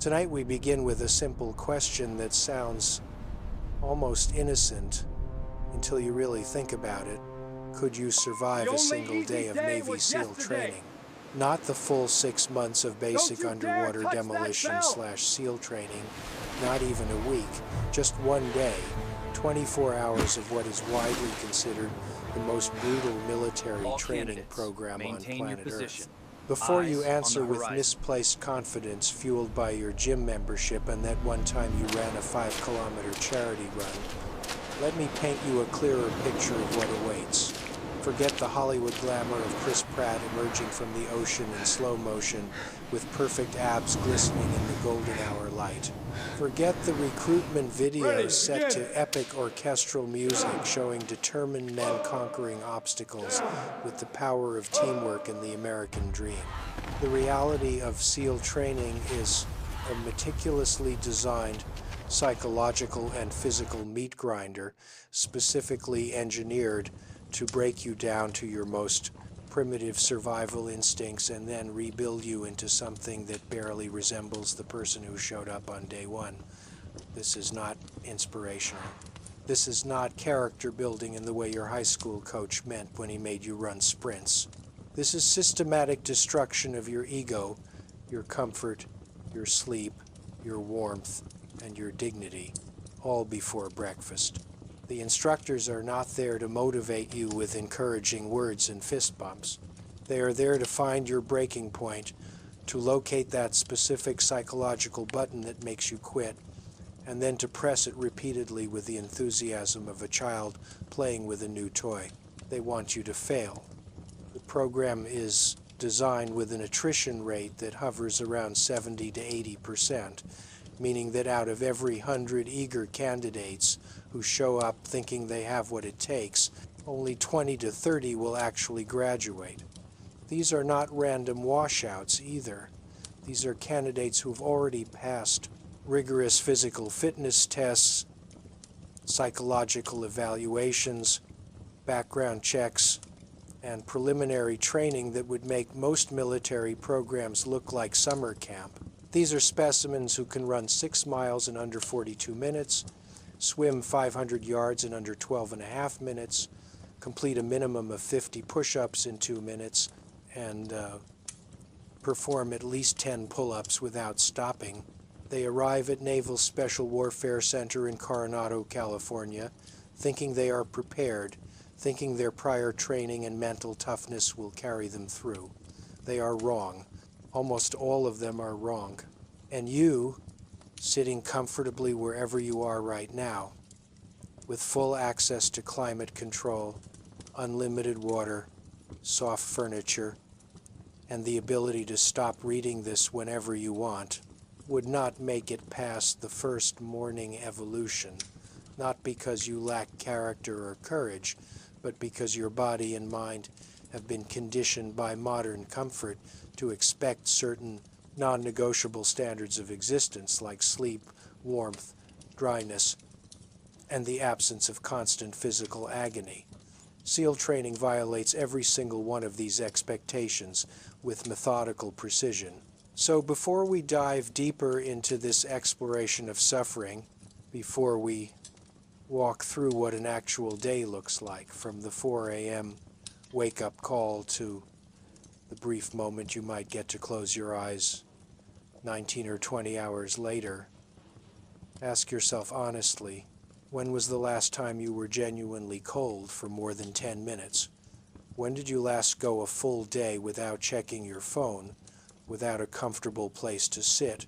Tonight we begin with a simple question that sounds almost innocent until you really think about it. Could you survive a single day of Navy SEAL training? Not the full 6 months of basic underwater demolition / SEAL training, not even a week, just one day, 24 hours of what is widely considered the most brutal military training program on planet Earth. Before you answer with misplaced confidence fueled by your gym membership and that one time you ran a 5-kilometer charity run, let me paint you a clearer picture of what awaits. Forget the Hollywood glamour of Chris Pratt emerging from the ocean in slow motion with perfect abs glistening in the golden hour light. Forget the recruitment videos set to epic orchestral music showing determined men conquering obstacles with the power of teamwork and the American dream. The reality of SEAL training is a meticulously designed psychological and physical meat grinder, specifically engineered to break you down to your most primitive survival instincts and then rebuild you into something that barely resembles the person who showed up on day one. This is not inspirational. This is not character building in the way your high school coach meant when he made you run sprints. This is systematic destruction of your ego, your comfort, your sleep, your warmth, and your dignity, all before breakfast. The instructors are not there to motivate you with encouraging words and fist bumps. They are there to find your breaking point, to locate that specific psychological button that makes you quit, and then to press it repeatedly with the enthusiasm of a child playing with a new toy. They want you to fail. The program is designed with an attrition rate that hovers around 70 to 80%, meaning that out of every 100 eager candidates who show up thinking they have what it takes, only 20 to 30 will actually graduate. These are not random washouts either. These are candidates who've already passed rigorous physical fitness tests, psychological evaluations, background checks, and preliminary training that would make most military programs look like summer camp. These are specimens who can run 6 miles in under 42 minutes, swim 500 yards in under 12.5 minutes, complete a minimum of 50 push-ups in 2 minutes, and perform at least 10 pull-ups without stopping. They arrive at Naval Special Warfare Center in Coronado, California, thinking they are prepared, thinking their prior training and mental toughness will carry them through. They are wrong. Almost all of them are wrong. And you, sitting comfortably wherever you are right now, with full access to climate control, unlimited water, soft furniture, and the ability to stop reading this whenever you want, would not make it past the first morning evolution, not because you lack character or courage, but because your body and mind have been conditioned by modern comfort to expect certain non-negotiable standards of existence like sleep, warmth, dryness, and the absence of constant physical agony. SEAL training violates every single one of these expectations with methodical precision. So before we dive deeper into this exploration of suffering, before we walk through what an actual day looks like, from the 4 a.m. wake-up call to the brief moment you might get to close your eyes 19 or 20 hours later, ask yourself honestly, when was the last time you were genuinely cold for more than 10 minutes? When did you last go a full day without checking your phone, without a comfortable place to sit,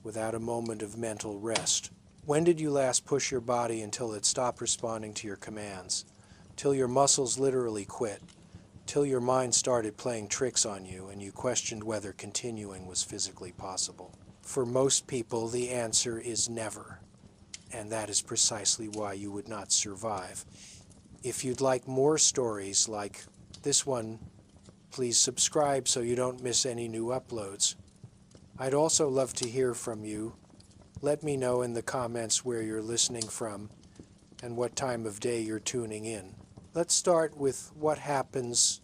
without a moment of mental rest? When did you last push your body until it stopped responding to your commands, till your muscles literally quit, till your mind started playing tricks on you and you questioned whether continuing was physically possible? For most people, the answer is never, and that is precisely why you would not survive. If you'd like more stories like this one, please subscribe so you don't miss any new uploads. I'd also love to hear from you. Let me know in the comments where you're listening from and what time of day you're tuning in. Let's start with what happens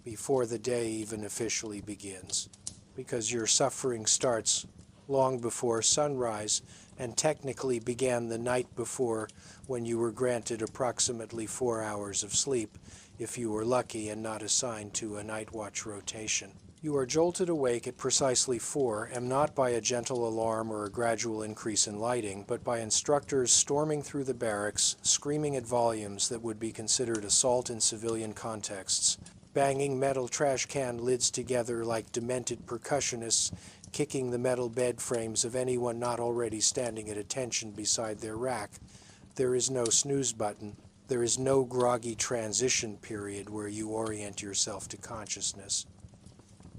before the day even officially begins, because your suffering starts long before sunrise, and technically began the night before, when you were granted approximately 4 hours of sleep, if you were lucky and not assigned to a night watch rotation. You are jolted awake at precisely 4, and not by a gentle alarm or a gradual increase in lighting, but by instructors storming through the barracks, screaming at volumes that would be considered assault in civilian contexts, banging metal trash can lids together like demented percussionists, kicking the metal bed frames of anyone not already standing at attention beside their rack. There is no snooze button. There is no groggy transition period where you orient yourself to consciousness.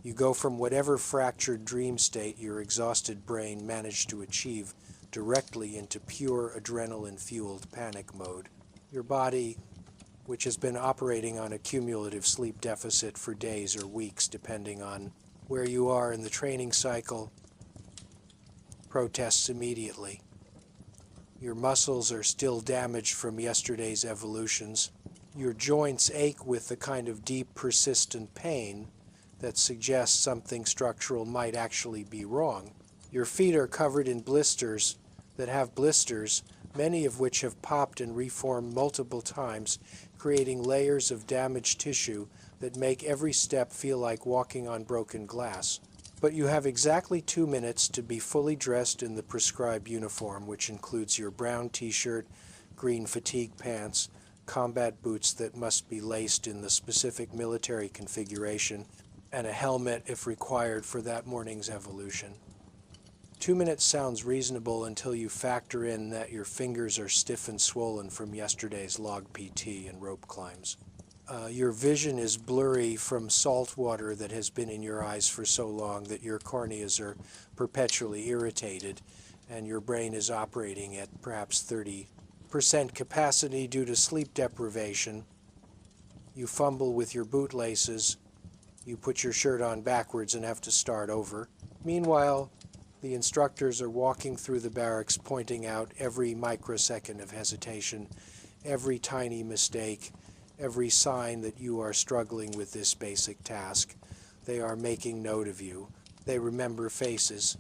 You go from whatever fractured dream state your exhausted brain managed to achieve directly into pure adrenaline-fueled panic mode. Your body, which has been operating on a cumulative sleep deficit for days or weeks depending on where you are in the training cycle, protests immediately. Your muscles are still damaged from yesterday's evolutions. Your joints ache with the kind of deep, persistent pain that suggests something structural might actually be wrong. Your feet are covered in blisters that have blisters, many of which have popped and reformed multiple times, creating layers of damaged tissue that make every step feel like walking on broken glass. But you have exactly 2 minutes to be fully dressed in the prescribed uniform, which includes your brown t-shirt, green fatigue pants, combat boots that must be laced in the specific military configuration, and a helmet if required for that morning's evolution. 2 minutes sounds reasonable until you factor in that your fingers are stiff and swollen from yesterday's log PT and rope climbs. Your vision is blurry from salt water that has been in your eyes for so long that your corneas are perpetually irritated, and your brain is operating at perhaps 30% capacity due to sleep deprivation. You fumble with your bootlaces. You put your shirt on backwards and have to start over. Meanwhile, the instructors are walking through the barracks, pointing out every microsecond of hesitation, every tiny mistake, every sign that you are struggling with this basic task. They are making note of you. They remember faces.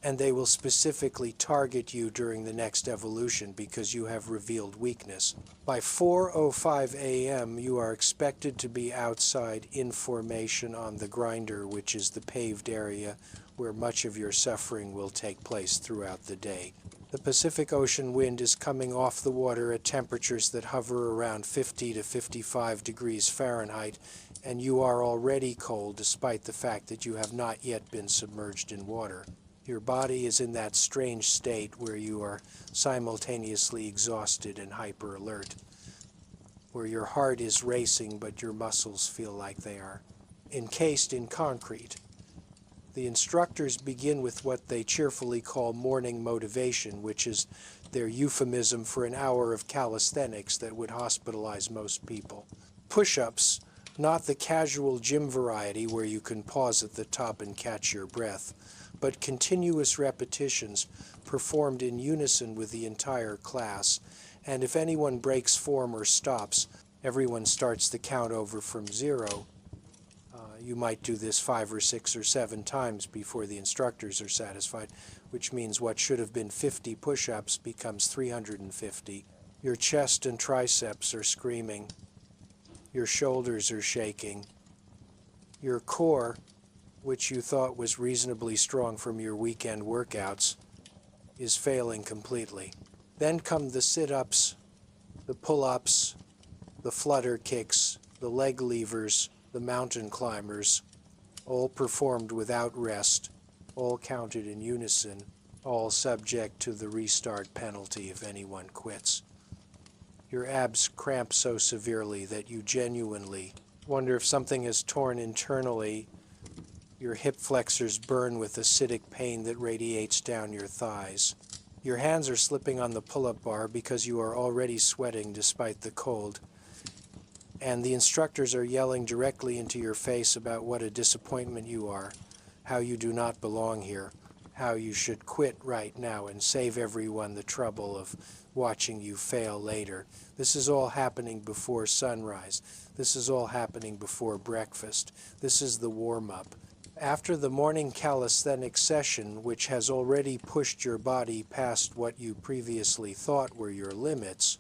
And they will specifically target you during the next evolution because you have revealed weakness. By 4:05 a.m., you are expected to be outside in formation on the grinder, which is the paved area where much of your suffering will take place throughout the day. The Pacific Ocean wind is coming off the water at temperatures that hover around 50 to 55 degrees Fahrenheit, and you are already cold despite the fact that you have not yet been submerged in water. Your body is in that strange state where you are simultaneously exhausted and hyper-alert, where your heart is racing but your muscles feel like they are encased in concrete. The instructors begin with what they cheerfully call morning motivation, which is their euphemism for an hour of calisthenics that would hospitalize most people. Push-ups, not the casual gym variety where you can pause at the top and catch your breath, but continuous repetitions performed in unison with the entire class, and if anyone breaks form or stops, everyone starts the count over from 0. You might do this 5 or 6 or 7 times before the instructors are satisfied, which means what should have been 50 push-ups becomes 350. Your chest and triceps are screaming. Your shoulders are shaking. Your core, which you thought was reasonably strong from your weekend workouts, is failing completely. Then come the sit-ups, the pull-ups, the flutter kicks, the leg levers, the mountain climbers, all performed without rest, all counted in unison, all subject to the restart penalty if anyone quits. Your abs cramp so severely that you genuinely wonder if something is torn internally. Your hip flexors burn with acidic pain that radiates down your thighs. Your hands are slipping on the pull-up bar because you are already sweating despite the cold. And the instructors are yelling directly into your face about what a disappointment you are, how you do not belong here, how you should quit right now and save everyone the trouble of watching you fail later. This is all happening before sunrise. This is all happening before breakfast. This is the warm-up. After the morning calisthenics session, which has already pushed your body past what you previously thought were your limits,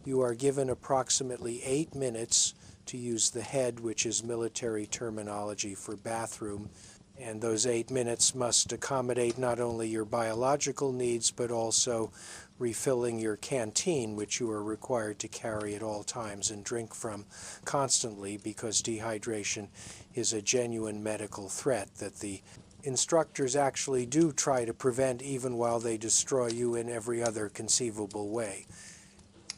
you are given approximately 8 minutes to use the head, which is military terminology for bathroom, and those 8 minutes must accommodate not only your biological needs but also refilling your canteen, which you are required to carry at all times and drink from constantly because dehydration is a genuine medical threat that the instructors actually do try to prevent even while they destroy you in every other conceivable way.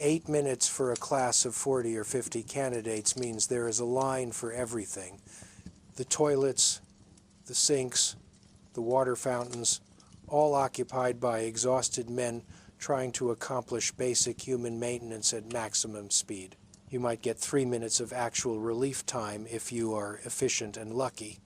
8 minutes for a class of 40 or 50 candidates means there is a line for everything. The toilets, the sinks, the water fountains, all occupied by exhausted men trying to accomplish basic human maintenance at maximum speed. You might get 3 minutes of actual relief time if you are efficient and lucky.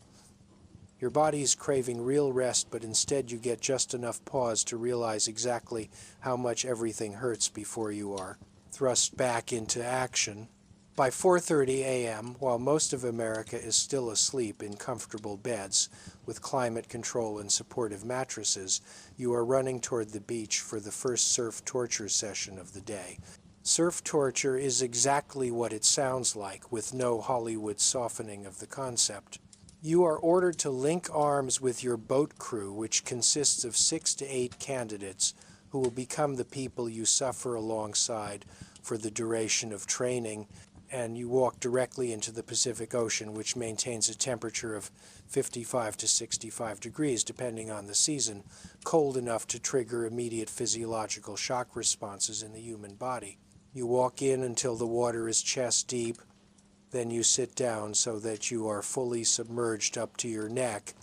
Your body is craving real rest, but instead you get just enough pause to realize exactly how much everything hurts before you are thrust back into action. By 4:30 a.m., while most of America is still asleep in comfortable beds with climate control and supportive mattresses, you are running toward the beach for the first surf torture session of the day. Surf torture is exactly what it sounds like, with no Hollywood softening of the concept. You are ordered to link arms with your boat crew, which consists of 6 to 8 candidates who will become the people you suffer alongside for the duration of training, and you walk directly into the Pacific Ocean, which maintains a temperature of 55 to 65 degrees, depending on the season, cold enough to trigger immediate physiological shock responses in the human body. You walk in until the water is chest deep, then you sit down so that you are fully submerged up to your neck,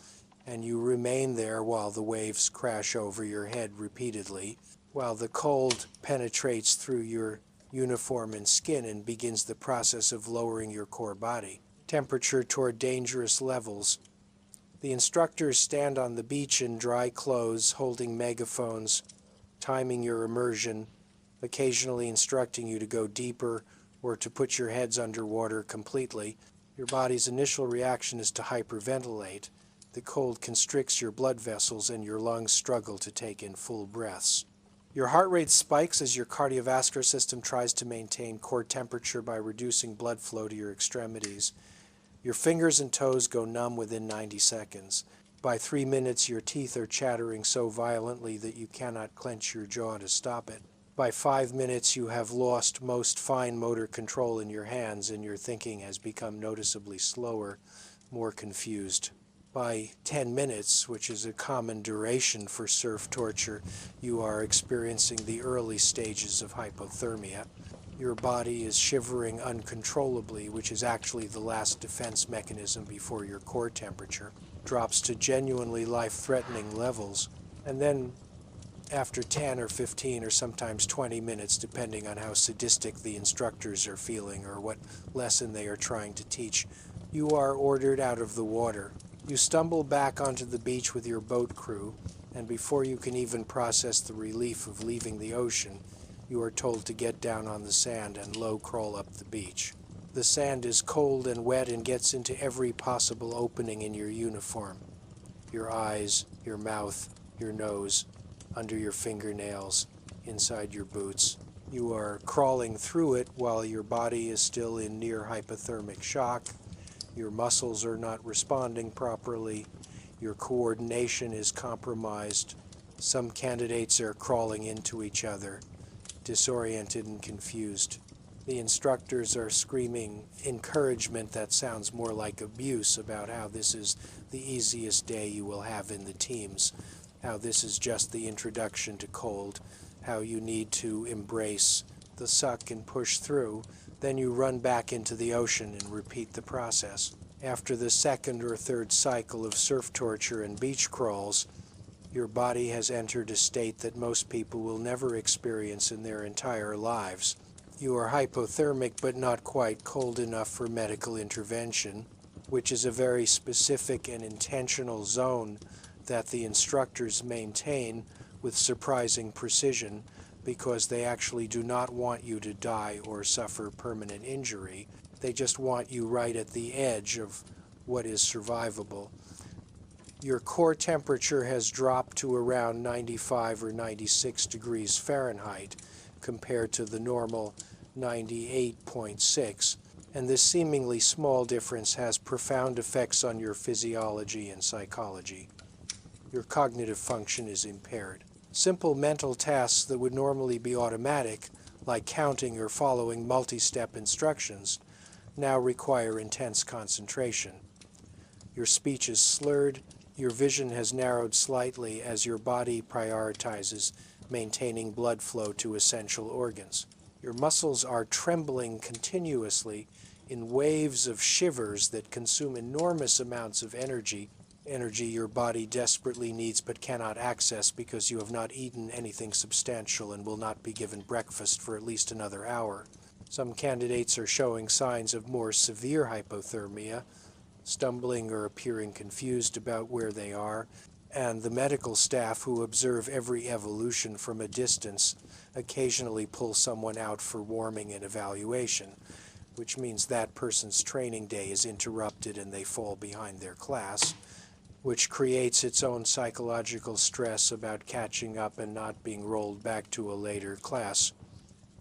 and you remain there while the waves crash over your head repeatedly, while the cold penetrates through your uniform and skin and begins the process of lowering your core body temperature toward dangerous levels. The instructors stand on the beach in dry clothes, holding megaphones, timing your immersion, occasionally instructing you to go deeper or to put your heads underwater completely. Your body's initial reaction is to hyperventilate. The cold constricts your blood vessels and your lungs struggle to take in full breaths. Your heart rate spikes as your cardiovascular system tries to maintain core temperature by reducing blood flow to your extremities. Your fingers and toes go numb within 90 seconds. By 3 minutes, your teeth are chattering so violently that you cannot clench your jaw to stop it. By 5 minutes, you have lost most fine motor control in your hands, and your thinking has become noticeably slower, more confused. By 10 minutes, which is a common duration for surf torture, you are experiencing the early stages of hypothermia. Your body is shivering uncontrollably, which is actually the last defense mechanism before your core temperature drops to genuinely life-threatening levels. And then, after 10 or 15 or sometimes 20 minutes, depending on how sadistic the instructors are feeling or what lesson they are trying to teach, you are ordered out of the water. You stumble back onto the beach with your boat crew, and before you can even process the relief of leaving the ocean, you are told to get down on the sand and low crawl up the beach. The sand is cold and wet and gets into every possible opening in your uniform. Your eyes, your mouth, your nose, under your fingernails, inside your boots. You are crawling through it while your body is still in near hypothermic shock. Your muscles are not responding properly. Your coordination is compromised. Some candidates are crawling into each other, disoriented and confused. The instructors are screaming encouragement that sounds more like abuse about how this is the easiest day you will have in the teams, how this is just the introduction to cold, how you need to embrace the suck and push through. Then you run back into the ocean and repeat the process. After the second or third cycle of surf torture and beach crawls, your body has entered a state that most people will never experience in their entire lives. You are hypothermic but not quite cold enough for medical intervention, which is a very specific and intentional zone that the instructors maintain with surprising precision, because they actually do not want you to die or suffer permanent injury. They just want you right at the edge of what is survivable. Your core temperature has dropped to around 95 or 96 degrees Fahrenheit compared to the normal 98.6, and this seemingly small difference has profound effects on your physiology and psychology. Your cognitive function is impaired. Simple mental tasks that would normally be automatic, like counting or following multi-step instructions, now require intense concentration. Your speech is slurred, your vision has narrowed slightly as your body prioritizes maintaining blood flow to essential organs. Your muscles are trembling continuously in waves of shivers that consume enormous amounts of energy your body desperately needs but cannot access because you have not eaten anything substantial and will not be given breakfast for at least another hour. Some candidates are showing signs of more severe hypothermia, stumbling or appearing confused about where they are, and the medical staff who observe every evolution from a distance occasionally pull someone out for warming and evaluation, which means that person's training day is interrupted and they fall behind their class, which creates its own psychological stress about catching up and not being rolled back to a later class.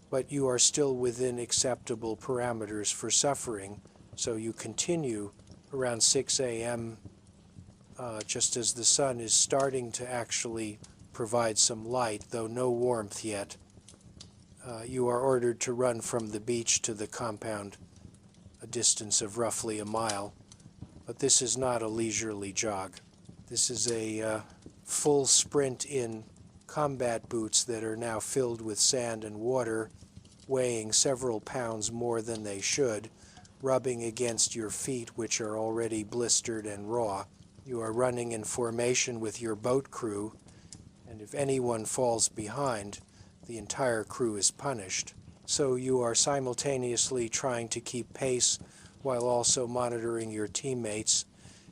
But you are still within acceptable parameters for suffering, so you continue around 6 a.m., just as the sun is starting to actually provide some light, though no warmth yet. You are ordered to run from the beach to the compound, a distance of roughly a mile. But this is not a leisurely jog. This is a full sprint in combat boots that are now filled with sand and water, weighing several pounds more than they should, rubbing against your feet, which are already blistered and raw. You are running in formation with your boat crew, and if anyone falls behind, the entire crew is punished. So you are simultaneously trying to keep pace while also monitoring your teammates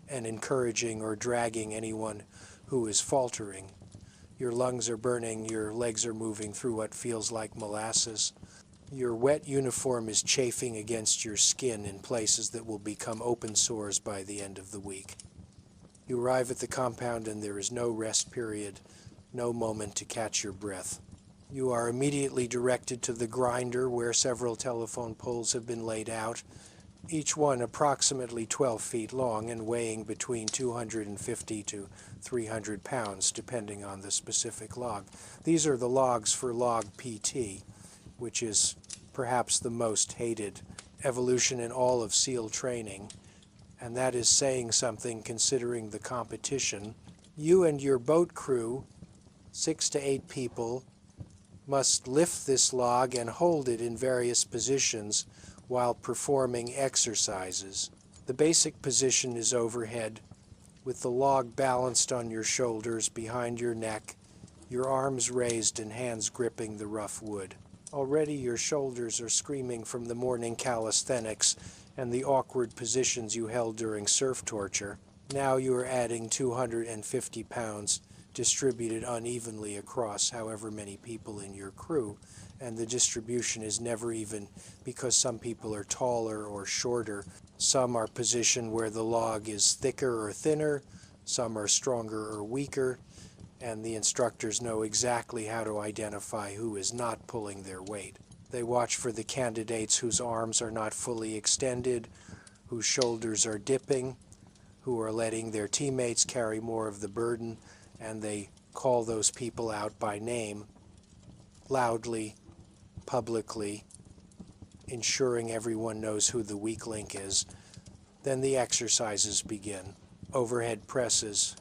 and encouraging or dragging anyone who is faltering. Your lungs are burning, your legs are moving through what feels like molasses. Your wet uniform is chafing against your skin in places that will become open sores by the end of the week. You arrive at the compound and there is no rest period, no moment to catch your breath. You are immediately directed to the grinder where several telephone poles have been laid out, each one approximately 12 feet long and weighing between 250 to 300 pounds, depending on the specific log. These are the logs for log PT, which is perhaps the most hated evolution in all of SEAL training, and that is saying something considering the competition. You and your boat crew, 6 to 8 people, must lift this log and hold it in various positions while performing exercises. The basic position is overhead, with the log balanced on your shoulders behind your neck, your arms raised and hands gripping the rough wood. Already your shoulders are screaming from the morning calisthenics and the awkward positions you held during surf torture. Now you are adding 250 pounds distributed unevenly across however many people in your crew, and the distribution is never even because some people are taller or shorter. Some are positioned where the log is thicker or thinner, some are stronger or weaker, and the instructors know exactly how to identify who is not pulling their weight. They watch for the candidates whose arms are not fully extended, whose shoulders are dipping, who are letting their teammates carry more of the burden, and they call those people out by name, loudly, publicly, ensuring everyone knows who the weak link is. Then the exercises begin. Overhead presses,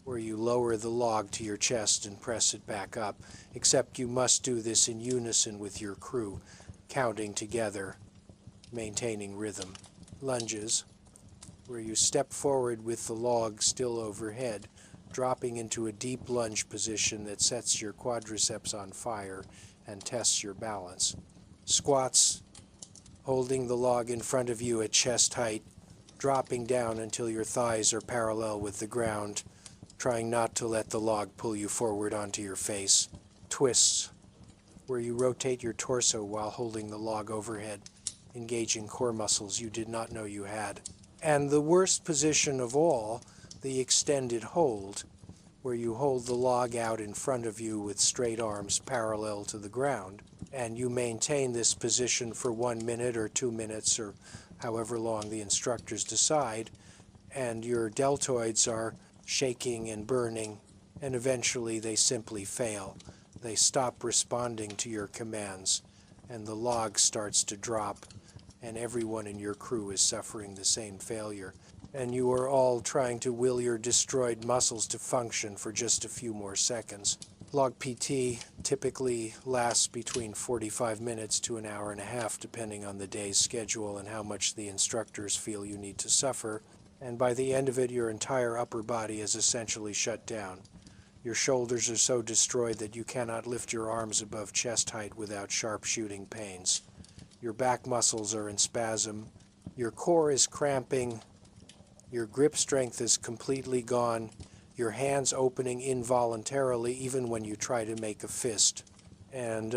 where you lower the log to your chest and press it back up, except you must do this in unison with your crew, counting together, maintaining rhythm. Lunges, where you step forward with the log still overhead, dropping into a deep lunge position that sets your quadriceps on fire and tests your balance. Squats, holding the log in front of you at chest height, dropping down until your thighs are parallel with the ground, trying not to let the log pull you forward onto your face. Twists, where you rotate your torso while holding the log overhead, engaging core muscles you did not know you had. And the worst position of all, the extended hold, where you hold the log out in front of you with straight arms parallel to the ground, and you maintain this position for 1 minute or 2 minutes or however long the instructors decide, and your deltoids are shaking and burning, and eventually they simply fail. They stop responding to your commands, and the log starts to drop, and everyone in your crew is suffering the same failure. And you are all trying to will your destroyed muscles to function for just a few more seconds. Log PT typically lasts between 45 minutes to an hour and a half, depending on the day's schedule and how much the instructors feel you need to suffer. And by the end of it, your entire upper body is essentially shut down. Your shoulders are so destroyed that you cannot lift your arms above chest height without sharp shooting pains. Your back muscles are in spasm. Your core is cramping. Your grip strength is completely gone. Your hands opening involuntarily even when you try to make a fist. And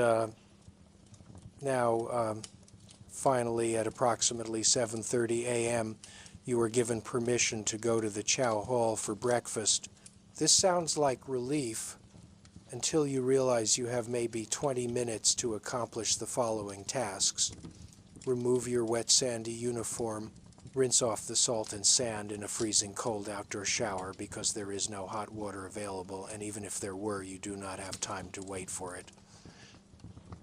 finally, at approximately 7:30 a.m., you are given permission to go to the chow hall for breakfast. This sounds like relief until you realize you have maybe 20 minutes to accomplish the following tasks. Remove your wet, sandy uniform. Rinse off the salt and sand in a freezing cold outdoor shower because there is no hot water available, and even if there were, you do not have time to wait for it.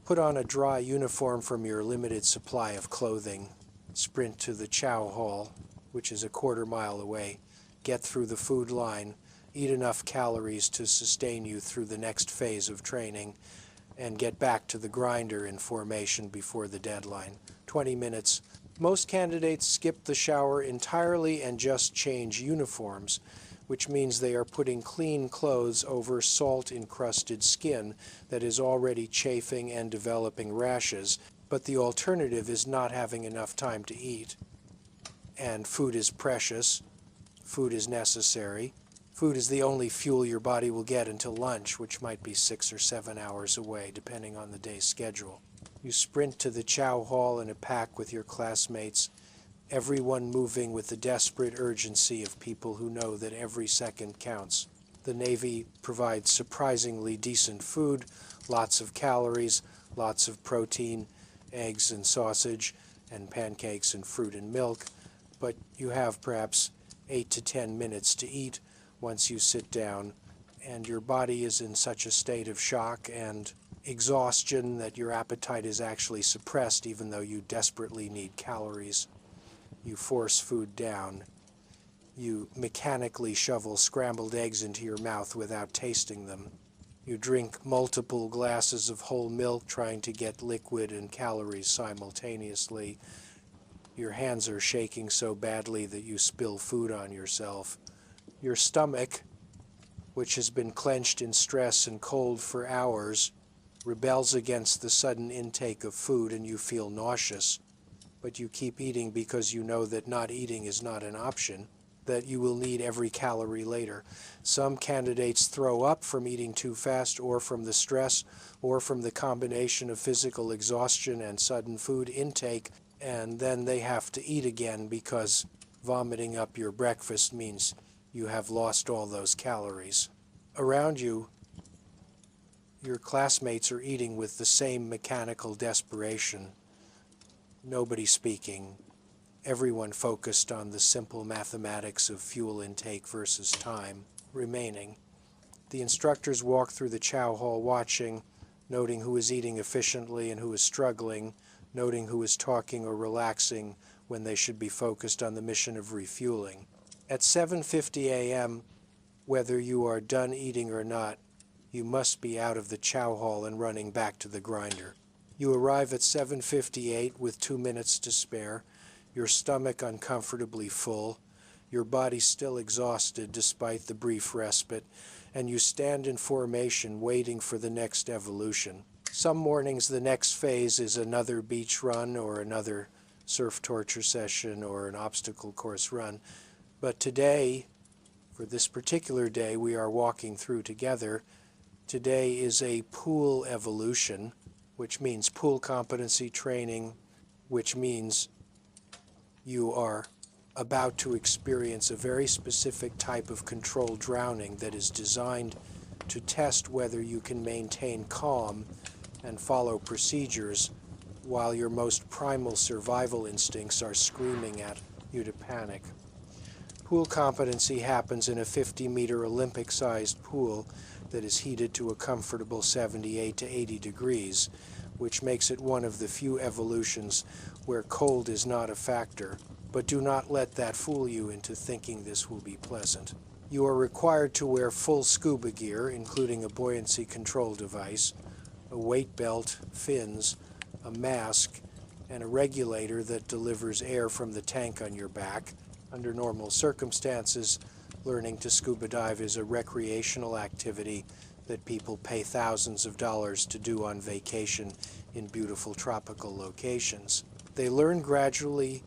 Put on a dry uniform from your limited supply of clothing. Sprint to the chow hall, which is a quarter-mile away. Get through the food line. Eat enough calories to sustain you through the next phase of training, and get back to the grinder in formation before the deadline. 20 minutes. Most candidates skip the shower entirely and just change uniforms, which means they are putting clean clothes over salt-encrusted skin that is already chafing and developing rashes, but the alternative is not having enough time to eat. And food is precious. Food is necessary. Food is the only fuel your body will get until lunch, which might be 6 or 7 hours away, depending on the day's schedule. You sprint to the chow hall in a pack with your classmates, everyone moving with the desperate urgency of people who know that every second counts. The Navy provides surprisingly decent food, lots of calories, lots of protein, eggs and sausage, and pancakes and fruit and milk, but you have perhaps 8 to 10 minutes to eat once you sit down, and your body is in such a state of shock and exhaustion that your appetite is actually suppressed even though you desperately need calories. You force food down. You mechanically shovel scrambled eggs into your mouth without tasting them. You drink multiple glasses of whole milk trying to get liquid and calories simultaneously. Your hands are shaking so badly that you spill food on yourself. Your stomach, which has been clenched in stress and cold for hours, rebels against the sudden intake of food and you feel nauseous, but you keep eating because you know that not eating is not an option, that you will need every calorie later. Some candidates throw up from eating too fast or from the stress or from the combination of physical exhaustion and sudden food intake, and then they have to eat again because vomiting up your breakfast means you have lost all those calories. Around you, your classmates are eating with the same mechanical desperation. Nobody speaking. Everyone focused on the simple mathematics of fuel intake versus time remaining. The instructors walk through the chow hall watching, noting who is eating efficiently and who is struggling, noting who is talking or relaxing when they should be focused on the mission of refueling. At 7:50 a.m., whether you are done eating or not, you must be out of the chow hall and running back to the grinder. You arrive at 7:58 with 2 minutes to spare, your stomach uncomfortably full, your body still exhausted despite the brief respite, and you stand in formation waiting for the next evolution. Some mornings the next phase is another beach run or another surf torture session or an obstacle course run. But today, for this particular day we are walking through together, today is a pool evolution, which means pool competency training, which means you are about to experience a very specific type of controlled drowning that is designed to test whether you can maintain calm and follow procedures while your most primal survival instincts are screaming at you to panic. Pool competency happens in a 50-meter Olympic-sized pool that is heated to a comfortable 78 to 80 degrees, which makes it one of the few evolutions where cold is not a factor. But do not let that fool you into thinking this will be pleasant. You are required to wear full scuba gear, including a buoyancy control device, a weight belt, fins, a mask, and a regulator that delivers air from the tank on your back. Under normal circumstances, learning to scuba dive is a recreational activity that people pay thousands of dollars to do on vacation in beautiful tropical locations. They learn gradually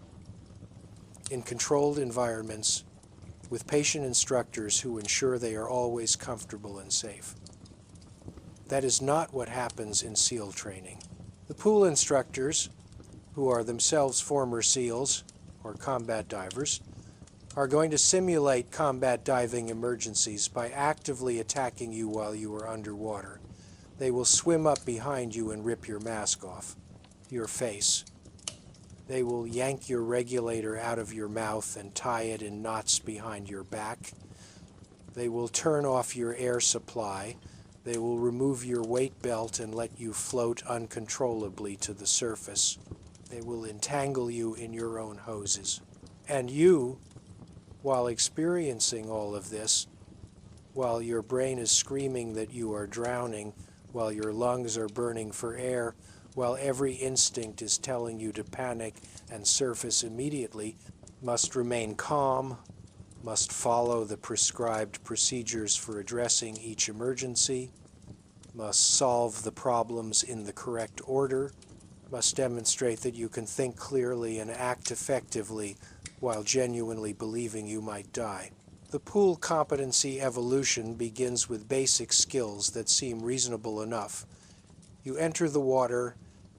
in controlled environments with patient instructors who ensure they are always comfortable and safe. That is not what happens in SEAL training. The pool instructors, who are themselves former SEALs or combat divers, are going to simulate combat diving emergencies by actively attacking you while you are underwater. They will swim up behind you and rip your mask off, your face. They will yank your regulator out of your mouth and tie it in knots behind your back. They will turn off your air supply. They will remove your weight belt and let you float uncontrollably to the surface. They will entangle you in your own hoses. And you, while experiencing all of this, while your brain is screaming that you are drowning, while your lungs are burning for air, while every instinct is telling you to panic and surface immediately, must remain calm, must follow the prescribed procedures for addressing each emergency, must solve the problems in the correct order, must demonstrate that you can think clearly and act effectively while genuinely believing you might die. The pool competency evolution begins with basic skills that seem reasonable enough. You enter the water,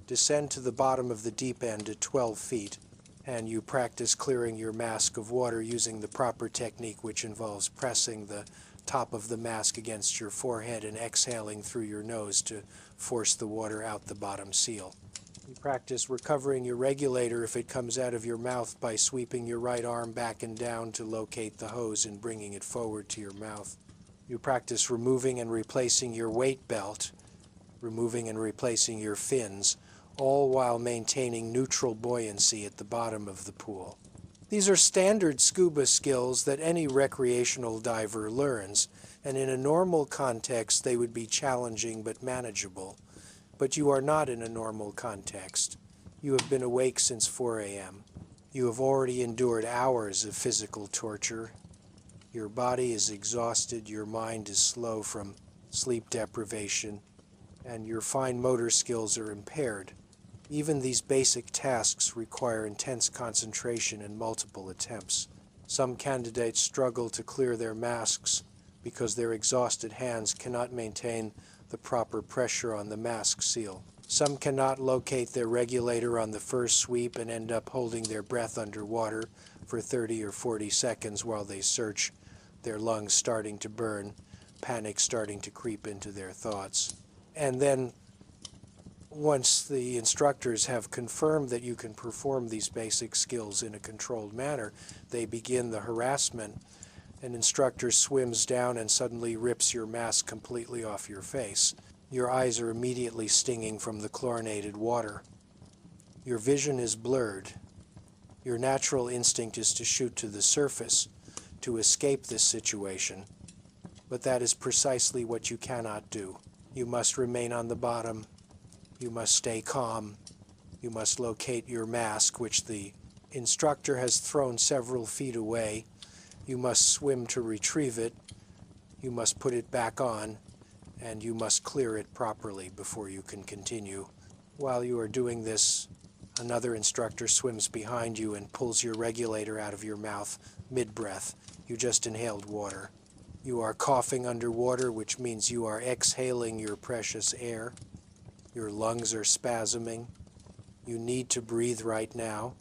descend to the bottom of the deep end at 12 feet, and you practice clearing your mask of water using the proper technique, which involves pressing the top of the mask against your forehead and exhaling through your nose to force the water out the bottom seal. You practice recovering your regulator if it comes out of your mouth by sweeping your right arm back and down to locate the hose and bringing it forward to your mouth. You practice removing and replacing your weight belt, removing and replacing your fins, all while maintaining neutral buoyancy at the bottom of the pool. These are standard scuba skills that any recreational diver learns, and in a normal context they would be challenging but manageable. But you are not in a normal context. You have been awake since 4 a.m. You have already endured hours of physical torture. Your body is exhausted, your mind is slow from sleep deprivation, and your fine motor skills are impaired. Even these basic tasks require intense concentration and multiple attempts. Some candidates struggle to clear their masks because their exhausted hands cannot maintain the proper pressure on the mask seal. Some cannot locate their regulator on the first sweep and end up holding their breath underwater for 30 or 40 seconds while they search, their lungs starting to burn, panic starting to creep into their thoughts. And then, once the instructors have confirmed that you can perform these basic skills in a controlled manner, they begin the harassment. An instructor swims down and suddenly rips your mask completely off your face. Your eyes are immediately stinging from the chlorinated water. Your vision is blurred. Your natural instinct is to shoot to the surface, to escape this situation. But that is precisely what you cannot do. You must remain on the bottom. You must stay calm. You must locate your mask, which the instructor has thrown several feet away. You must swim to retrieve it. You must put it back on, and you must clear it properly before you can continue. While you are doing this, another instructor swims behind you and pulls your regulator out of your mouth mid-breath. You just inhaled water. You are coughing underwater, which means you are exhaling your precious air. Your lungs are spasming. You need to breathe right now,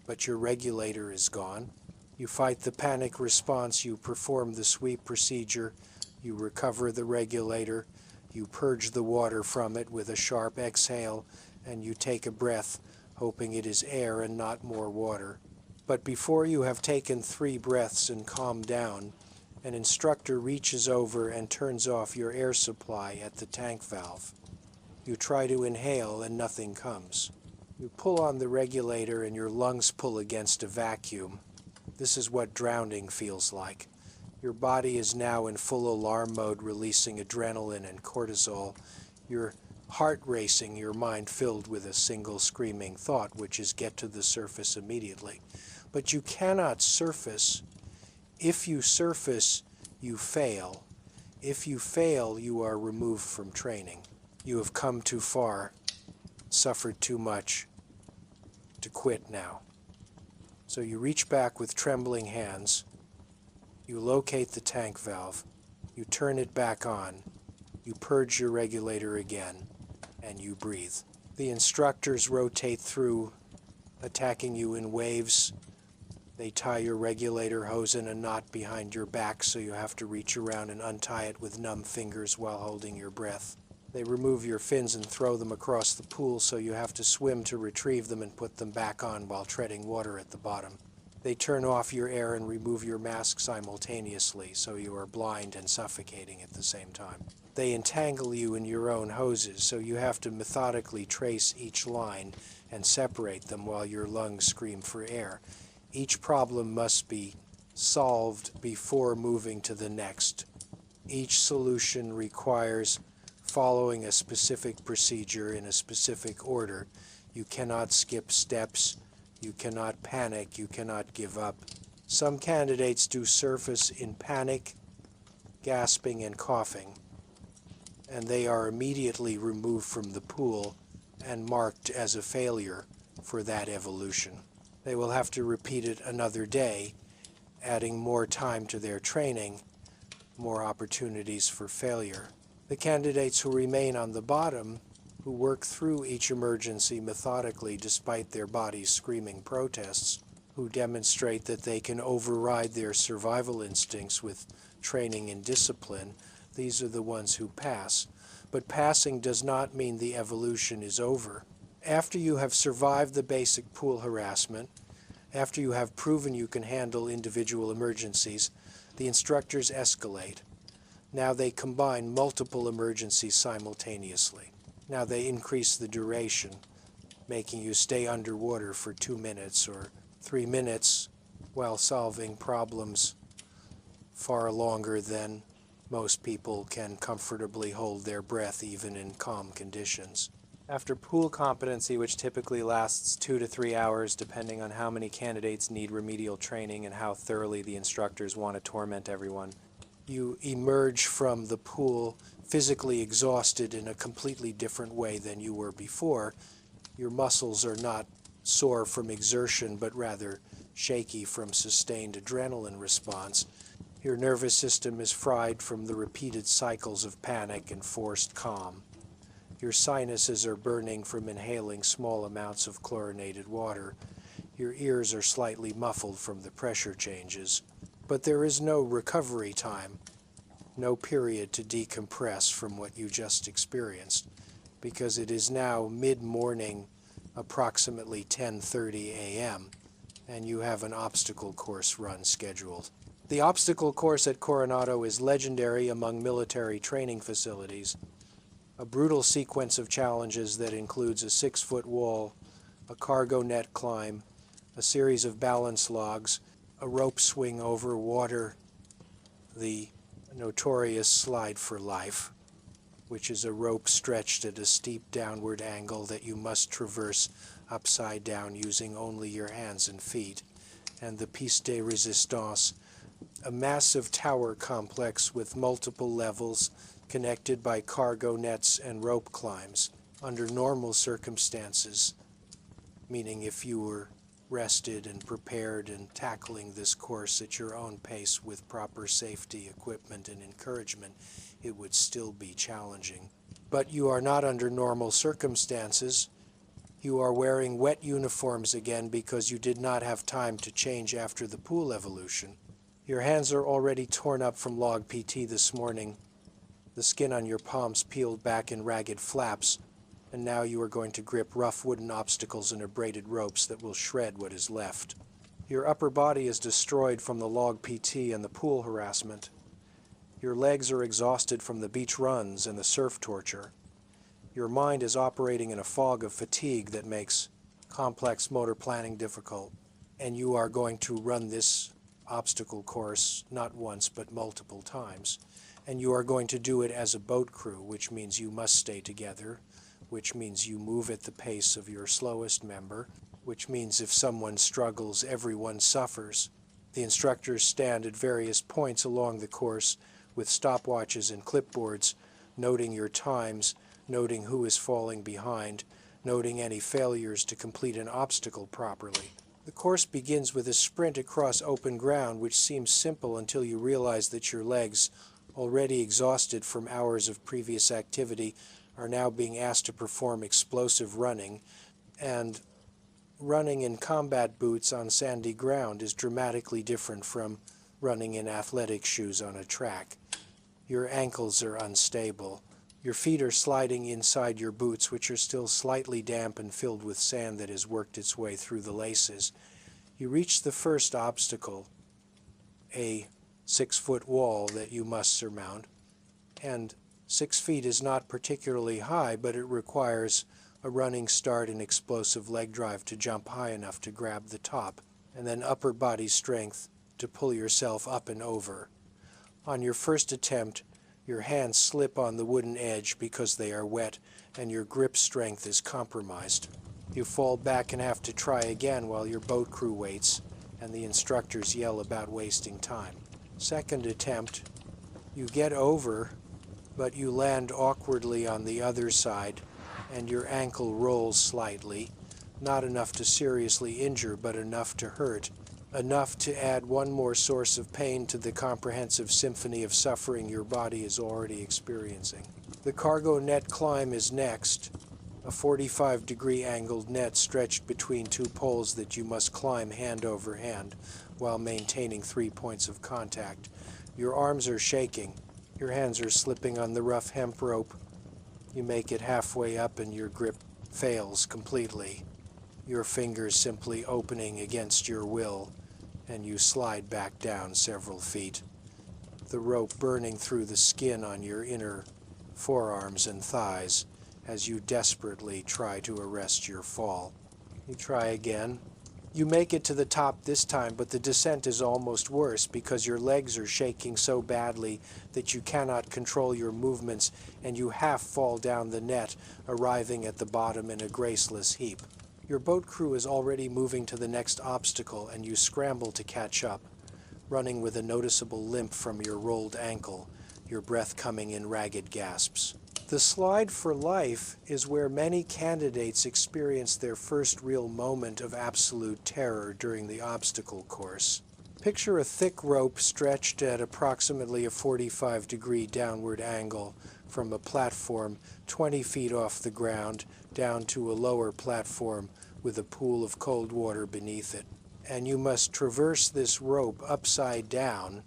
but your regulator is gone. You fight the panic response, you perform the sweep procedure, you recover the regulator, you purge the water from it with a sharp exhale, and you take a breath, hoping it is air and not more water. But before you have taken 3 breaths and calmed down, an instructor reaches over and turns off your air supply at the tank valve. You try to inhale and nothing comes. You pull on the regulator and your lungs pull against a vacuum. This is what drowning feels like. Your body is now in full alarm mode, releasing adrenaline and cortisol. Your heart racing, your mind filled with a single screaming thought, which is get to the surface immediately. But you cannot surface. If you surface, you fail. If you fail, you are removed from training. You have come too far, suffered too much, to quit now. So you reach back with trembling hands, you locate the tank valve, you turn it back on, you purge your regulator again, and you breathe. The instructors rotate through, attacking you in waves. They tie your regulator hose in a knot behind your back, so you have to reach around and untie it with numb fingers while holding your breath. They remove your fins and throw them across the pool, so you have to swim to retrieve them and put them back on while treading water at the bottom. They turn off your air and remove your mask simultaneously, so you are blind and suffocating at the same time. They entangle you in your own hoses, so you have to methodically trace each line and separate them while your lungs scream for air. Each problem must be solved before moving to the next. Each solution requires following a specific procedure in a specific order. You cannot skip steps, you cannot panic, you cannot give up. Some candidates do surface in panic, gasping, and coughing, and they are immediately removed from the pool and marked as a failure for that evolution. They will have to repeat it another day, adding more time to their training, more opportunities for failure. The candidates who remain on the bottom, who work through each emergency methodically despite their bodies screaming protests, who demonstrate that they can override their survival instincts with training and discipline, these are the ones who pass. But passing does not mean the evolution is over. After you have survived the basic pool harassment, after you have proven you can handle individual emergencies, the instructors escalate. Now they combine multiple emergencies simultaneously. Now they increase the duration, making you stay underwater for 2 minutes or 3 minutes while solving problems far longer than most people can comfortably hold their breath even in calm conditions. After pool competency, which typically lasts 2 to 3 hours depending on how many candidates need remedial training and how thoroughly the instructors want to torment everyone, you emerge from the pool physically exhausted in a completely different way than you were before. Your muscles are not sore from exertion, but rather shaky from sustained adrenaline response. Your nervous system is fried from the repeated cycles of panic and forced calm. Your sinuses are burning from inhaling small amounts of chlorinated water. Your ears are slightly muffled from the pressure changes. But there is no recovery time, no period to decompress from what you just experienced, because it is now mid-morning, approximately 10:30 a.m., and you have an obstacle course run scheduled. The obstacle course at Coronado is legendary among military training facilities. A brutal sequence of challenges that includes a 6-foot wall, a cargo net climb, a series of balance logs, a rope swing over water, the notorious slide for life, which is a rope stretched at a steep downward angle that you must traverse upside down using only your hands and feet, and the piste de resistance, a massive tower complex with multiple levels connected by cargo nets and rope climbs. Under normal circumstances, meaning if you were rested and prepared and tackling this course at your own pace with proper safety equipment and encouragement, it would still be challenging. But you are not under normal circumstances. You are wearing wet uniforms again because you did not have time to change after the pool evolution. Your hands are already torn up from log PT this morning, the skin on your palms peeled back in ragged flaps, and now you are going to grip rough wooden obstacles and braided ropes that will shred what is left. Your upper body is destroyed from the log PT and the pool harassment. Your legs are exhausted from the beach runs and the surf torture. Your mind is operating in a fog of fatigue that makes complex motor planning difficult, and you are going to run this obstacle course not once but multiple times. And you are going to do it as a boat crew, which means you must stay together, which means you move at the pace of your slowest member, which means if someone struggles, everyone suffers. The instructors stand at various points along the course with stopwatches and clipboards, noting your times, noting who is falling behind, noting any failures to complete an obstacle properly. The course begins with a sprint across open ground, which seems simple until you realize that your legs, already exhausted from hours of previous activity, are now being asked to perform explosive running, and running in combat boots on sandy ground is dramatically different from running in athletic shoes on a track. Your ankles are unstable. Your feet are sliding inside your boots, which are still slightly damp and filled with sand that has worked its way through the laces. You reach the first obstacle, a 6-foot wall that you must surmount, and 6 feet is not particularly high, but it requires a running start and explosive leg drive to jump high enough to grab the top, and then upper body strength to pull yourself up and over. On your first attempt, your hands slip on the wooden edge because they are wet, and your grip strength is compromised. You fall back and have to try again while your boat crew waits, and the instructors yell about wasting time. Second attempt, you get over, but you land awkwardly on the other side, and your ankle rolls slightly, not enough to seriously injure, but enough to hurt, enough to add one more source of pain to the comprehensive symphony of suffering your body is already experiencing. The cargo net climb is next, a 45-degree angled net stretched between 2 poles that you must climb hand over hand while maintaining 3 points of contact. Your arms are shaking. Your hands are slipping on the rough hemp rope. You make it halfway up and your grip fails completely, your fingers simply opening against your will, and you slide back down several feet, the rope burning through the skin on your inner forearms and thighs as you desperately try to arrest your fall. You try again. You make it to the top this time, but the descent is almost worse because your legs are shaking so badly that you cannot control your movements and you half fall down the net, arriving at the bottom in a graceless heap. Your boat crew is already moving to the next obstacle and you scramble to catch up, running with a noticeable limp from your rolled ankle, your breath coming in ragged gasps. The slide for life is where many candidates experience their first real moment of absolute terror during the obstacle course. Picture a thick rope stretched at approximately a 45-degree downward angle from a platform 20 feet off the ground down to a lower platform with a pool of cold water beneath it. And you must traverse this rope upside down,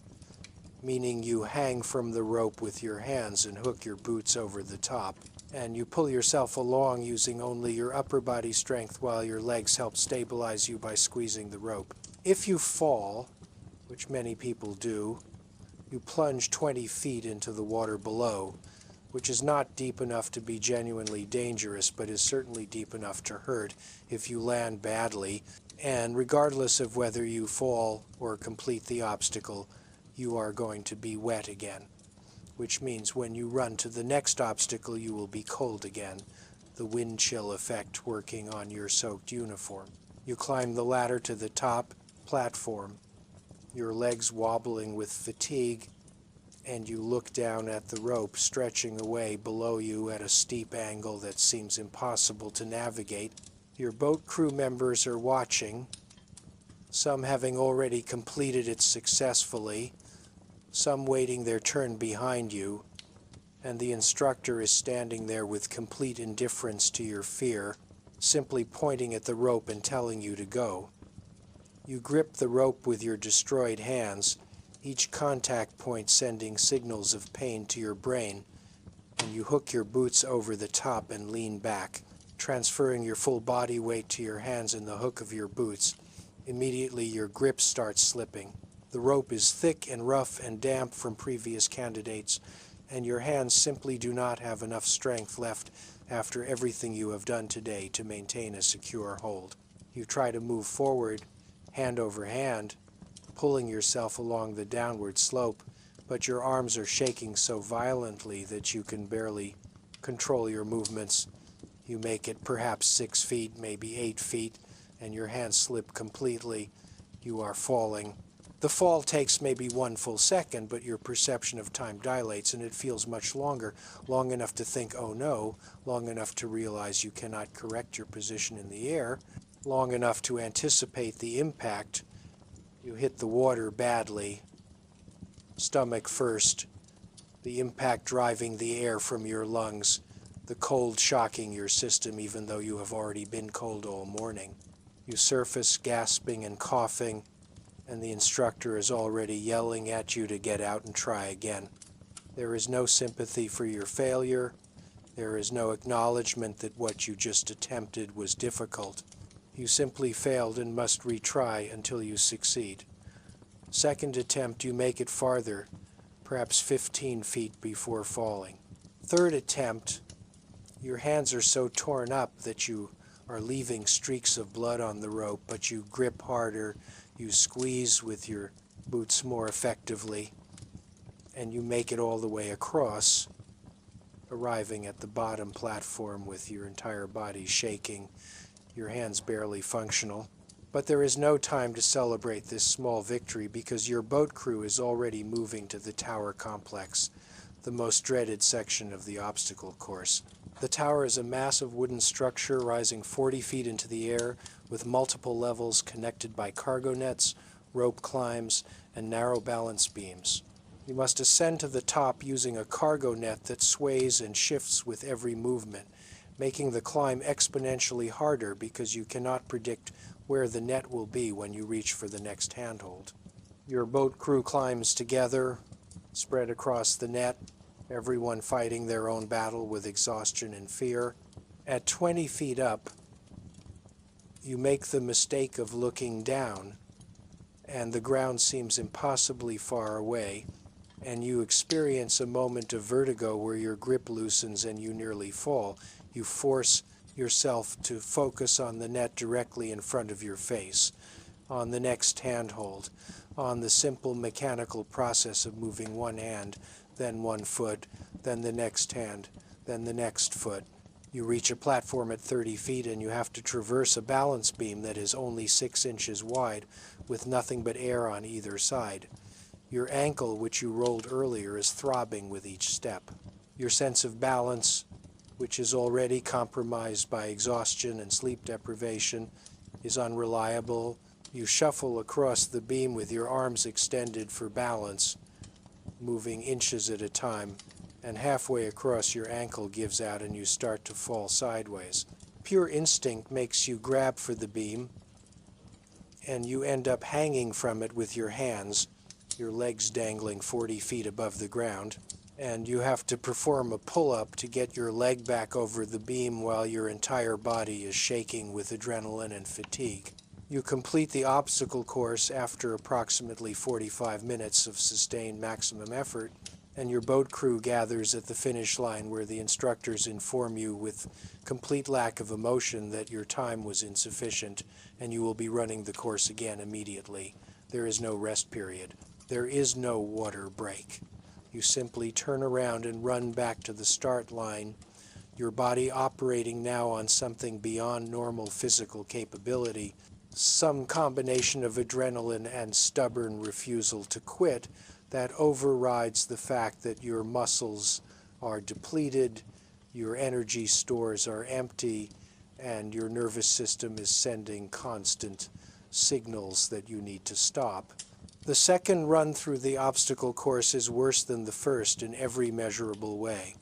meaning you hang from the rope with your hands and hook your boots over the top. And you pull yourself along using only your upper body strength while your legs help stabilize you by squeezing the rope. If you fall, which many people do, you plunge 20 feet into the water below, which is not deep enough to be genuinely dangerous, but is certainly deep enough to hurt if you land badly. And regardless of whether you fall or complete the obstacle, you are going to be wet again, which means when you run to the next obstacle, you will be cold again, the wind chill effect working on your soaked uniform. You climb the ladder to the top platform, your legs wobbling with fatigue, and you look down at the rope stretching away below you at a steep angle that seems impossible to navigate. Your boat crew members are watching, some having already completed it successfully, some waiting their turn behind you, and the instructor is standing there with complete indifference to your fear, simply pointing at the rope and telling you to go. You grip the rope with your destroyed hands, each contact point sending signals of pain to your brain, and you hook your boots over the top and lean back, transferring your full body weight to your hands in the hook of your boots. Immediately your grip starts slipping. The rope is thick and rough and damp from previous candidates, and your hands simply do not have enough strength left after everything you have done today to maintain a secure hold. You try to move forward, hand over hand, pulling yourself along the downward slope, but your arms are shaking so violently that you can barely control your movements. You make it perhaps 6 feet, maybe 8 feet, and your hands slip completely. You are falling. The fall takes maybe 1 full second, but your perception of time dilates and it feels much longer, long enough to think, oh no, long enough to realize you cannot correct your position in the air, long enough to anticipate the impact. You hit the water badly, stomach first, the impact driving the air from your lungs, the cold shocking your system even though you have already been cold all morning. You surface gasping and coughing, and the instructor is already yelling at you to get out and try again. There is no sympathy for your failure. There is no acknowledgement that what you just attempted was difficult. You simply failed and must retry until you succeed. Second attempt, you make it farther, perhaps 15 feet before falling. Third attempt, your hands are so torn up that you are leaving streaks of blood on the rope, but you grip harder, you squeeze with your boots more effectively, and you make it all the way across, arriving at the bottom platform with your entire body shaking, your hands barely functional. But there is no time to celebrate this small victory because your boat crew is already moving to the tower complex, the most dreaded section of the obstacle course. The tower is a massive wooden structure rising 40 feet into the air with multiple levels connected by cargo nets, rope climbs, and narrow balance beams. You must ascend to the top using a cargo net that sways and shifts with every movement, making the climb exponentially harder because you cannot predict where the net will be when you reach for the next handhold. Your boat crew climbs together, spread across the net, everyone fighting their own battle with exhaustion and fear. At 20 feet up, you make the mistake of looking down, and the ground seems impossibly far away, and you experience a moment of vertigo where your grip loosens and you nearly fall. You force yourself to focus on the net directly in front of your face, on the next handhold, on the simple mechanical process of moving one hand, then one foot, then the next hand, then the next foot. You reach a platform at 30 feet and you have to traverse a balance beam that is only 6 inches wide with nothing but air on either side. Your ankle, which you rolled earlier, is throbbing with each step. Your sense of balance, which is already compromised by exhaustion and sleep deprivation, is unreliable. You shuffle across the beam with your arms extended for balance, moving inches at a time, and halfway across your ankle gives out and you start to fall sideways. Pure instinct makes you grab for the beam, and you end up hanging from it with your hands, your legs dangling 40 feet above the ground, and you have to perform a pull-up to get your leg back over the beam while your entire body is shaking with adrenaline and fatigue. You complete the obstacle course after approximately 45 minutes of sustained maximum effort, and your boat crew gathers at the finish line where the instructors inform you with complete lack of emotion that your time was insufficient and you will be running the course again immediately. There is no rest period. There is no water break. You simply turn around and run back to the start line, your body operating now on something beyond normal physical capability, some combination of adrenaline and stubborn refusal to quit that overrides the fact that your muscles are depleted, your energy stores are empty, and your nervous system is sending constant signals that you need to stop. The second run through the obstacle course is worse than the first in every measurable way.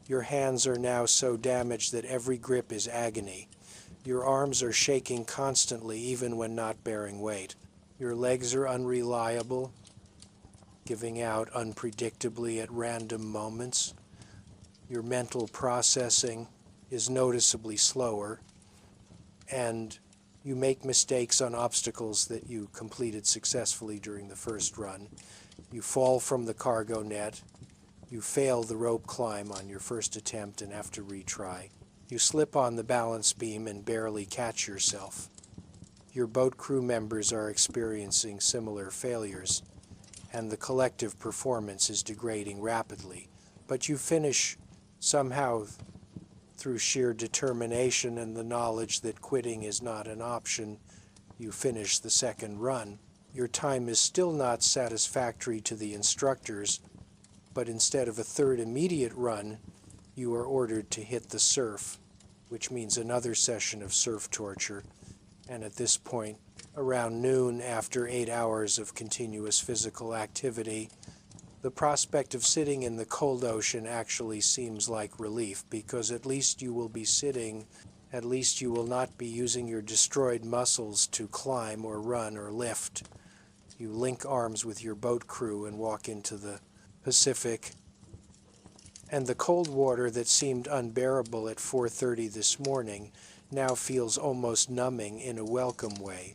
Your hands are now so damaged that every grip is agony. Your arms are shaking constantly even when not bearing weight. Your legs are unreliable, giving out unpredictably at random moments. Your mental processing is noticeably slower, and you make mistakes on obstacles that you completed successfully during the first run. You fall from the cargo net. You fail the rope climb on your first attempt and have to retry. You slip on the balance beam and barely catch yourself. Your boat crew members are experiencing similar failures, and the collective performance is degrading rapidly. But you finish somehow through sheer determination and the knowledge that quitting is not an option. You finish the second run. Your time is still not satisfactory to the instructors, but instead of a third immediate run, you are ordered to hit the surf, which means another session of surf torture. And at this point, around noon, after 8 hours of continuous physical activity, the prospect of sitting in the cold ocean actually seems like relief, because at least you will be sitting, at least you will not be using your destroyed muscles to climb or run or lift. You link arms with your boat crew and walk into the Pacific, and the cold water that seemed unbearable at 4:30 this morning now feels almost numbing in a welcome way.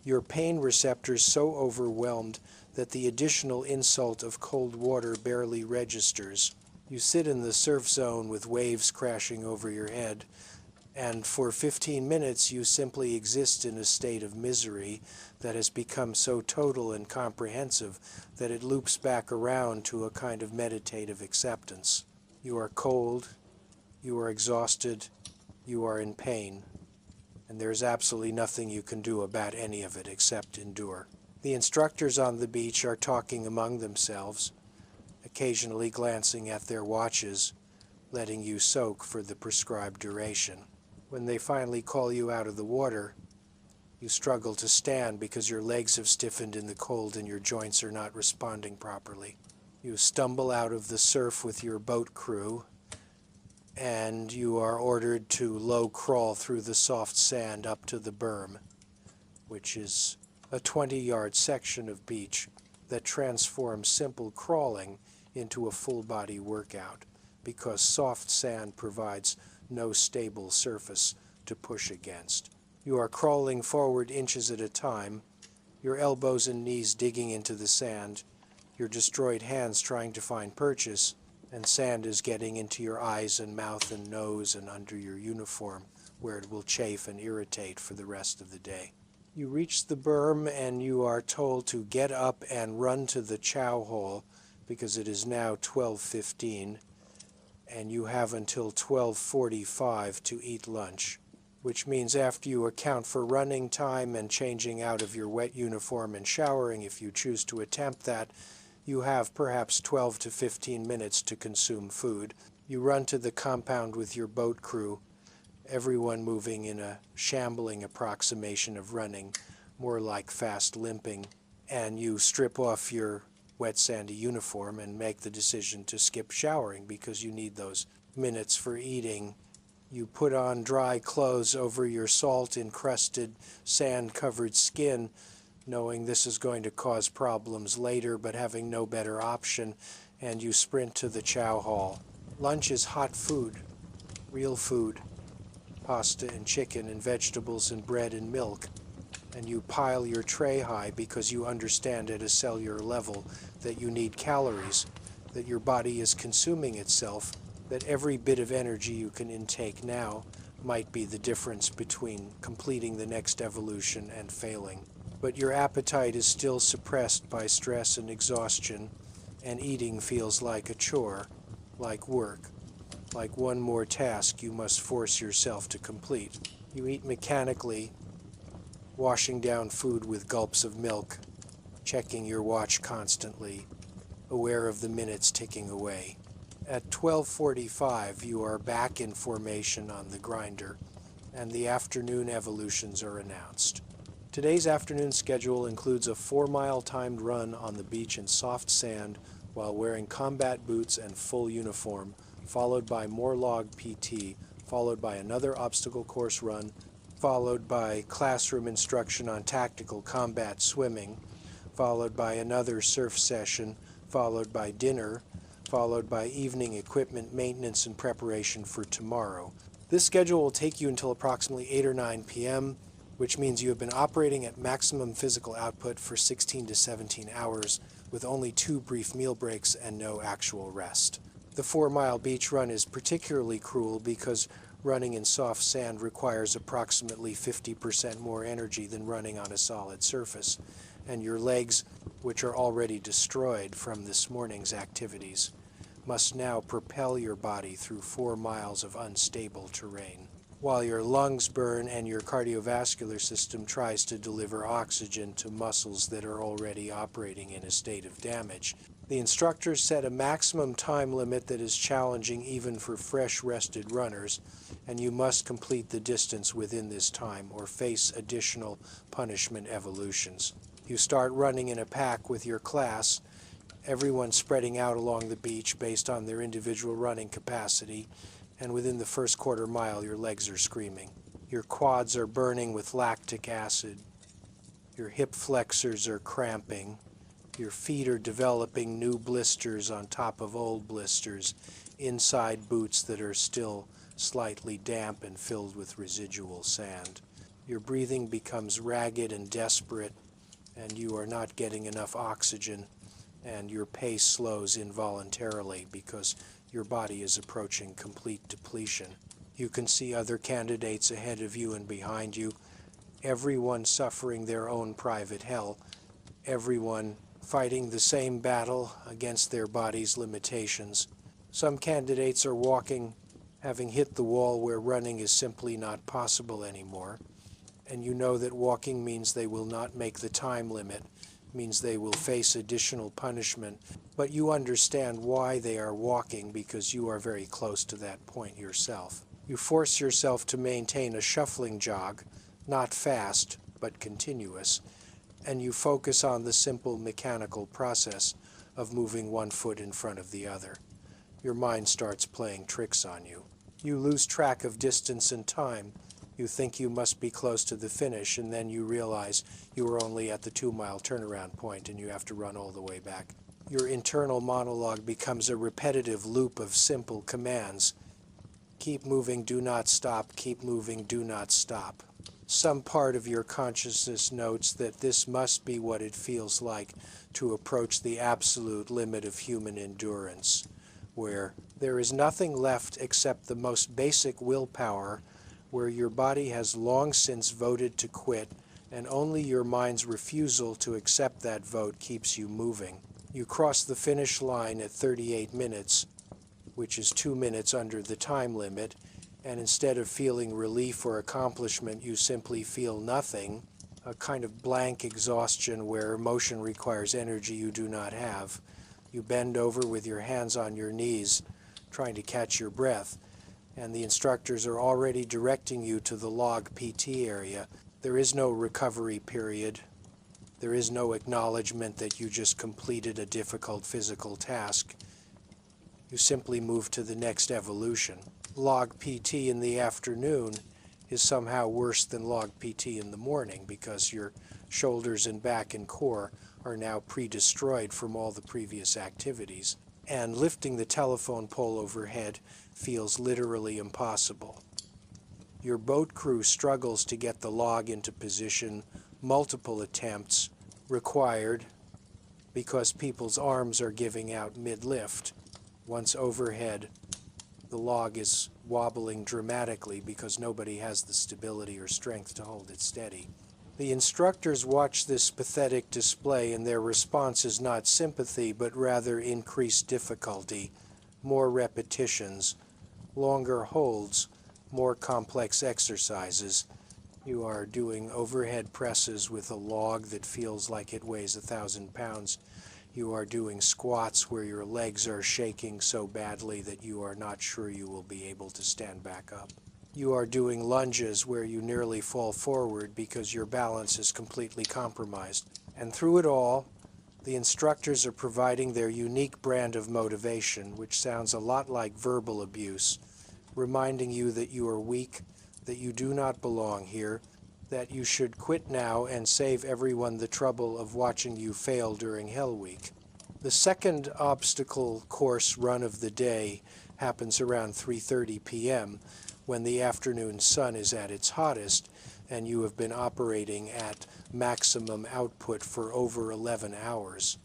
Your pain receptors so overwhelmed that the additional insult of cold water barely registers. You sit in the surf zone with waves crashing over your head, and for 15 minutes you simply exist in a state of misery that has become so total and comprehensive that it loops back around to a kind of meditative acceptance. You are cold, you are exhausted, you are in pain, and there is absolutely nothing you can do about any of it except endure. The instructors on the beach are talking among themselves, occasionally glancing at their watches, letting you soak for the prescribed duration. When they finally call you out of the water, you struggle to stand because your legs have stiffened in the cold and your joints are not responding properly. You stumble out of the surf with your boat crew, and you are ordered to low crawl through the soft sand up to the berm, which is a 20-yard section of beach that transforms simple crawling into a full-body workout, because soft sand provides no stable surface to push against. You are crawling forward inches at a time, your elbows and knees digging into the sand, your destroyed hands trying to find purchase, and sand is getting into your eyes and mouth and nose and under your uniform, where it will chafe and irritate for the rest of the day. You reach the berm and you are told to get up and run to the chow hall, because it is now 12:15, and you have until 12:45 to eat lunch, which means after you account for running time and changing out of your wet uniform and showering, if you choose to attempt that, you have perhaps 12 to 15 minutes to consume food. You run to the compound with your boat crew, everyone moving in a shambling approximation of running, more like fast limping, and you strip off your wet sandy uniform and make the decision to skip showering because you need those minutes for eating. You put on dry clothes over your salt-encrusted, sand-covered skin, knowing this is going to cause problems later, but having no better option, and you sprint to the chow hall. Lunch is hot food, real food, pasta and chicken and vegetables and bread and milk, and you pile your tray high because you understand at a cellular level that you need calories, that your body is consuming itself, that every bit of energy you can intake now might be the difference between completing the next evolution and failing. But your appetite is still suppressed by stress and exhaustion, and eating feels like a chore, like work, like one more task you must force yourself to complete. You eat mechanically, washing down food with gulps of milk, checking your watch constantly, aware of the minutes ticking away. At 12:45, you are back in formation on the grinder, and the afternoon evolutions are announced. Today's afternoon schedule includes a 4-mile timed run on the beach in soft sand while wearing combat boots and full uniform, followed by more log PT, followed by another obstacle course run, followed by classroom instruction on tactical combat swimming, followed by another surf session, followed by dinner, followed by evening equipment maintenance and preparation for tomorrow. This schedule will take you until approximately 8 or 9 p.m., which means you have been operating at maximum physical output for 16 to 17 hours, with only 2 brief meal breaks and no actual rest. The 4-mile beach run is particularly cruel because running in soft sand requires approximately 50% more energy than running on a solid surface, and your legs, which are already destroyed from this morning's activities, must now propel your body through 4 miles of unstable terrain, while your lungs burn and your cardiovascular system tries to deliver oxygen to muscles that are already operating in a state of damage. The instructors set a maximum time limit that is challenging even for fresh, rested runners, and you must complete the distance within this time or face additional punishment evolutions. You start running in a pack with your class, everyone spreading out along the beach based on their individual running capacity, and within the first quarter mile your legs are screaming. Your quads are burning with lactic acid. Your hip flexors are cramping. Your feet are developing new blisters on top of old blisters, inside boots that are still slightly damp and filled with residual sand. Your breathing becomes ragged and desperate, and you are not getting enough oxygen, and your pace slows involuntarily because your body is approaching complete depletion. You can see other candidates ahead of you and behind you, everyone suffering their own private hell, everyone fighting the same battle against their body's limitations. Some candidates are walking, having hit the wall where running is simply not possible anymore, and you know that walking means they will not make the time limit, means they will face additional punishment, but you understand why they are walking because you are very close to that point yourself. You force yourself to maintain a shuffling jog, not fast, but continuous, and you focus on the simple mechanical process of moving one foot in front of the other. Your mind starts playing tricks on you. You lose track of distance and time. You think you must be close to the finish, and then you realize you are only at the 2-mile turnaround point and you have to run all the way back. Your internal monologue becomes a repetitive loop of simple commands. Keep moving, do not stop. Keep moving, do not stop. Some part of your consciousness notes that this must be what it feels like to approach the absolute limit of human endurance, where there is nothing left except the most basic willpower, where your body has long since voted to quit, and only your mind's refusal to accept that vote keeps you moving. You cross the finish line at 38 minutes, which is 2 minutes under the time limit, and instead of feeling relief or accomplishment, you simply feel nothing, a kind of blank exhaustion where emotion requires energy you do not have. You bend over with your hands on your knees, trying to catch your breath, and the instructors are already directing you to the log PT area. There is no recovery period. There is no acknowledgement that you just completed a difficult physical task. You simply move to the next evolution. Log PT in the afternoon is somehow worse than log PT in the morning because your shoulders and back and core are now pre-destroyed from all the previous activities, and lifting the telephone pole overhead feels literally impossible. Your boat crew struggles to get the log into position, multiple attempts required because people's arms are giving out mid-lift. Once overhead, the log is wobbling dramatically because nobody has the stability or strength to hold it steady. The instructors watch this pathetic display, and their response is not sympathy, but rather increased difficulty, more repetitions, longer holds, more complex exercises. You are doing overhead presses with a log that feels like it weighs 1,000 pounds. You are doing squats where your legs are shaking so badly that you are not sure you will be able to stand back up. You are doing lunges where you nearly fall forward because your balance is completely compromised. And through it all, the instructors are providing their unique brand of motivation, which sounds a lot like verbal abuse, reminding you that you are weak, that you do not belong here, that you should quit now and save everyone the trouble of watching you fail during Hell Week. The second obstacle course run of the day happens around 3:30 p.m. when the afternoon sun is at its hottest and you have been operating at maximum output for over 11 hours.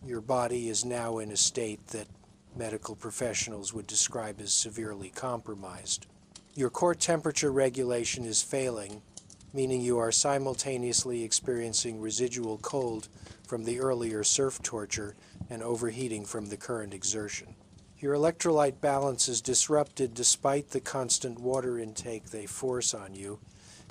Your body is now in a state that medical professionals would describe as severely compromised. Your core temperature regulation is failing, meaning you are simultaneously experiencing residual cold from the earlier surf torture and overheating from the current exertion. Your electrolyte balance is disrupted despite the constant water intake they force on you,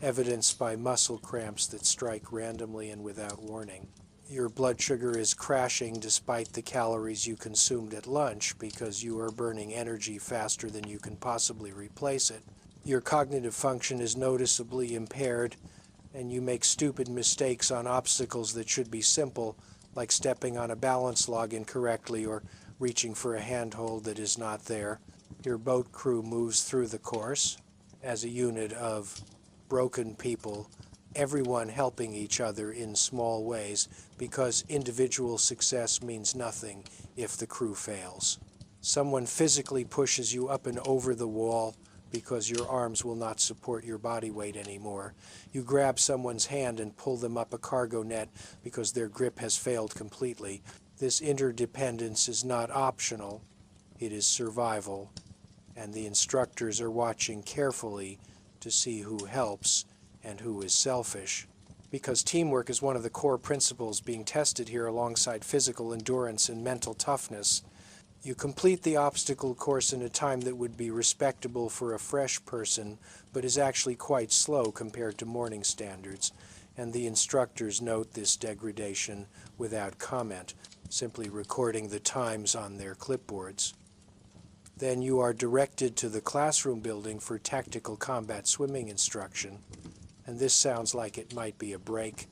evidenced by muscle cramps that strike randomly and without warning. Your blood sugar is crashing despite the calories you consumed at lunch because you are burning energy faster than you can possibly replace it. Your cognitive function is noticeably impaired, and you make stupid mistakes on obstacles that should be simple, like stepping on a balance log incorrectly or reaching for a handhold that is not there. Your boat crew moves through the course as a unit of broken people, everyone helping each other in small ways, because individual success means nothing if the crew fails. Someone physically pushes you up and over the wall because your arms will not support your body weight anymore. You grab someone's hand and pull them up a cargo net because their grip has failed completely. This interdependence is not optional, it is survival, and the instructors are watching carefully to see who helps and who is selfish. Because teamwork is one of the core principles being tested here alongside physical endurance and mental toughness, you complete the obstacle course in a time that would be respectable for a fresh person, but is actually quite slow compared to morning standards, and the instructors note this degradation without comment, simply recording the times on their clipboards. Then you are directed to the classroom building for tactical combat swimming instruction, and this sounds like it might be a break,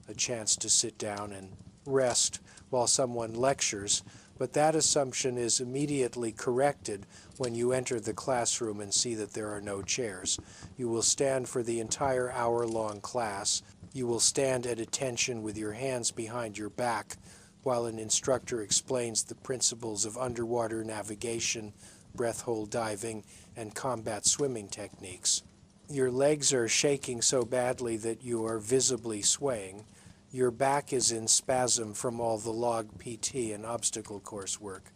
a chance to sit down and rest while someone lectures, but that assumption is immediately corrected when you enter the classroom and see that there are no chairs. You will stand for the entire hour-long class. You will stand at attention with your hands behind your back while an instructor explains the principles of underwater navigation, breath hold diving, and combat swimming techniques. Your legs are shaking so badly that you are visibly swaying. Your back is in spasm from all the log PT and obstacle course work.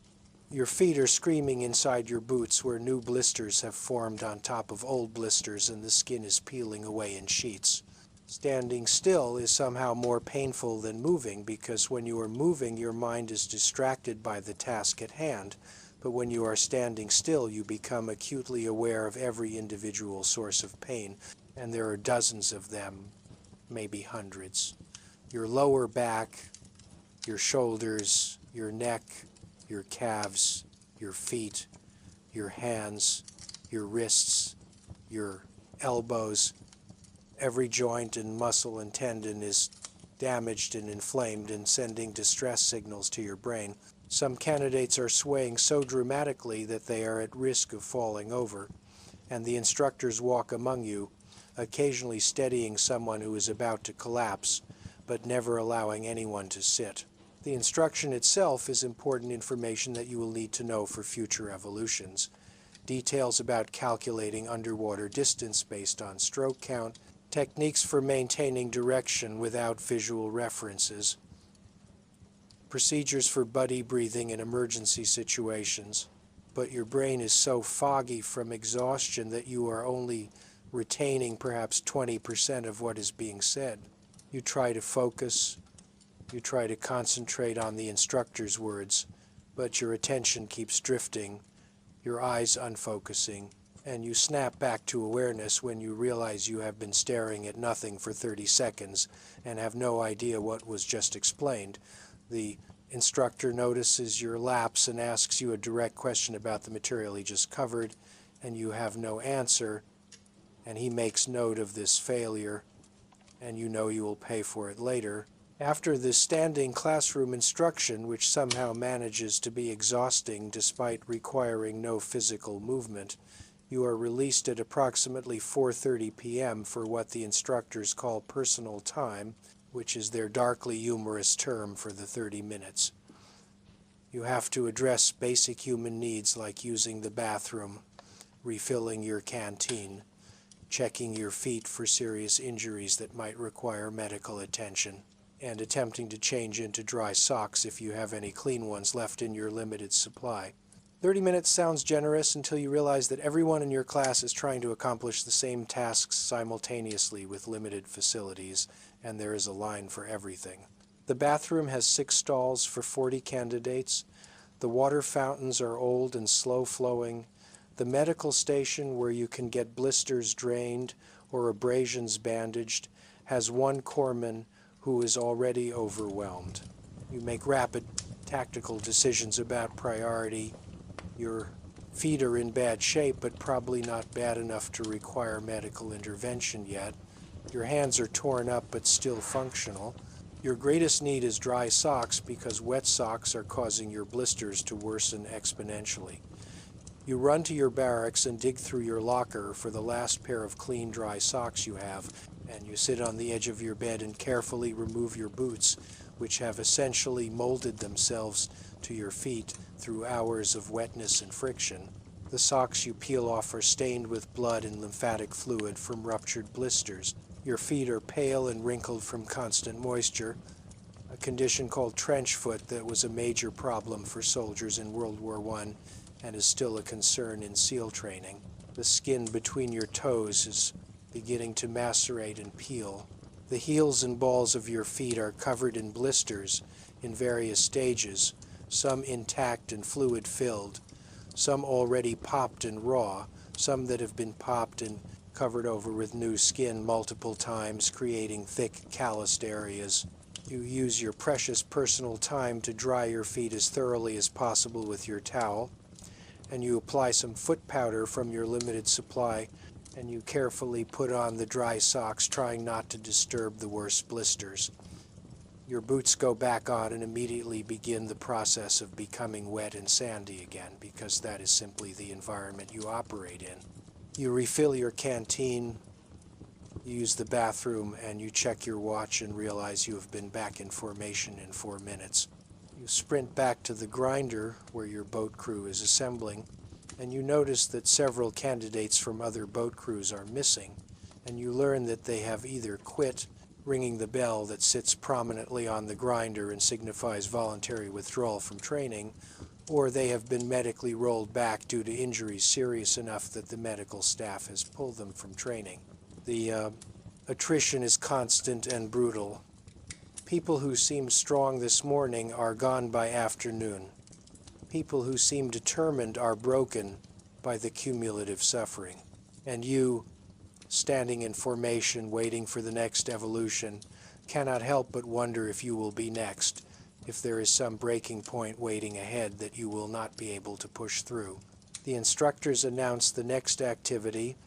Your feet are screaming inside your boots where new blisters have formed on top of old blisters and the skin is peeling away in sheets. Standing still is somehow more painful than moving because when you are moving, your mind is distracted by the task at hand. But when you are standing still, you become acutely aware of every individual source of pain, and there are dozens of them, maybe hundreds. Your lower back, your shoulders, your neck, your calves, your feet, your hands, your wrists, your elbows, every joint and muscle and tendon is damaged and inflamed and sending distress signals to your brain. Some candidates are swaying so dramatically that they are at risk of falling over, and the instructors walk among you, occasionally steadying someone who is about to collapse, but never allowing anyone to sit. The instruction itself is important information that you will need to know for future evolutions. Details about calculating underwater distance based on stroke count, techniques for maintaining direction without visual references, procedures for buddy breathing in emergency situations. But your brain is so foggy from exhaustion that you are only retaining perhaps 20% of what is being said. You try to focus, you try to concentrate on the instructor's words, but your attention keeps drifting, your eyes unfocusing, and you snap back to awareness when you realize you have been staring at nothing for 30 seconds and have no idea what was just explained. The instructor notices your lapse and asks you a direct question about the material he just covered, and you have no answer, and he makes note of this failure, and you know you will pay for it later. After the standing classroom instruction, which somehow manages to be exhausting despite requiring no physical movement, You are released at approximately 4:30 p.m. for what the instructors call personal time, which is their darkly humorous term for the 30 minutes. You have to address basic human needs like using the bathroom, refilling your canteen, checking your feet for serious injuries that might require medical attention, and attempting to change into dry socks if you have any clean ones left in your limited supply. 30 minutes sounds generous until you realize that everyone in your class is trying to accomplish the same tasks simultaneously with limited facilities, and there is a line for everything. The bathroom has 6 stalls for 40 candidates. The water fountains are old and slow-flowing. The medical station, where you can get blisters drained or abrasions bandaged, has one corpsman who is already overwhelmed. You make rapid tactical decisions about priority. Your feet are in bad shape, but probably not bad enough to require medical intervention yet. Your hands are torn up but still functional. Your greatest need is dry socks because wet socks are causing your blisters to worsen exponentially. You run to your barracks and dig through your locker for the last pair of clean, dry socks you have, and you sit on the edge of your bed and carefully remove your boots, which have essentially molded themselves to your feet through hours of wetness and friction. The socks you peel off are stained with blood and lymphatic fluid from ruptured blisters. Your feet are pale and wrinkled from constant moisture, a condition called trench foot that was a major problem for soldiers in World War I and is still a concern in SEAL training. The skin between your toes is beginning to macerate and peel. The heels and balls of your feet are covered in blisters in various stages, some intact and fluid-filled, some already popped and raw, some that have been popped and covered over with new skin multiple times, creating thick, calloused areas. You use your precious personal time to dry your feet as thoroughly as possible with your towel, and you apply some foot powder from your limited supply, and you carefully put on the dry socks, trying not to disturb the worst blisters. Your boots go back on and immediately begin the process of becoming wet and sandy again, because that is simply the environment you operate in. You refill your canteen, you use the bathroom, and you check your watch and realize you have been back in formation in 4 minutes. You sprint back to the grinder where your boat crew is assembling, and you notice that several candidates from other boat crews are missing, and you learn that they have either quit, ringing the bell that sits prominently on the grinder and signifies voluntary withdrawal from training, or they have been medically rolled back due to injuries serious enough that the medical staff has pulled them from training. The attrition is constant and brutal. People who seemed strong this morning are gone by afternoon. People who seem determined are broken by the cumulative suffering. And you, standing in formation, waiting for the next evolution, cannot help but wonder if you will be next, if there is some breaking point waiting ahead that you will not be able to push through. The instructors announce the next activity,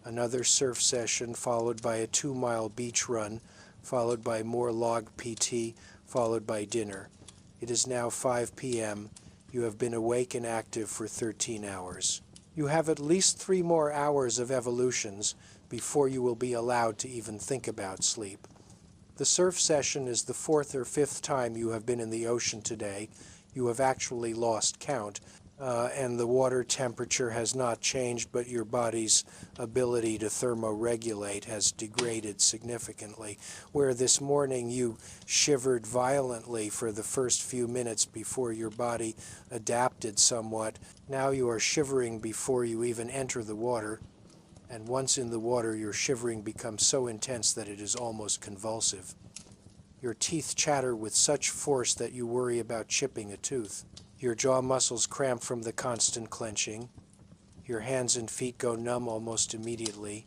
another surf session followed by a 2-mile beach run, followed by more log PT, followed by dinner. It is now 5 p.m. You have been awake and active for 13 hours. You have at least 3 more hours of evolutions before you will be allowed to even think about sleep. The surf session is the 4th or 5th time you have been in the ocean today. You have actually lost count, and the water temperature has not changed, but your body's ability to thermoregulate has degraded significantly. Where this morning you shivered violently for the first few minutes before your body adapted somewhat, now you are shivering before you even enter the water. And once in the water, your shivering becomes so intense that it is almost convulsive. Your teeth chatter with such force that you worry about chipping a tooth. Your jaw muscles cramp from the constant clenching. Your hands and feet go numb almost immediately,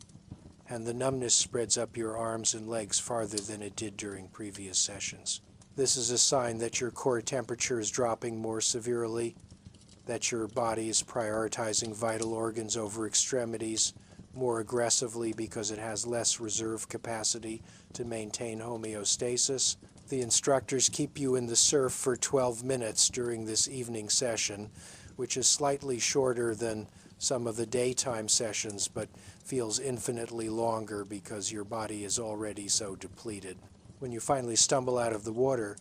and the numbness spreads up your arms and legs farther than it did during previous sessions. This is a sign that your core temperature is dropping more severely, that your body is prioritizing vital organs over extremities more aggressively because it has less reserve capacity to maintain homeostasis. The instructors keep you in the surf for 12 minutes during this evening session, which is slightly shorter than some of the daytime sessions, but feels infinitely longer because your body is already so depleted. When you finally stumble out of the water,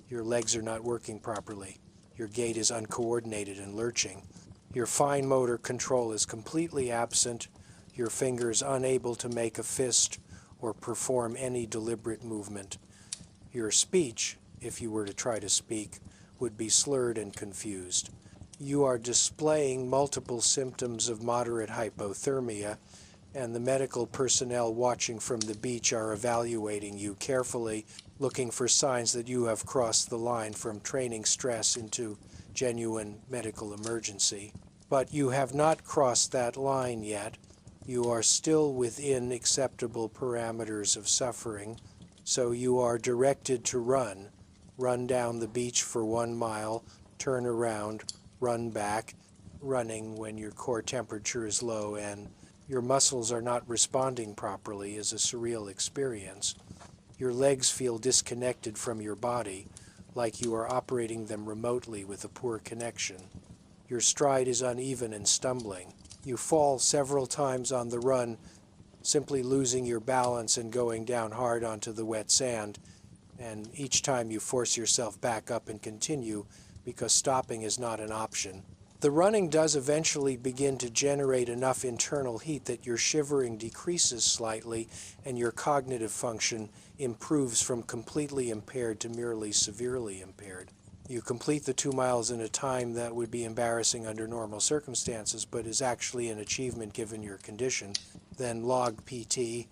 your legs are not working properly. Your gait is uncoordinated and lurching. Your fine motor control is completely absent, your fingers unable to make a fist or perform any deliberate movement. Your speech, if you were to try to speak, would be slurred and confused. You are displaying multiple symptoms of moderate hypothermia, and the medical personnel watching from the beach are evaluating you carefully, looking for signs that you have crossed the line from training stress into genuine medical emergency. But you have not crossed that line yet. You are still within acceptable parameters of suffering, so you are directed to run down the beach for 1 mile, turn around, run back, running when your core temperature is low and your muscles are not responding properly is a surreal experience. Your legs feel disconnected from your body, like you are operating them remotely with a poor connection. Your stride is uneven and stumbling. You fall several times on the run, simply losing your balance and going down hard onto the wet sand, and each time you force yourself back up and continue because stopping is not an option. The running does eventually begin to generate enough internal heat that your shivering decreases slightly and your cognitive function improves from completely impaired to merely severely impaired. You complete the 2 miles in a time that would be embarrassing under normal circumstances, but is actually an achievement given your condition. Then log PT,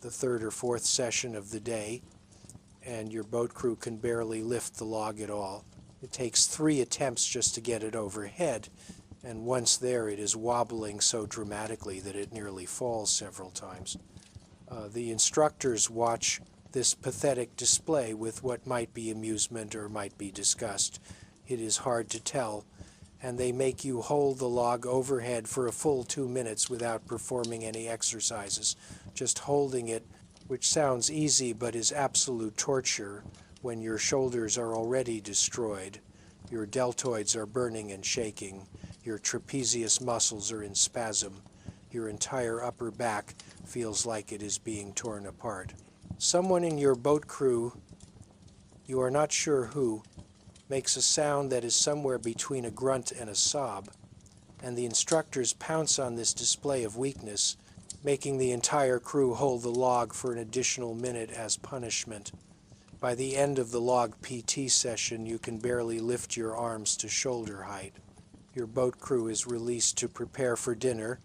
the 3rd or 4th session of the day, and your boat crew can barely lift the log at all. It takes 3 attempts just to get it overhead, and once there it is wobbling so dramatically that it nearly falls several times. The instructors watch this pathetic display with what might be amusement or might be disgust. It is hard to tell, and they make you hold the log overhead for a full 2 minutes without performing any exercises, just holding it, which sounds easy but is absolute torture when your shoulders are already destroyed, your deltoids are burning and shaking, your trapezius muscles are in spasm, your entire upper back feels like it is being torn apart. Someone in your boat crew, you are not sure who, makes a sound that is somewhere between a grunt and a sob, and the instructors pounce on this display of weakness, making the entire crew hold the log for an additional minute as punishment. By the end of the log PT session, you can barely lift your arms to shoulder height. Your boat crew is released to prepare for dinner,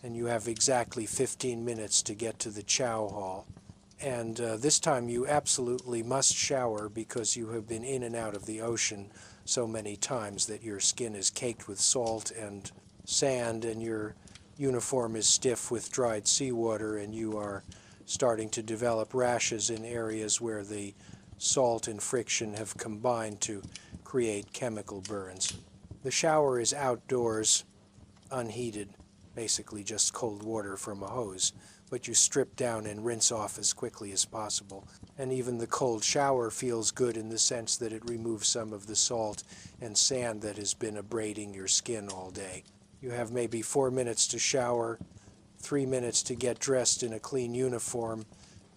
and you have exactly 15 minutes to get to the chow hall. And this time you absolutely must shower because you have been in and out of the ocean so many times that your skin is caked with salt and sand, and your uniform is stiff with dried seawater, and you are starting to develop rashes in areas where the salt and friction have combined to create chemical burns. The shower is outdoors, unheated, basically just cold water from a hose, but you strip down and rinse off as quickly as possible. And even the cold shower feels good in the sense that it removes some of the salt and sand that has been abrading your skin all day. You have maybe 4 minutes to shower, 3 minutes to get dressed in a clean uniform,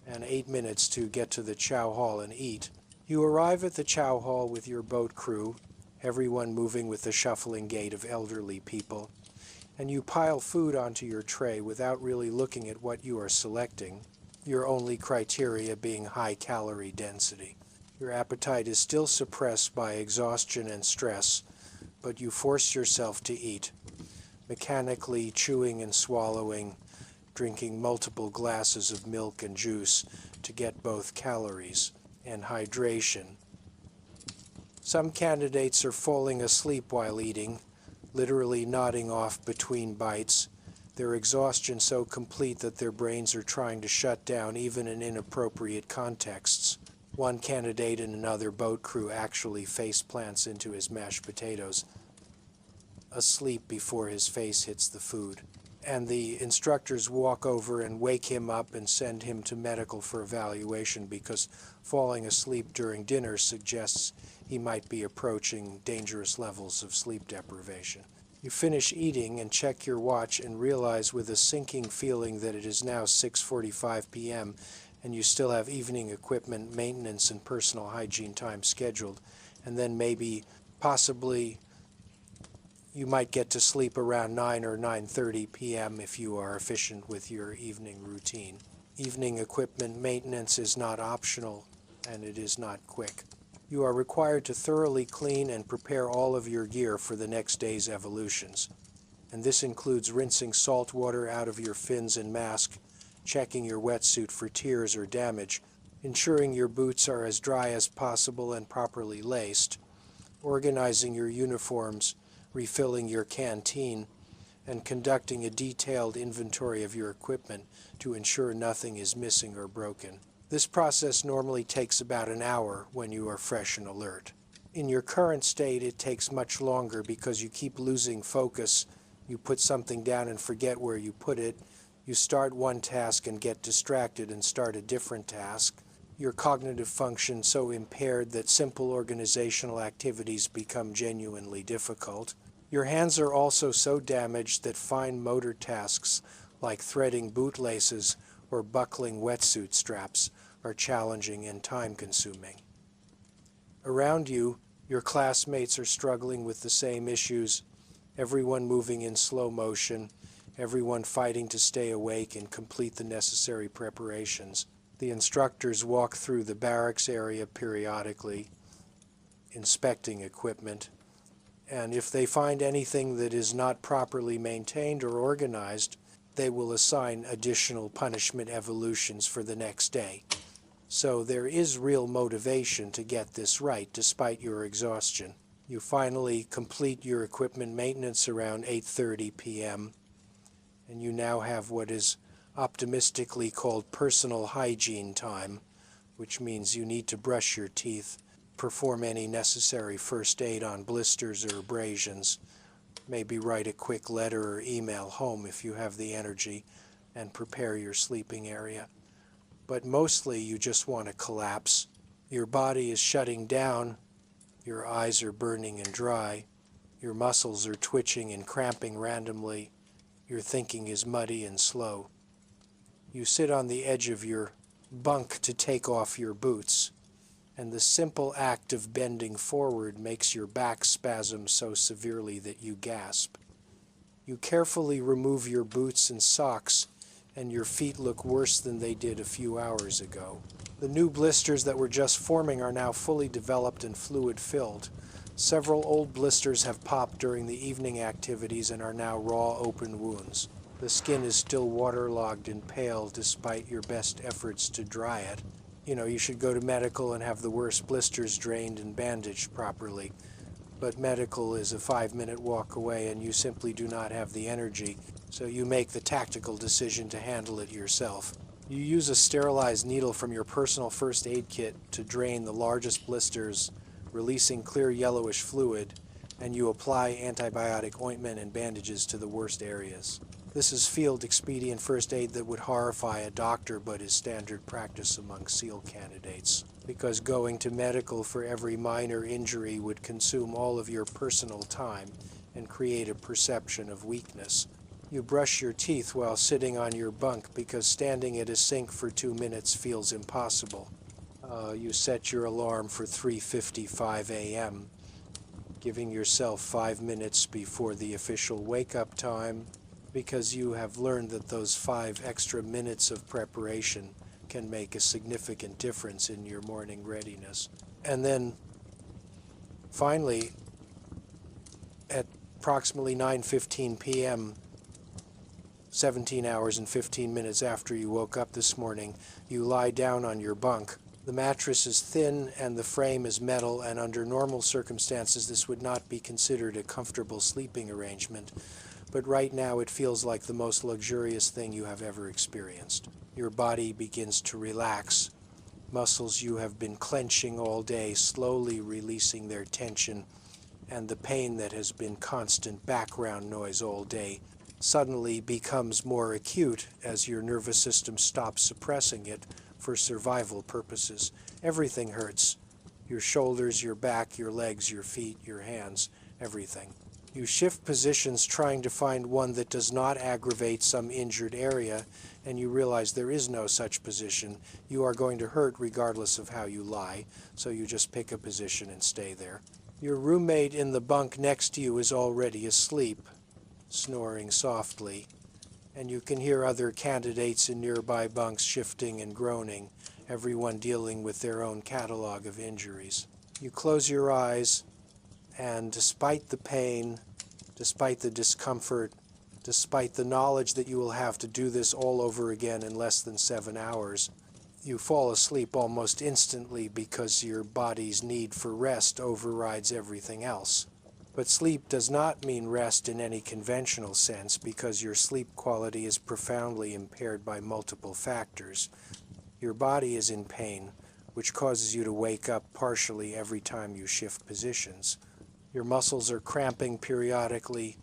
and 8 minutes to get to the chow hall and eat. You arrive at the chow hall with your boat crew, everyone moving with the shuffling gait of elderly people, and you pile food onto your tray without really looking at what you are selecting, your only criteria being high calorie density. Your appetite is still suppressed by exhaustion and stress, but you force yourself to eat, mechanically chewing and swallowing, drinking multiple glasses of milk and juice to get both calories and hydration. Some candidates are falling asleep while eating, literally nodding off between bites, their exhaustion so complete that their brains are trying to shut down even in inappropriate contexts. One candidate in another boat crew actually face plants into his mashed potatoes, asleep before his face hits the food. And the instructors walk over and wake him up and send him to medical for evaluation because falling asleep during dinner suggests he might be approaching dangerous levels of sleep deprivation. You finish eating and check your watch and realize with a sinking feeling that it is now 6:45 p.m. and you still have evening equipment, maintenance, and personal hygiene time scheduled. And then maybe, possibly, you might get to sleep around 9 or 9:30 p.m. if you are efficient with your evening routine. Evening equipment maintenance is not optional, and it is not quick. You are required to thoroughly clean and prepare all of your gear for the next day's evolutions. And this includes rinsing salt water out of your fins and mask, checking your wetsuit for tears or damage, ensuring your boots are as dry as possible and properly laced, organizing your uniforms, refilling your canteen, and conducting a detailed inventory of your equipment to ensure nothing is missing or broken. This process normally takes about an hour when you are fresh and alert. In your current state, it takes much longer because you keep losing focus. You put something down and forget where you put it. You start one task and get distracted and start a different task. Your cognitive function so impaired that simple organizational activities become genuinely difficult. Your hands are also so damaged that fine motor tasks like threading bootlaces or buckling wetsuit straps are challenging and time-consuming. Around you, your classmates are struggling with the same issues, everyone moving in slow motion, everyone fighting to stay awake and complete the necessary preparations. The instructors walk through the barracks area periodically, inspecting equipment, and if they find anything that is not properly maintained or organized, they will assign additional punishment evolutions for the next day. So there is real motivation to get this right despite your exhaustion. You finally complete your equipment maintenance around 8:30 p.m. and you now have what is optimistically called personal hygiene time, which means you need to brush your teeth, perform any necessary first aid on blisters or abrasions, maybe write a quick letter or email home if you have the energy, and prepare your sleeping area. But mostly you just want to collapse. Your body is shutting down, your eyes are burning and dry, your muscles are twitching and cramping randomly, your thinking is muddy and slow. You sit on the edge of your bunk to take off your boots, and the simple act of bending forward makes your back spasm so severely that you gasp. You carefully remove your boots and socks, and your feet look worse than they did a few hours ago. The new blisters that were just forming are now fully developed and fluid-filled. Several old blisters have popped during the evening activities and are now raw open wounds. The skin is still waterlogged and pale despite your best efforts to dry it. You should go to medical and have the worst blisters drained and bandaged properly. But medical is a 5-minute walk away and you simply do not have the energy, so you make the tactical decision to handle it yourself. You use a sterilized needle from your personal first aid kit to drain the largest blisters, releasing clear yellowish fluid, and you apply antibiotic ointment and bandages to the worst areas. This is field expedient first aid that would horrify a doctor but is standard practice among SEAL candidates, because going to medical for every minor injury would consume all of your personal time and create a perception of weakness. You brush your teeth while sitting on your bunk because standing at a sink for 2 minutes feels impossible. You set your alarm for 3:55 a.m., giving yourself 5 minutes before the official wake-up time, because you have learned that those 5 extra minutes of preparation can make a significant difference in your morning readiness. And then, finally, at approximately 9:15 p.m., 17 hours and 15 minutes after you woke up this morning, you lie down on your bunk. The mattress is thin and the frame is metal, and under normal circumstances this would not be considered a comfortable sleeping arrangement. But right now it feels like the most luxurious thing you have ever experienced. Your body begins to relax. Muscles you have been clenching all day slowly releasing their tension, and the pain that has been constant background noise all day suddenly becomes more acute as your nervous system stops suppressing it for survival purposes. Everything hurts. Your shoulders, your back, your legs, your feet, your hands, everything. You shift positions trying to find one that does not aggravate some injured area, and you realize there is no such position. You are going to hurt regardless of how you lie, so you just pick a position and stay there. Your roommate in the bunk next to you is already asleep, snoring softly, and you can hear other candidates in nearby bunks shifting and groaning, everyone dealing with their own catalog of injuries. You close your eyes, and despite the pain, despite the discomfort, despite the knowledge that you will have to do this all over again in less than 7 hours, you fall asleep almost instantly because your body's need for rest overrides everything else. But sleep does not mean rest in any conventional sense, because your sleep quality is profoundly impaired by multiple factors. Your body is in pain, which causes you to wake up partially every time you shift positions. Your muscles are cramping periodically,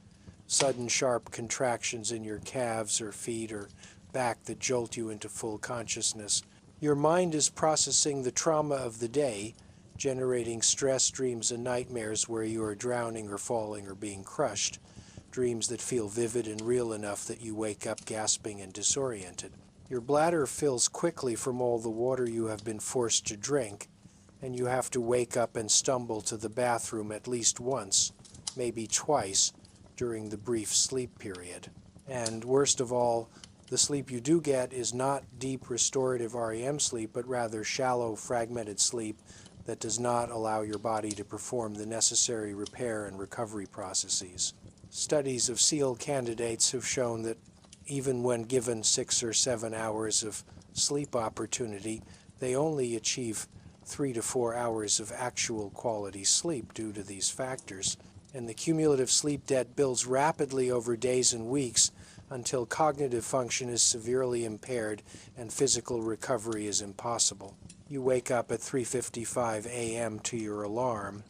sudden sharp contractions in your calves or feet or back that jolt you into full consciousness. Your mind is processing the trauma of the day, generating stress dreams and nightmares where you are drowning or falling or being crushed, dreams that feel vivid and real enough that you wake up gasping and disoriented. Your bladder fills quickly from all the water you have been forced to drink, and you have to wake up and stumble to the bathroom at least once, maybe twice, during the brief sleep period. And worst of all, the sleep you do get is not deep restorative REM sleep, but rather shallow, fragmented sleep that does not allow your body to perform the necessary repair and recovery processes. Studies of SEAL candidates have shown that even when given 6 or 7 hours of sleep opportunity, they only achieve 3 to 4 hours of actual quality sleep due to these factors. And the cumulative sleep debt builds rapidly over days and weeks until cognitive function is severely impaired and physical recovery is impossible. You wake up at 3:55 a.m. to your alarm,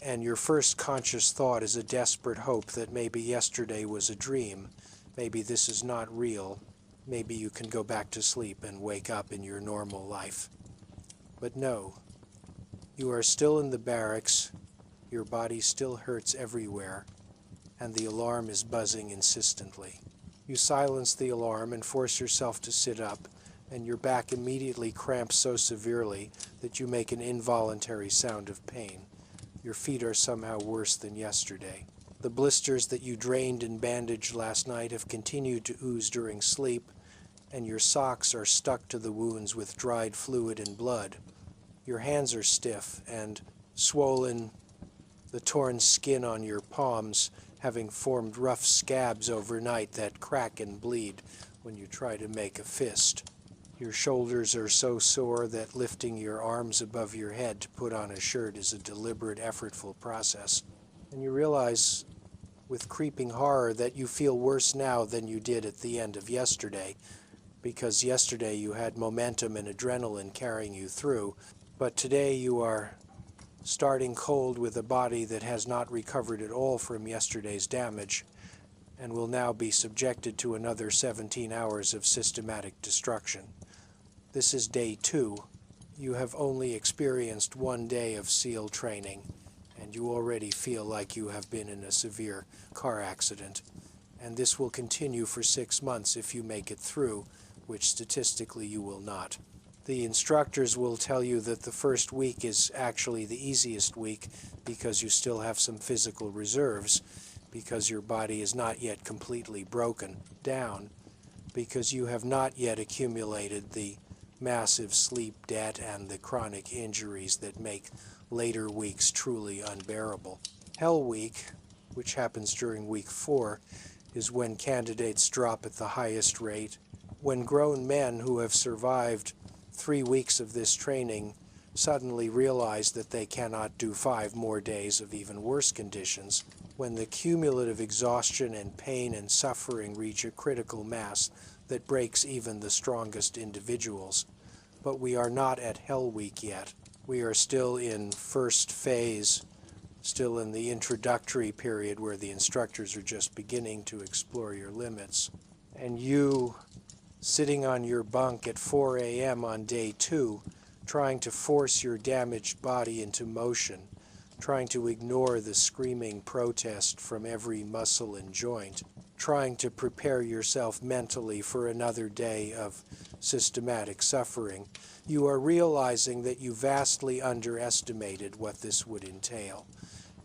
and your first conscious thought is a desperate hope that maybe yesterday was a dream, maybe this is not real, maybe you can go back to sleep and wake up in your normal life. But no, you are still in the barracks, your body still hurts everywhere, and the alarm is buzzing insistently. You silence the alarm and force yourself to sit up, and your back immediately cramps so severely that you make an involuntary sound of pain. Your feet are somehow worse than yesterday. The blisters that you drained and bandaged last night have continued to ooze during sleep, and your socks are stuck to the wounds with dried fluid and blood. Your hands are stiff and swollen, the torn skin on your palms having formed rough scabs overnight that crack and bleed when you try to make a fist. Your shoulders are so sore that lifting your arms above your head to put on a shirt is a deliberate, effortful process. And you realize with creeping horror that you feel worse now than you did at the end of yesterday, because yesterday you had momentum and adrenaline carrying you through, but today you are starting cold with a body that has not recovered at all from yesterday's damage and will now be subjected to another 17 hours of systematic destruction. This is day 2. You have only experienced 1 day of SEAL training, and you already feel like you have been in a severe car accident. And this will continue for 6 months if you make it through, which statistically you will not. The instructors will tell you that the first week is actually the easiest week because you still have some physical reserves, because your body is not yet completely broken down, because you have not yet accumulated the massive sleep debt and the chronic injuries that make later weeks truly unbearable. Hell Week, which happens during week 4, is when candidates drop at the highest rate, when grown men who have survived 3 weeks of this training suddenly realize that they cannot do 5 more days of even worse conditions, when the cumulative exhaustion and pain and suffering reach a critical mass that breaks even the strongest individuals. But we are not at Hell Week yet. We are still in first phase, still in the introductory period where the instructors are just beginning to explore your limits. And you, sitting on your bunk at 4 a.m. on day 2, trying to force your damaged body into motion, trying to ignore the screaming protest from every muscle and joint, trying to prepare yourself mentally for another day of systematic suffering, you are realizing that you vastly underestimated what this would entail.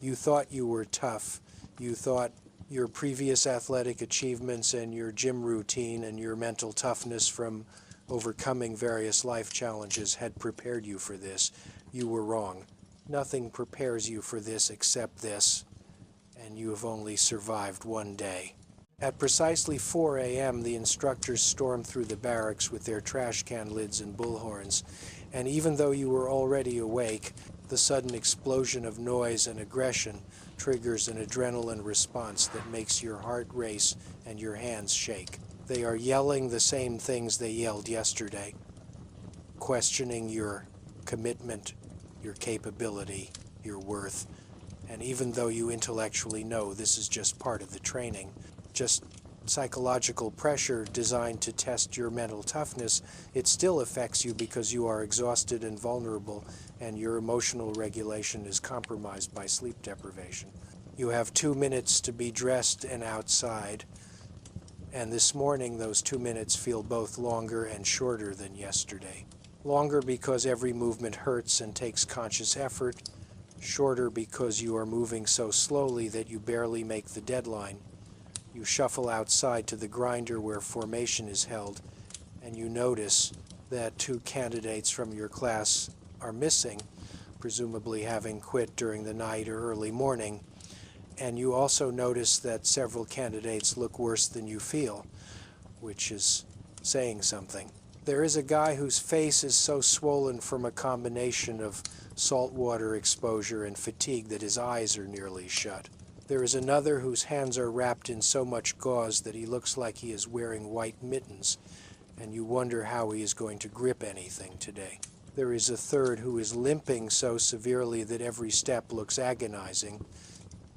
You thought you were tough. You thought your previous athletic achievements and your gym routine and your mental toughness from overcoming various life challenges had prepared you for this. You were wrong. Nothing prepares you for this except this, and you have only survived one day. At precisely 4 a.m., the instructors stormed through the barracks with their trash can lids and bullhorns, and even though you were already awake, the sudden explosion of noise and aggression triggers an adrenaline response that makes your heart race and your hands shake. They are yelling the same things they yelled yesterday, questioning your commitment, your capability, your worth. And even though you intellectually know this is just part of the training, just psychological pressure designed to test your mental toughness, it still affects you because you are exhausted and vulnerable, and your emotional regulation is compromised by sleep deprivation. You have 2 minutes to be dressed and outside, and this morning those 2 minutes feel both longer and shorter than yesterday. Longer because every movement hurts and takes conscious effort, shorter because you are moving so slowly that you barely make the deadline. You shuffle outside to the grinder where formation is held, and you notice that 2 candidates from your class are missing, presumably having quit during the night or early morning. And you also notice that several candidates look worse than you feel, which is saying something. There is a guy whose face is so swollen from a combination of saltwater exposure and fatigue that his eyes are nearly shut. There is another whose hands are wrapped in so much gauze that he looks like he is wearing white mittens, and you wonder how he is going to grip anything today. There is a third who is limping so severely that every step looks agonizing,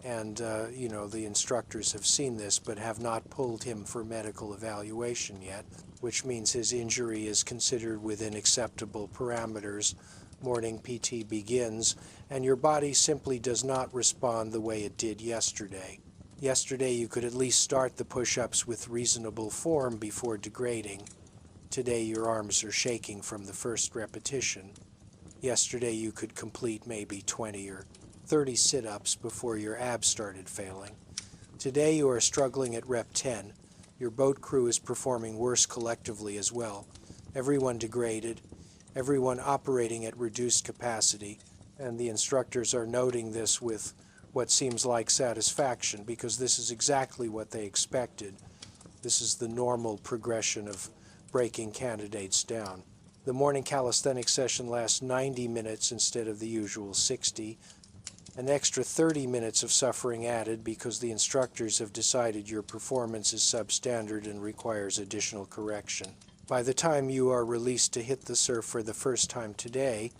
and the instructors have seen this but have not pulled him for medical evaluation yet, which means his injury is considered within acceptable parameters. Morning PT begins, and your body simply does not respond the way it did yesterday. Yesterday you could at least start the push-ups with reasonable form before degrading. Today your arms are shaking from the first repetition. Yesterday you could complete maybe 20 or 30 sit-ups before your abs started failing. Today you are struggling at rep 10. Your boat crew is performing worse collectively as well. Everyone degraded, everyone operating at reduced capacity, and the instructors are noting this with what seems like satisfaction because this is exactly what they expected. This is the normal progression of breaking candidates down. The morning calisthenics session lasts 90 minutes instead of the usual 60. An extra 30 minutes of suffering added because the instructors have decided your performance is substandard and requires additional correction. By the time you are released to hit the surf for the first time today,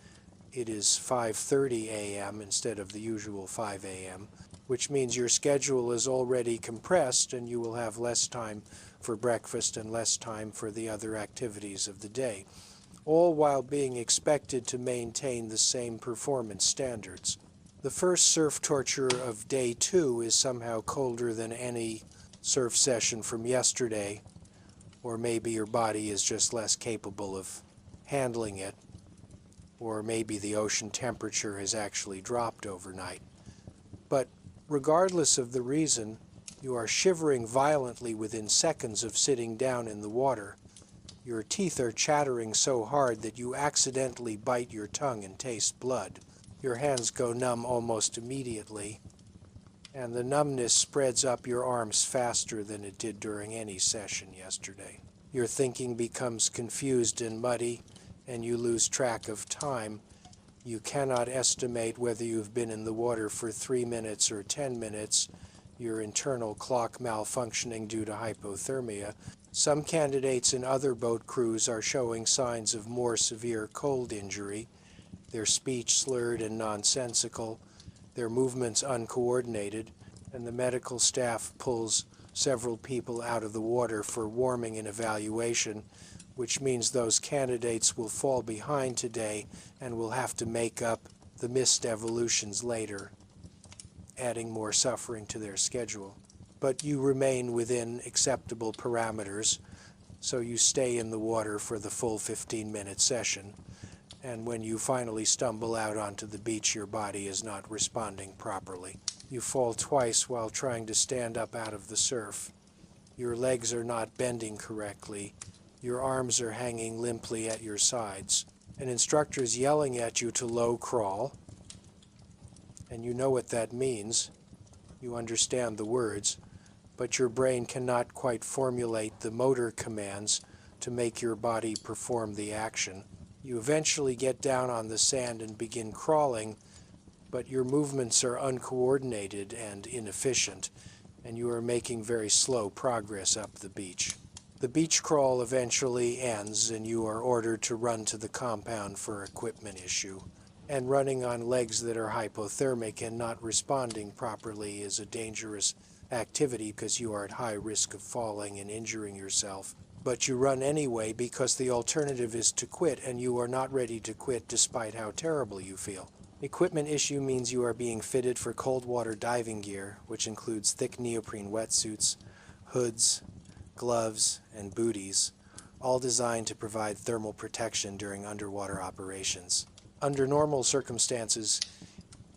it is 5:30 a.m. instead of the usual 5 a.m., which means your schedule is already compressed and you will have less time for breakfast and less time for the other activities of the day, all while being expected to maintain the same performance standards. The first surf torture of day 2 is somehow colder than any surf session from yesterday, or maybe your body is just less capable of handling it, or maybe the ocean temperature has actually dropped overnight. But regardless of the reason, you are shivering violently within seconds of sitting down in the water. Your teeth are chattering so hard that you accidentally bite your tongue and taste blood. Your hands go numb almost immediately, and the numbness spreads up your arms faster than it did during any session yesterday. Your thinking becomes confused and muddy, and you lose track of time. You cannot estimate whether you've been in the water for 3 minutes or 10 minutes, your internal clock malfunctioning due to hypothermia. Some candidates in other boat crews are showing signs of more severe cold injury, their speech slurred and nonsensical, their movements uncoordinated, and the medical staff pulls several people out of the water for warming and evaluation, which means those candidates will fall behind today and will have to make up the missed evolutions later, adding more suffering to their schedule. But you remain within acceptable parameters, so you stay in the water for the full 15-minute session, and when you finally stumble out onto the beach, your body is not responding properly. You fall twice while trying to stand up out of the surf. Your legs are not bending correctly. Your arms are hanging limply at your sides. An instructor is yelling at you to low crawl, and you know what that means. You understand the words, but your brain cannot quite formulate the motor commands to make your body perform the action. You eventually get down on the sand and begin crawling, but your movements are uncoordinated and inefficient, and you are making very slow progress up the beach. The beach crawl eventually ends, and you are ordered to run to the compound for equipment issue. And running on legs that are hypothermic and not responding properly is a dangerous activity because you are at high risk of falling and injuring yourself. But you run anyway because the alternative is to quit, and you are not ready to quit despite how terrible you feel. Equipment issue means you are being fitted for cold water diving gear, which includes thick neoprene wetsuits, hoods, gloves, and booties, all designed to provide thermal protection during underwater operations. Under normal circumstances,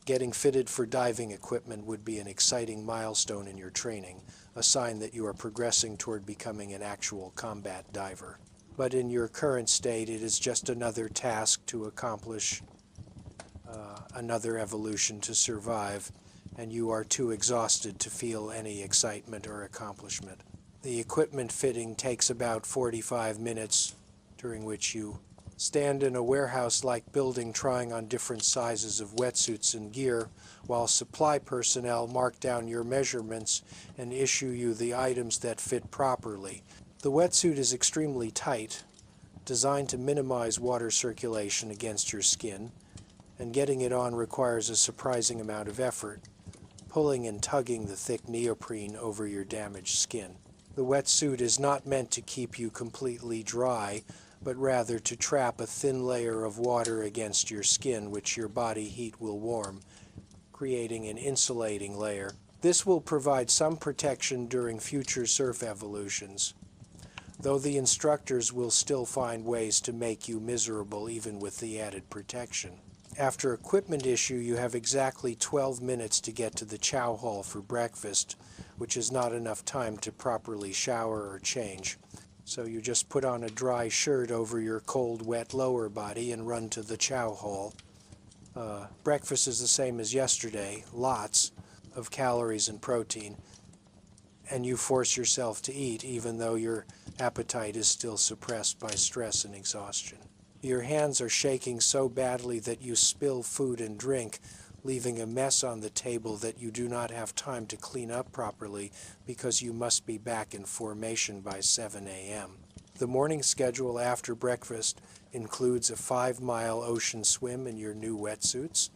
getting fitted for diving equipment would be an exciting milestone in your training, a sign that you are progressing toward becoming an actual combat diver. But in your current state, it is just another task to accomplish another evolution to survive, and you are too exhausted to feel any excitement or accomplishment. The equipment fitting takes about 45 minutes, during which you stand in a warehouse-like building trying on different sizes of wetsuits and gear, while supply personnel mark down your measurements and issue you the items that fit properly. The wetsuit is extremely tight, designed to minimize water circulation against your skin, and getting it on requires a surprising amount of effort, pulling and tugging the thick neoprene over your damaged skin. The wetsuit is not meant to keep you completely dry, but rather to trap a thin layer of water against your skin, which your body heat will warm, creating an insulating layer. This will provide some protection during future surf evolutions, though the instructors will still find ways to make you miserable even with the added protection. After equipment issue, you have exactly 12 minutes to get to the chow hall for breakfast, which is not enough time to properly shower or change. So you just put on a dry shirt over your cold, wet lower body and run to the chow hall. Breakfast is the same as yesterday, lots of calories and protein, and you force yourself to eat even though your appetite is still suppressed by stress and exhaustion. Your hands are shaking so badly that you spill food and drink, leaving a mess on the table that you do not have time to clean up properly because you must be back in formation by 7 a.m. The morning schedule after breakfast includes a 5-mile ocean swim in your new wetsuits,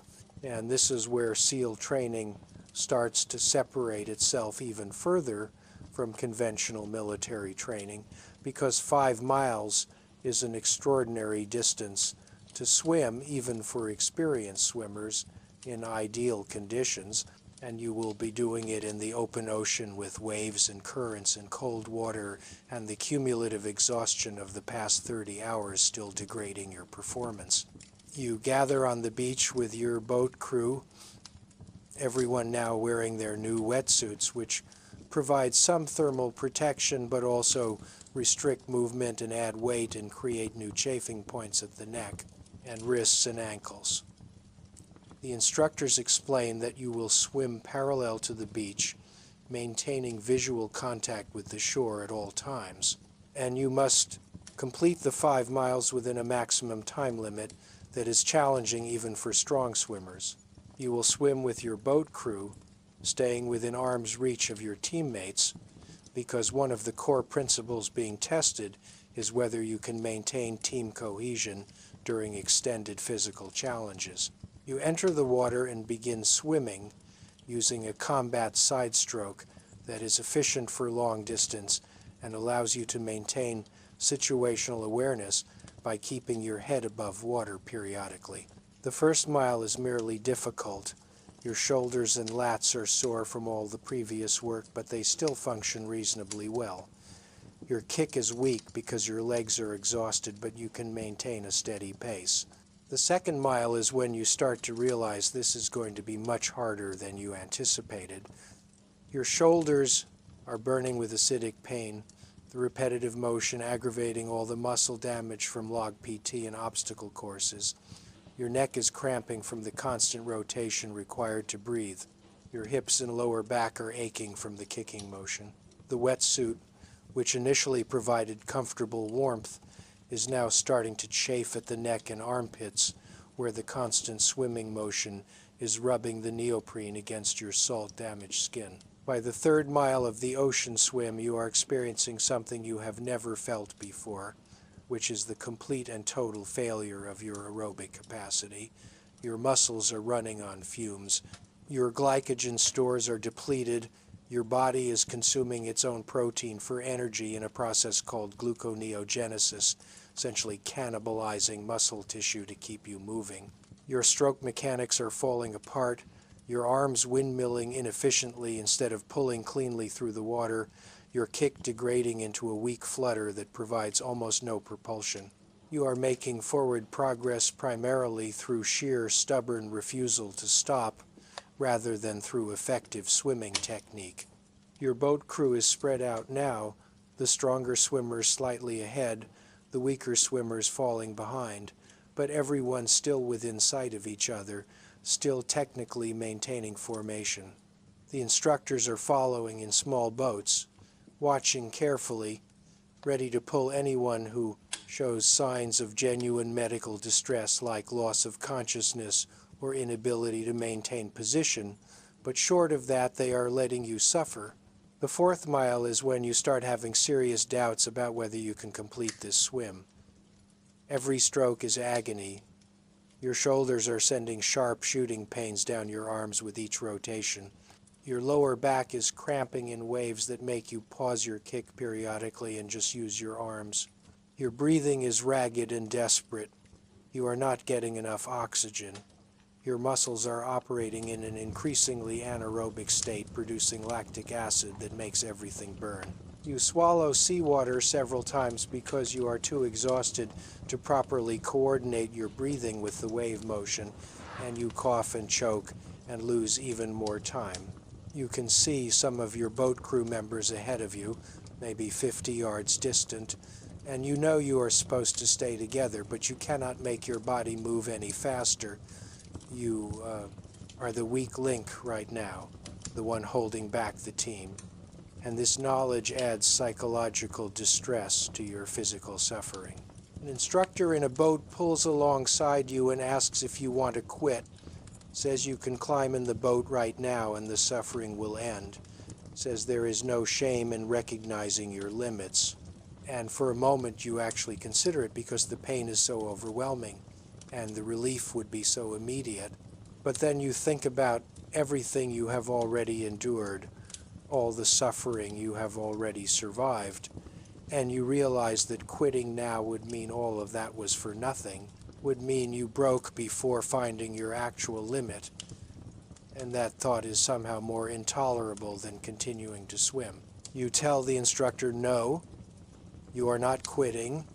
and this is where SEAL training starts to separate itself even further from conventional military training, because 5 miles is an extraordinary distance to swim, even for experienced swimmers, in ideal conditions, and you will be doing it in the open ocean with waves and currents and cold water and the cumulative exhaustion of the past 30 hours still degrading your performance. You gather on the beach with your boat crew, everyone now wearing their new wetsuits, which provide some thermal protection but also restrict movement and add weight and create new chafing points at the neck and wrists and ankles. The instructors explain that you will swim parallel to the beach, maintaining visual contact with the shore at all times, and you must complete the 5 miles within a maximum time limit that is challenging even for strong swimmers. You will swim with your boat crew, staying within arm's reach of your teammates, because one of the core principles being tested is whether you can maintain team cohesion during extended physical challenges. You enter the water and begin swimming using a combat side stroke that is efficient for long distance and allows you to maintain situational awareness by keeping your head above water periodically. The first mile is merely difficult. Your shoulders and lats are sore from all the previous work, but they still function reasonably well. Your kick is weak because your legs are exhausted, but you can maintain a steady pace. The second mile is when you start to realize this is going to be much harder than you anticipated. Your shoulders are burning with acidic pain, the repetitive motion aggravating all the muscle damage from log PT and obstacle courses. Your neck is cramping from the constant rotation required to breathe. Your hips and lower back are aching from the kicking motion. The wetsuit, which initially provided comfortable warmth, is now starting to chafe at the neck and armpits, where the constant swimming motion is rubbing the neoprene against your salt-damaged skin. By the third mile of the ocean swim, you are experiencing something you have never felt before, which is the complete and total failure of your aerobic capacity. Your muscles are running on fumes. Your glycogen stores are depleted. Your body is consuming its own protein for energy in a process called gluconeogenesis, essentially cannibalizing muscle tissue to keep you moving. Your stroke mechanics are falling apart, your arms windmilling inefficiently instead of pulling cleanly through the water, your kick degrading into a weak flutter that provides almost no propulsion. You are making forward progress primarily through sheer, stubborn refusal to stop, rather than through effective swimming technique. Your boat crew is spread out now, the stronger swimmers slightly ahead, the weaker swimmers falling behind, but everyone still within sight of each other, still technically maintaining formation. The instructors are following in small boats, watching carefully, ready to pull anyone who shows signs of genuine medical distress like loss of consciousness or inability to maintain position, but short of that they are letting you suffer. The fourth mile is when you start having serious doubts about whether you can complete this swim. Every stroke is agony. Your shoulders are sending sharp shooting pains down your arms with each rotation. Your lower back is cramping in waves that make you pause your kick periodically and just use your arms. Your breathing is ragged and desperate. You are not getting enough oxygen. Your muscles are operating in an increasingly anaerobic state, producing lactic acid that makes everything burn. You swallow seawater several times because you are too exhausted to properly coordinate your breathing with the wave motion, and you cough and choke and lose even more time. You can see some of your boat crew members ahead of you, maybe 50 yards distant, and you know you are supposed to stay together, but you cannot make your body move any faster. You are the weak link right now, the one holding back the team. And this knowledge adds psychological distress to your physical suffering. An instructor in a boat pulls alongside you and asks if you want to quit, says you can climb in the boat right now and the suffering will end, says there is no shame in recognizing your limits. And for a moment you actually consider it because the pain is so overwhelming and the relief would be so immediate. But then you think about everything you have already endured, all the suffering you have already survived, and you realize that quitting now would mean all of that was for nothing, would mean you broke before finding your actual limit, and that thought is somehow more intolerable than continuing to swim. You tell the instructor no, you are not quitting,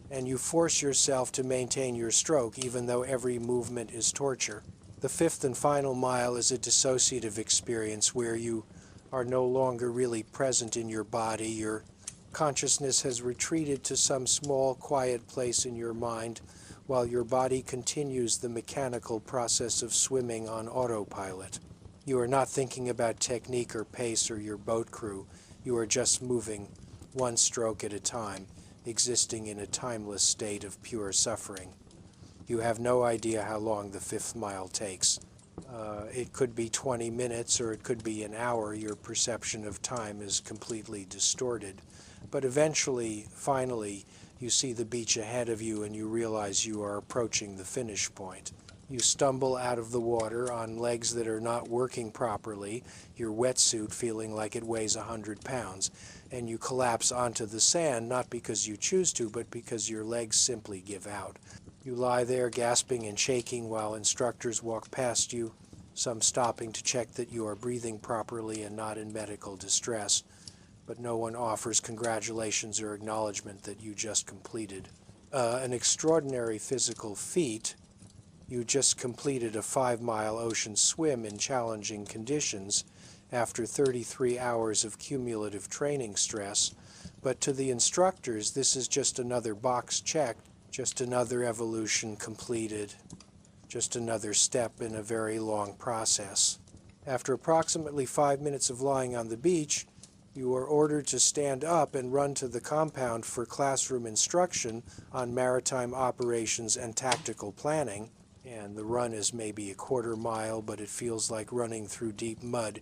and you force yourself to maintain your stroke even though every movement is torture. The fifth and final mile is a dissociative experience where you are no longer really present in your body. Your consciousness has retreated to some small, quiet place in your mind while your body continues the mechanical process of swimming on autopilot. You are not thinking about technique or pace or your boat crew. You are just moving one stroke at a time, existing in a timeless state of pure suffering. You have no idea how long the fifth mile takes. It could be 20 minutes or it could be an hour. Your perception of time is completely distorted. But eventually, finally, you see the beach ahead of you and you realize you are approaching the finish point. You stumble out of the water on legs that are not working properly, your wetsuit feeling like it weighs 100 pounds, and you collapse onto the sand, not because you choose to, but because your legs simply give out. You lie there gasping and shaking while instructors walk past you, some stopping to check that you are breathing properly and not in medical distress, but no one offers congratulations or acknowledgement that you just completed an extraordinary physical feat. You just completed a 5-mile ocean swim in challenging conditions after 33 hours of cumulative training stress, but to the instructors this is just another box checked, just another evolution completed, just another step in a very long process. After approximately 5 minutes of lying on the beach, you are ordered to stand up and run to the compound for classroom instruction on maritime operations and tactical planning, and the run is maybe a quarter mile, but it feels like running through deep mud,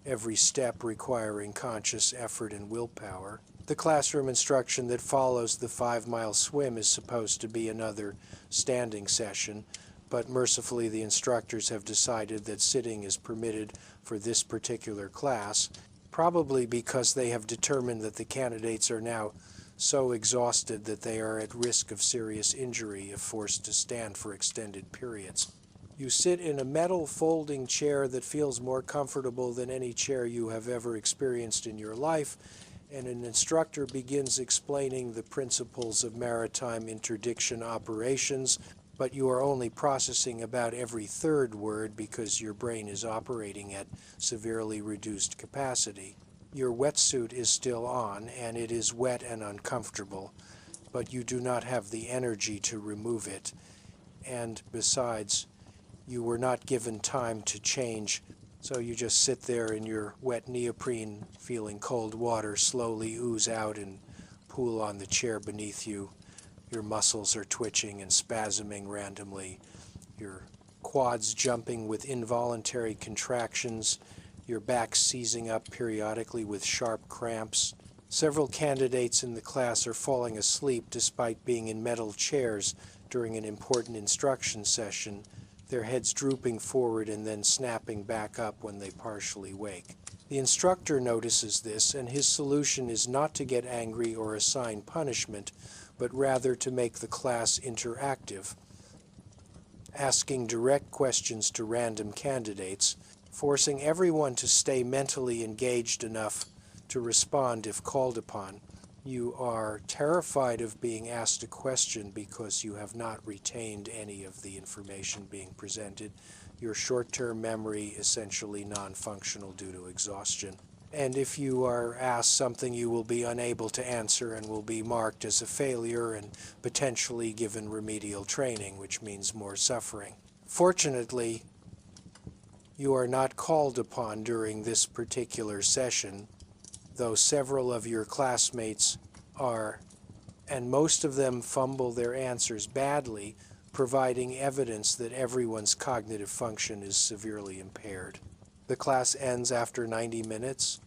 every step requiring conscious effort and willpower. The classroom instruction that follows the 5-mile swim is supposed to be another standing session, but mercifully the instructors have decided that sitting is permitted for this particular class, probably because they have determined that the candidates are now so exhausted that they are at risk of serious injury if forced to stand for extended periods. You sit in a metal folding chair that feels more comfortable than any chair you have ever experienced in your life, and an instructor begins explaining the principles of maritime interdiction operations, but you are only processing about every third word because your brain is operating at severely reduced capacity. Your wetsuit is still on, and it is wet and uncomfortable, but you do not have the energy to remove it. And besides, you were not given time to change, so you just sit there in your wet neoprene, feeling cold water slowly ooze out and pool on the chair beneath you. Your muscles are twitching and spasming randomly, your quads jumping with involuntary contractions, your back seizing up periodically with sharp cramps. Several candidates in the class are falling asleep despite being in metal chairs during an important instruction session, their heads drooping forward and then snapping back up when they partially wake. The instructor notices this, and his solution is not to get angry or assign punishment, but rather to make the class interactive, asking direct questions to random candidates, forcing everyone to stay mentally engaged enough to respond if called upon. You are terrified of being asked a question because you have not retained any of the information being presented. Your short-term memory essentially non-functional due to exhaustion. And if you are asked something, you will be unable to answer and will be marked as a failure and potentially given remedial training, which means more suffering. Fortunately, you are not called upon during this particular session, though several of your classmates are, and most of them fumble their answers badly, providing evidence that everyone's cognitive function is severely impaired. The class ends after 90 minutes,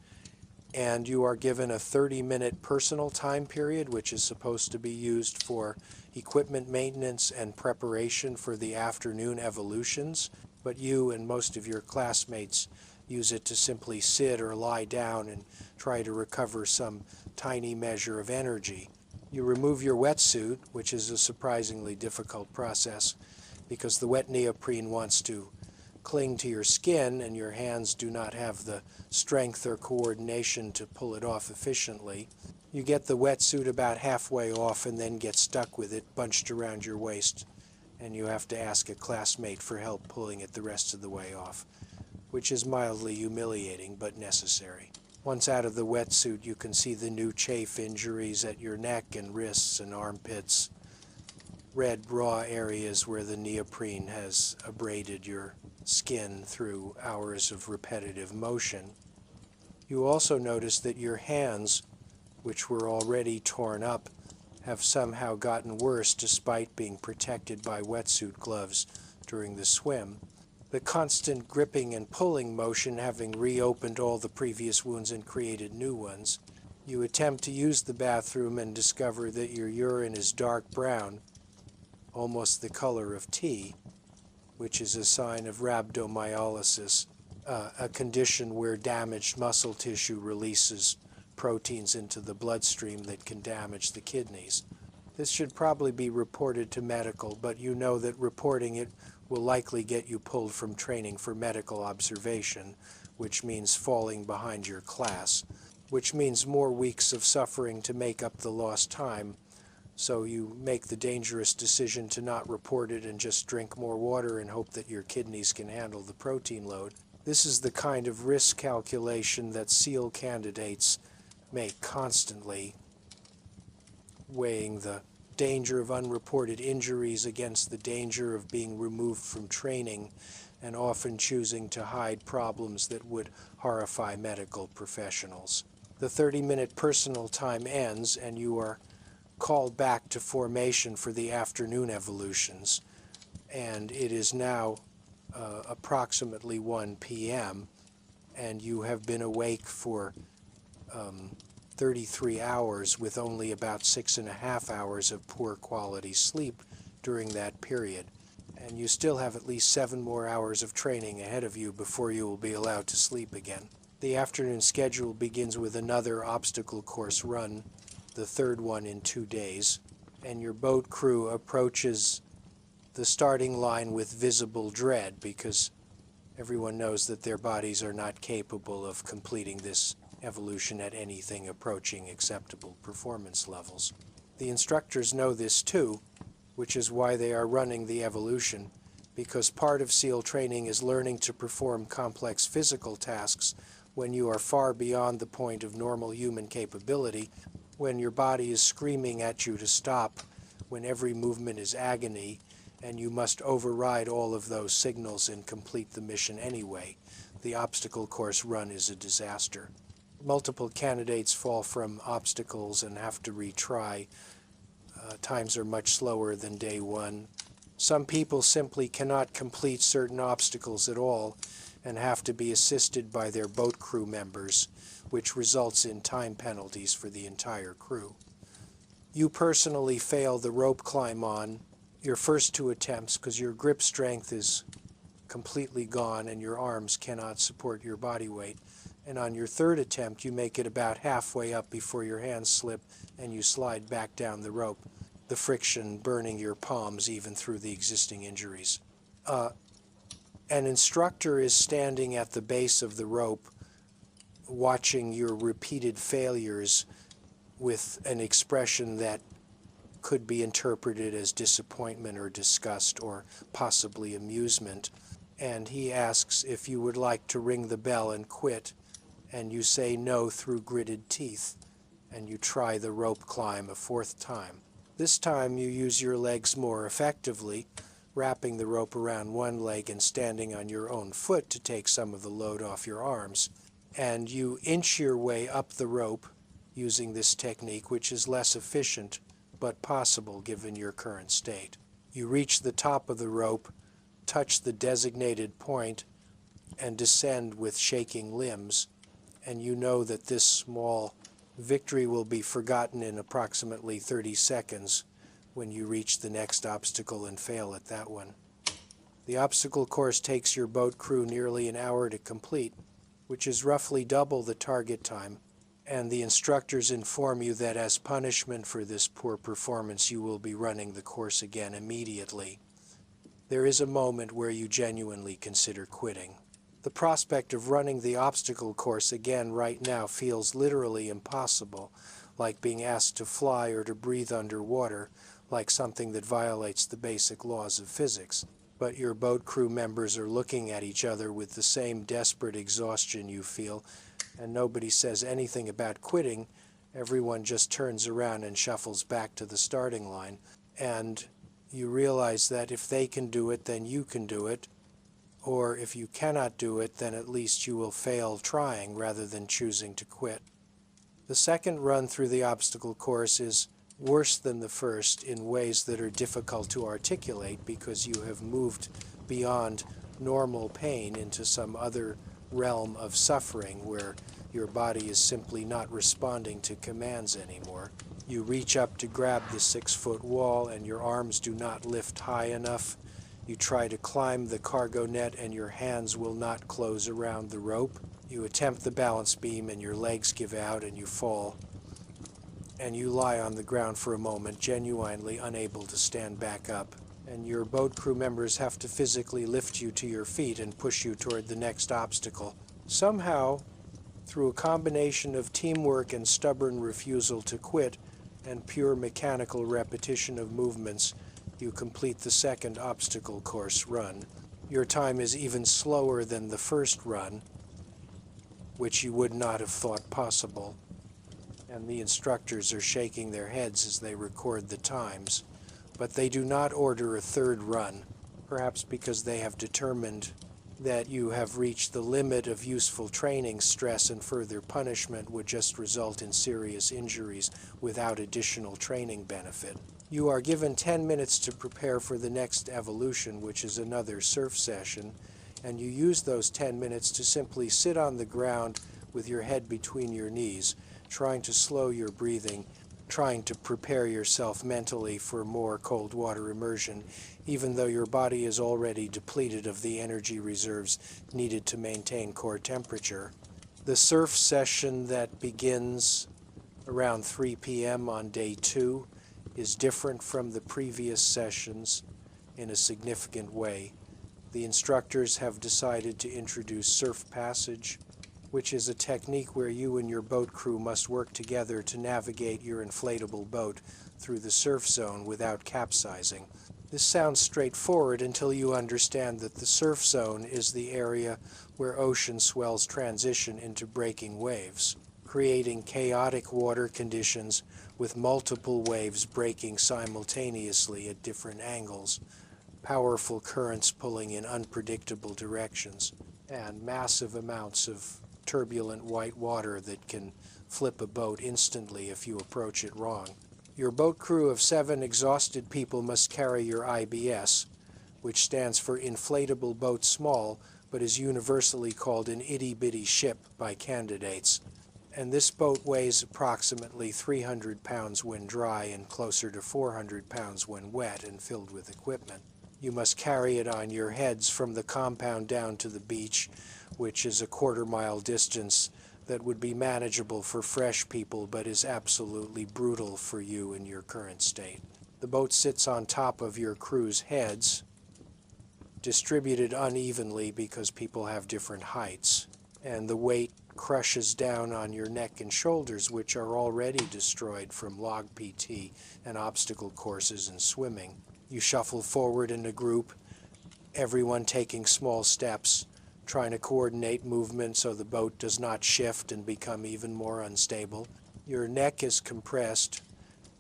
and you are given a 30-minute personal time period, which is supposed to be used for equipment maintenance and preparation for the afternoon evolutions, but you and most of your classmates use it to simply sit or lie down and try to recover some tiny measure of energy. You remove your wetsuit, which is a surprisingly difficult process because the wet neoprene wants to cling to your skin and your hands do not have the strength or coordination to pull it off efficiently. You get the wetsuit about halfway off and then get stuck with it bunched around your waist, and you have to ask a classmate for help pulling it the rest of the way off, which is mildly humiliating but necessary. Once out of the wetsuit, you can see the new chafe injuries at your neck and wrists and armpits, red raw areas where the neoprene has abraded your skin through hours of repetitive motion. You also notice that your hands, which were already torn up, have somehow gotten worse despite being protected by wetsuit gloves during the swim. The constant gripping and pulling motion having reopened all the previous wounds and created new ones. You attempt to use the bathroom and discover that your urine is dark brown, almost the color of tea, which is a sign of rhabdomyolysis, a condition where damaged muscle tissue releases proteins into the bloodstream that can damage the kidneys. This should probably be reported to medical, but you know that reporting it will likely get you pulled from training for medical observation, which means falling behind your class, which means more weeks of suffering to make up the lost time. So you make the dangerous decision to not report it and just drink more water and hope that your kidneys can handle the protein load. This is the kind of risk calculation that SEAL candidates make constantly, weighing the danger of unreported injuries against the danger of being removed from training, and often choosing to hide problems that would horrify medical professionals. The 30-minute personal time ends and you are called back to formation for the afternoon evolutions, and it is now approximately 1 p.m. and you have been awake for 33 hours with only about 6.5 hours of poor quality sleep during that period, and you still have at least 7 more hours of training ahead of you before you will be allowed to sleep again. The afternoon schedule begins with another obstacle course run, the third one in 2 days, and your boat crew approaches the starting line with visible dread because everyone knows that their bodies are not capable of completing this evolution at anything approaching acceptable performance levels. The instructors know this too, which is why they are running the evolution, because part of SEAL training is learning to perform complex physical tasks when you are far beyond the point of normal human capability, when your body is screaming at you to stop, when every movement is agony, and you must override all of those signals and complete the mission anyway. The obstacle course run is a disaster. Multiple candidates fall from obstacles and have to retry. Times are much slower than day one. Some people simply cannot complete certain obstacles at all and have to be assisted by their boat crew members, which results in time penalties for the entire crew. You personally fail the rope climb on your first 2 attempts because your grip strength is completely gone and your arms cannot support your body weight. And on your 3rd attempt, you make it about halfway up before your hands slip and you slide back down the rope, the friction burning your palms even through the existing injuries. An instructor is standing at the base of the rope watching your repeated failures with an expression that could be interpreted as disappointment or disgust or possibly amusement. And he asks if you would like to ring the bell and quit, and you say no through gritted teeth, and you try the rope climb a 4th time. This time you use your legs more effectively, wrapping the rope around one leg and standing on your own foot to take some of the load off your arms. And you inch your way up the rope using this technique, which is less efficient but possible given your current state. You reach the top of the rope, touch the designated point, and descend with shaking limbs, and you know that this small victory will be forgotten in approximately 30 seconds when you reach the next obstacle and fail at that one. The obstacle course takes your boat crew nearly an hour to complete, which is roughly double the target time, and the instructors inform you that as punishment for this poor performance you will be running the course again immediately. There is a moment where you genuinely consider quitting. The prospect of running the obstacle course again right now feels literally impossible, like being asked to fly or to breathe underwater, like something that violates the basic laws of physics. But your boat crew members are looking at each other with the same desperate exhaustion you feel, and nobody says anything about quitting. Everyone just turns around and shuffles back to the starting line, and you realize that if they can do it, then you can do it, or if you cannot do it, then at least you will fail trying rather than choosing to quit. The second run through the obstacle course is worse than the first in ways that are difficult to articulate because you have moved beyond normal pain into some other realm of suffering where your body is simply not responding to commands anymore. You reach up to grab the 6-foot wall and your arms do not lift high enough. You try to climb the cargo net and your hands will not close around the rope. You attempt the balance beam and your legs give out and you fall. and you lie on the ground for a moment, genuinely unable to stand back up. And your boat crew members have to physically lift you to your feet and push you toward the next obstacle. Somehow, through a combination of teamwork and stubborn refusal to quit, and pure mechanical repetition of movements, you complete the second obstacle course run. Your time is even slower than the first run, which you would not have thought possible, and the instructors are shaking their heads as they record the times. But they do not order a third run, perhaps because they have determined that you have reached the limit of useful training. Stress and further punishment would just result in serious injuries without additional training benefit. You are given 10 minutes to prepare for the next evolution, which is another surf session, and you use those 10 minutes to simply sit on the ground with your head between your knees, trying to slow your breathing, trying to prepare yourself mentally for more cold water immersion, even though your body is already depleted of the energy reserves needed to maintain core temperature. The surf session that begins around 3 p.m. on day 2 is different from the previous sessions in a significant way. The instructors have decided to introduce surf passage, which is a technique where you and your boat crew must work together to navigate your inflatable boat through the surf zone without capsizing. This sounds straightforward until you understand that the surf zone is the area where ocean swells transition into breaking waves, creating chaotic water conditions with multiple waves breaking simultaneously at different angles, powerful currents pulling in unpredictable directions, and massive amounts of turbulent white water that can flip a boat instantly if you approach it wrong. Your boat crew of 7 exhausted people must carry your IBS, which stands for Inflatable Boat Small, but is universally called an itty-bitty ship by candidates. And this boat weighs approximately 300 pounds when dry and closer to 400 pounds when wet and filled with equipment. You must carry it on your heads from the compound down to the beach, which is a quarter-mile distance that would be manageable for fresh people but is absolutely brutal for you in your current state. The boat sits on top of your crew's heads, distributed unevenly because people have different heights, and the weight crushes down on your neck and shoulders, which are already destroyed from log PT and obstacle courses and swimming. You shuffle forward in a group, everyone taking small steps, trying to coordinate movement so the boat does not shift and become even more unstable. Your neck is compressed,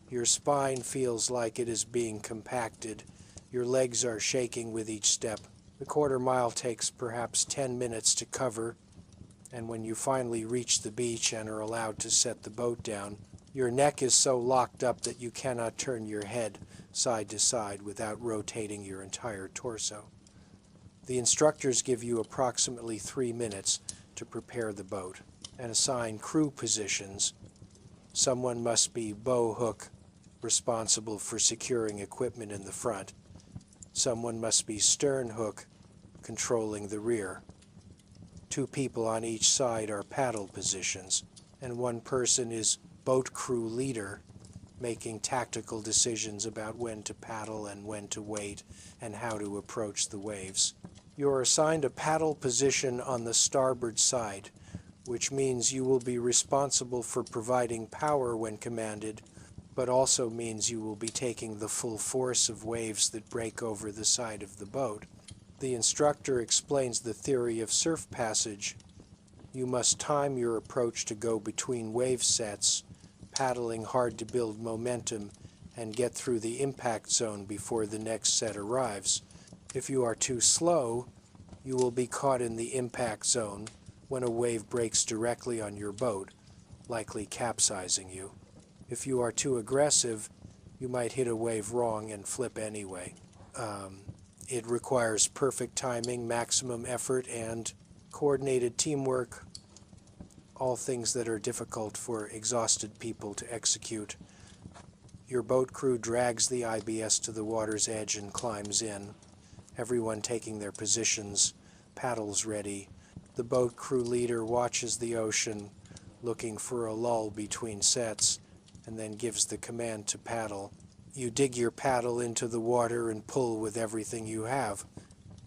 your spine feels like it is being compacted, your legs are shaking with each step. The quarter mile takes perhaps 10 minutes to cover, and when you finally reach the beach and are allowed to set the boat down, your neck is so locked up that you cannot turn your head side to side without rotating your entire torso. The instructors give you approximately 3 minutes to prepare the boat and assign crew positions. Someone must be bow hook, responsible for securing equipment in the front. Someone must be stern hook, controlling the rear. 2 people on each side are paddle positions, and 1 person is boat crew leader, making tactical decisions about when to paddle and when to wait and how to approach the waves. You are assigned a paddle position on the starboard side, which means you will be responsible for providing power when commanded, but also means you will be taking the full force of waves that break over the side of the boat. The instructor explains the theory of surf passage. You must time your approach to go between wave sets, paddling hard to build momentum and get through the impact zone before the next set arrives. If you are too slow, you will be caught in the impact zone when a wave breaks directly on your boat, likely capsizing you. If you are too aggressive, you might hit a wave wrong and flip anyway. It requires perfect timing, maximum effort, and coordinated teamwork, all things that are difficult for exhausted people to execute. Your boat crew drags the IBS to the water's edge and climbs in, everyone taking their positions, paddles ready. The boat crew leader watches the ocean, looking for a lull between sets, and then gives the command to paddle. You dig your paddle into the water and pull with everything you have,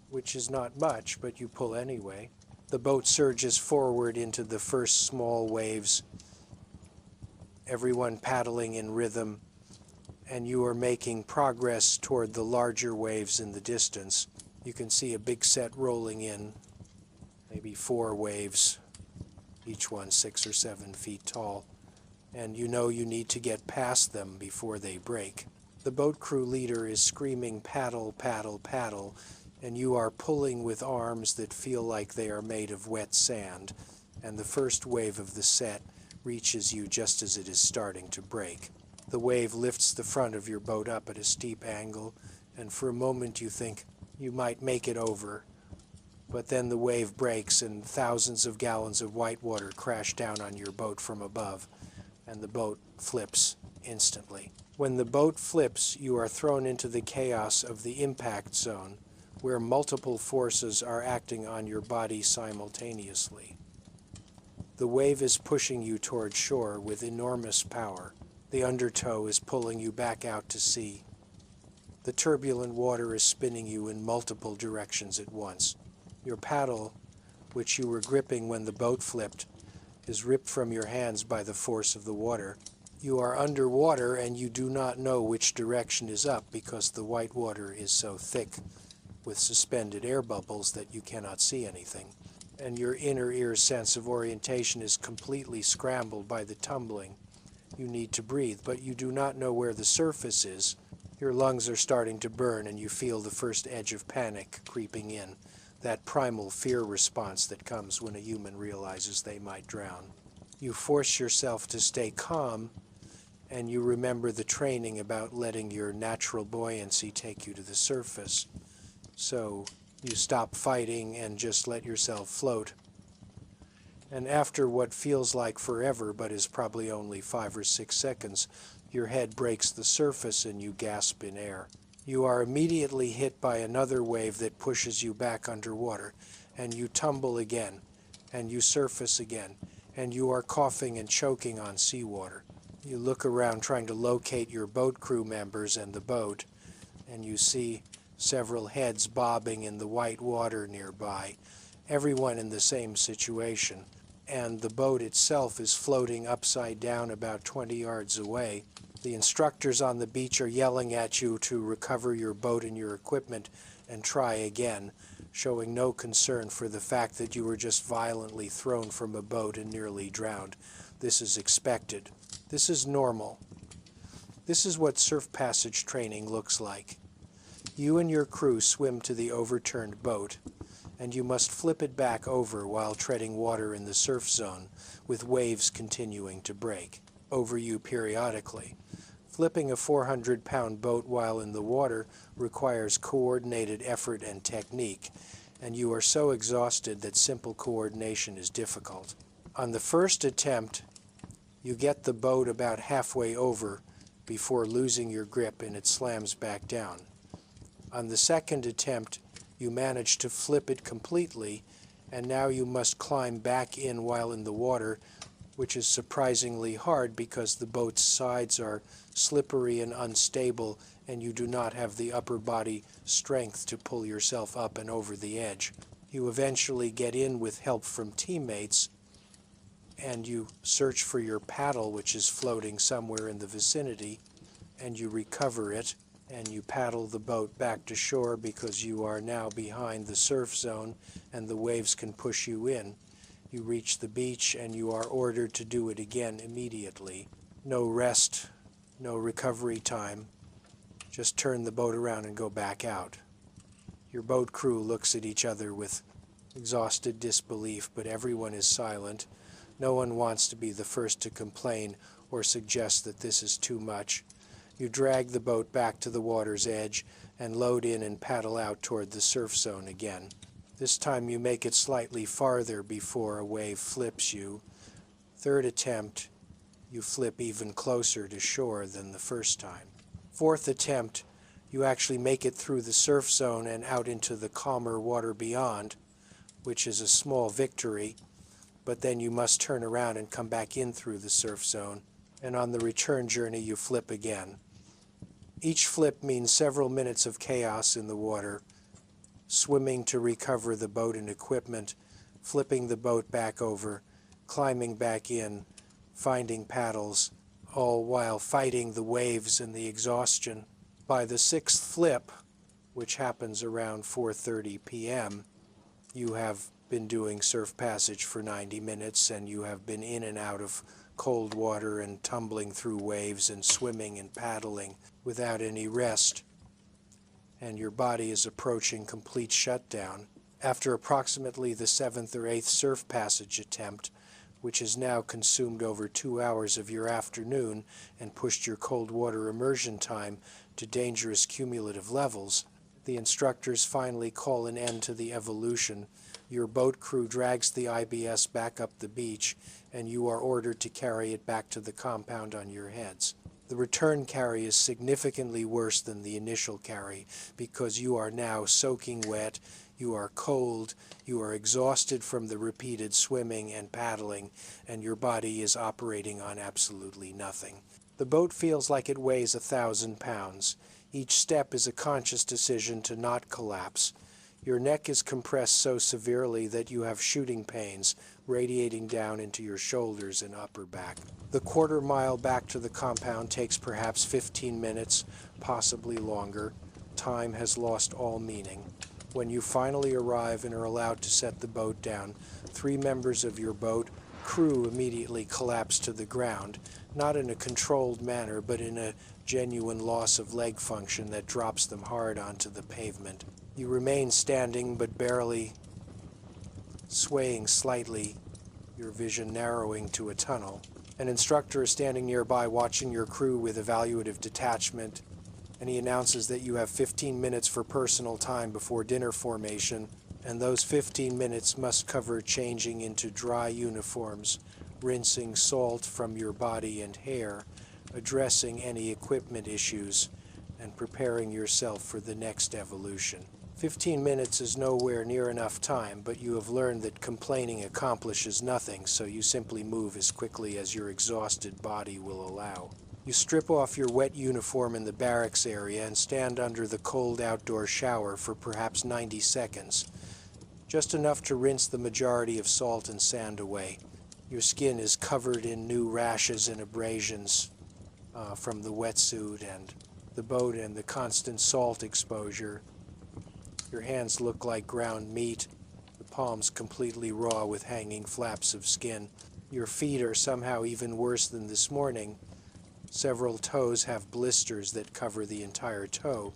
which is not much, but you pull anyway. The boat surges forward into the first small waves, everyone paddling in rhythm, and you are making progress toward the larger waves in the distance. You can see a big set rolling in, maybe 4 waves, each one 6 or 7 feet tall, and you know you need to get past them before they break. The boat crew leader is screaming, "Paddle, paddle, paddle," and you are pulling with arms that feel like they are made of wet sand, and the first wave of the set reaches you just as it is starting to break. The wave lifts the front of your boat up at a steep angle, and for a moment you think you might make it over. But then the wave breaks and thousands of gallons of white water crash down on your boat from above, and the boat flips instantly. When the boat flips, you are thrown into the chaos of the impact zone, where multiple forces are acting on your body simultaneously. The wave is pushing you toward shore with enormous power. The undertow is pulling you back out to sea. The turbulent water is spinning you in multiple directions at once. Your paddle, which you were gripping when the boat flipped, is ripped from your hands by the force of the water. You are underwater and you do not know which direction is up because the white water is so thick with suspended air bubbles that you cannot see anything. And your inner ear sense of orientation is completely scrambled by the tumbling. You need to breathe, but you do not know where the surface is. Your lungs are starting to burn and you feel the first edge of panic creeping in, that primal fear response that comes when a human realizes they might drown. You force yourself to stay calm, and you remember the training about letting your natural buoyancy take you to the surface. So you stop fighting and just let yourself float. And after what feels like forever, but is probably only 5 or 6 seconds, your head breaks the surface and you gasp in air. You are immediately hit by another wave that pushes you back underwater, and you tumble again, and you surface again, and you are coughing and choking on seawater. You look around trying to locate your boat crew members and the boat, and you see several heads bobbing in the white water nearby, everyone in the same situation, and the boat itself is floating upside down about 20 yards away. The instructors on the beach are yelling at you to recover your boat and your equipment and try again, showing no concern for the fact that you were just violently thrown from a boat and nearly drowned. This is expected. This is normal. This is what surf passage training looks like. You and your crew swim to the overturned boat, and you must flip it back over while treading water in the surf zone, with waves continuing to break over you periodically. Flipping a 400-pound boat while in the water requires coordinated effort and technique, and you are so exhausted that simple coordination is difficult. On the first attempt, you get the boat about halfway over before losing your grip and it slams back down. On the second attempt, you manage to flip it completely, and now you must climb back in while in the water, which is surprisingly hard because the boat's sides are slippery and unstable, and you do not have the upper body strength to pull yourself up and over the edge. You eventually get in with help from teammates, and you search for your paddle, which is floating somewhere in the vicinity, and you recover it, and you paddle the boat back to shore because you are now behind the surf zone and the waves can push you in. You reach the beach and you are ordered to do it again immediately. No rest, no recovery time. Just turn the boat around and go back out. Your boat crew looks at each other with exhausted disbelief, but everyone is silent. No one wants to be the first to complain or suggest that this is too much. You drag the boat back to the water's edge and load in and paddle out toward the surf zone again. This time you make it slightly farther before a wave flips you. Third attempt, you flip even closer to shore than the first time. Fourth attempt, you actually make it through the surf zone and out into the calmer water beyond, which is a small victory, but then you must turn around and come back in through the surf zone, and on the return journey you flip again. Each flip means several minutes of chaos in the water, swimming to recover the boat and equipment, flipping the boat back over, climbing back in, finding paddles, all while fighting the waves and the exhaustion. By the sixth flip, which happens around 4:30 p.m., you have been doing surf passage for 90 minutes and you have been in and out of cold water and tumbling through waves and swimming and paddling without any rest, and your body is approaching complete shutdown. After approximately the seventh or eighth surf passage attempt, which has now consumed over 2 hours of your afternoon and pushed your cold water immersion time to dangerous cumulative levels, the instructors finally call an end to the evolution. Your boat crew drags the IBS back up the beach, and you are ordered to carry it back to the compound on your heads. The return carry is significantly worse than the initial carry because you are now soaking wet, you are cold, you are exhausted from the repeated swimming and paddling, and your body is operating on absolutely nothing. The boat feels like it weighs 1,000 pounds. Each step is a conscious decision to not collapse. Your neck is compressed so severely that you have shooting pains radiating down into your shoulders and upper back. The quarter-mile back to the compound takes perhaps 15 minutes, possibly longer. Time has lost all meaning. When you finally arrive and are allowed to set the boat down, 3 members of your boat crew immediately collapse to the ground, not in a controlled manner, but in a genuine loss of leg function that drops them hard onto the pavement. You remain standing, but barely, swaying slightly, your vision narrowing to a tunnel. An instructor is standing nearby watching your crew with evaluative detachment, and he announces that you have 15 minutes for personal time before dinner formation, and those 15 minutes must cover changing into dry uniforms, rinsing salt from your body and hair, addressing any equipment issues, and preparing yourself for the next evolution. 15 minutes is nowhere near enough time, but you have learned that complaining accomplishes nothing, so you simply move as quickly as your exhausted body will allow. You strip off your wet uniform in the barracks area and stand under the cold outdoor shower for perhaps 90 seconds, just enough to rinse the majority of salt and sand away. Your skin is covered in new rashes and abrasions from the wetsuit and the boat and the constant salt exposure. Your hands look like ground meat, the palms completely raw with hanging flaps of skin. Your feet are somehow even worse than this morning. Several toes have blisters that cover the entire toe,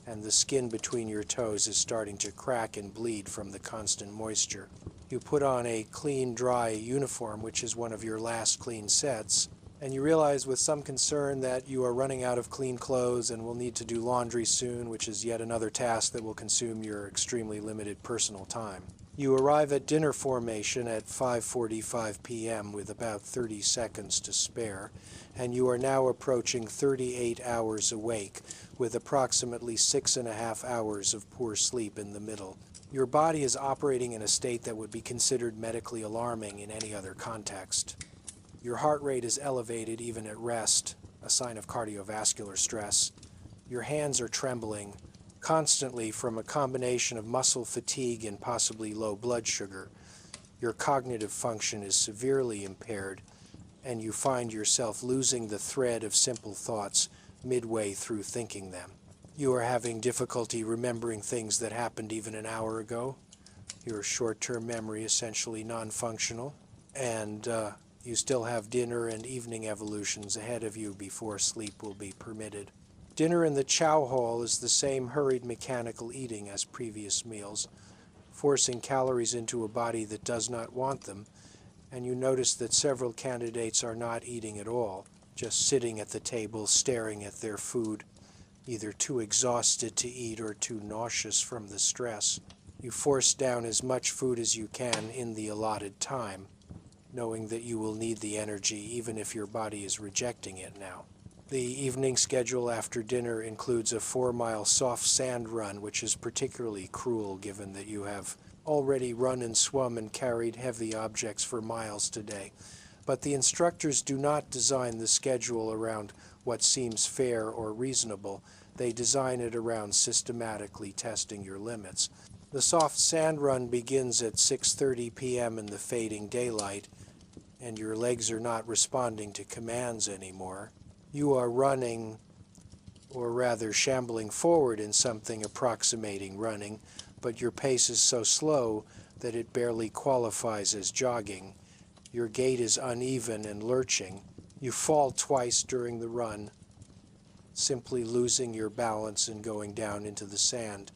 and the skin between your toes is starting to crack and bleed from the constant moisture. You put on a clean, dry uniform, which is one of your last clean sets, and you realize with some concern that you are running out of clean clothes and will need to do laundry soon, which is yet another task that will consume your extremely limited personal time. You arrive at dinner formation at 5:45 p.m. with about 30 seconds to spare, and you are now approaching 38 hours awake, with approximately 6.5 hours of poor sleep in the middle. Your body is operating in a state that would be considered medically alarming in any other context. Your heart rate is elevated even at rest, a sign of cardiovascular stress. Your hands are trembling constantly from a combination of muscle fatigue and possibly low blood sugar. Your cognitive function is severely impaired, and you find yourself losing the thread of simple thoughts midway through thinking them. You are having difficulty remembering things that happened even an hour ago. Your short-term memory essentially non-functional, and you still have dinner and evening evolutions ahead of you before sleep will be permitted. Dinner in the chow hall is the same hurried mechanical eating as previous meals, forcing calories into a body that does not want them, and you notice that several candidates are not eating at all, just sitting at the table staring at their food, either too exhausted to eat or too nauseous from the stress. You force down as much food as you can in the allotted time, knowing that you will need the energy even if your body is rejecting it now. The evening schedule after dinner includes a 4-mile soft sand run, which is particularly cruel given that you have already run and swum and carried heavy objects for miles today. But the instructors do not design the schedule around what seems fair or reasonable. They design it around systematically testing your limits. The soft sand run begins at 6:30 p.m. in the fading daylight, and your legs are not responding to commands anymore. You are running, or rather shambling forward in something approximating running, but your pace is so slow that it barely qualifies as jogging. Your gait is uneven and lurching. You fall twice during the run, simply losing your balance and going down into the sand.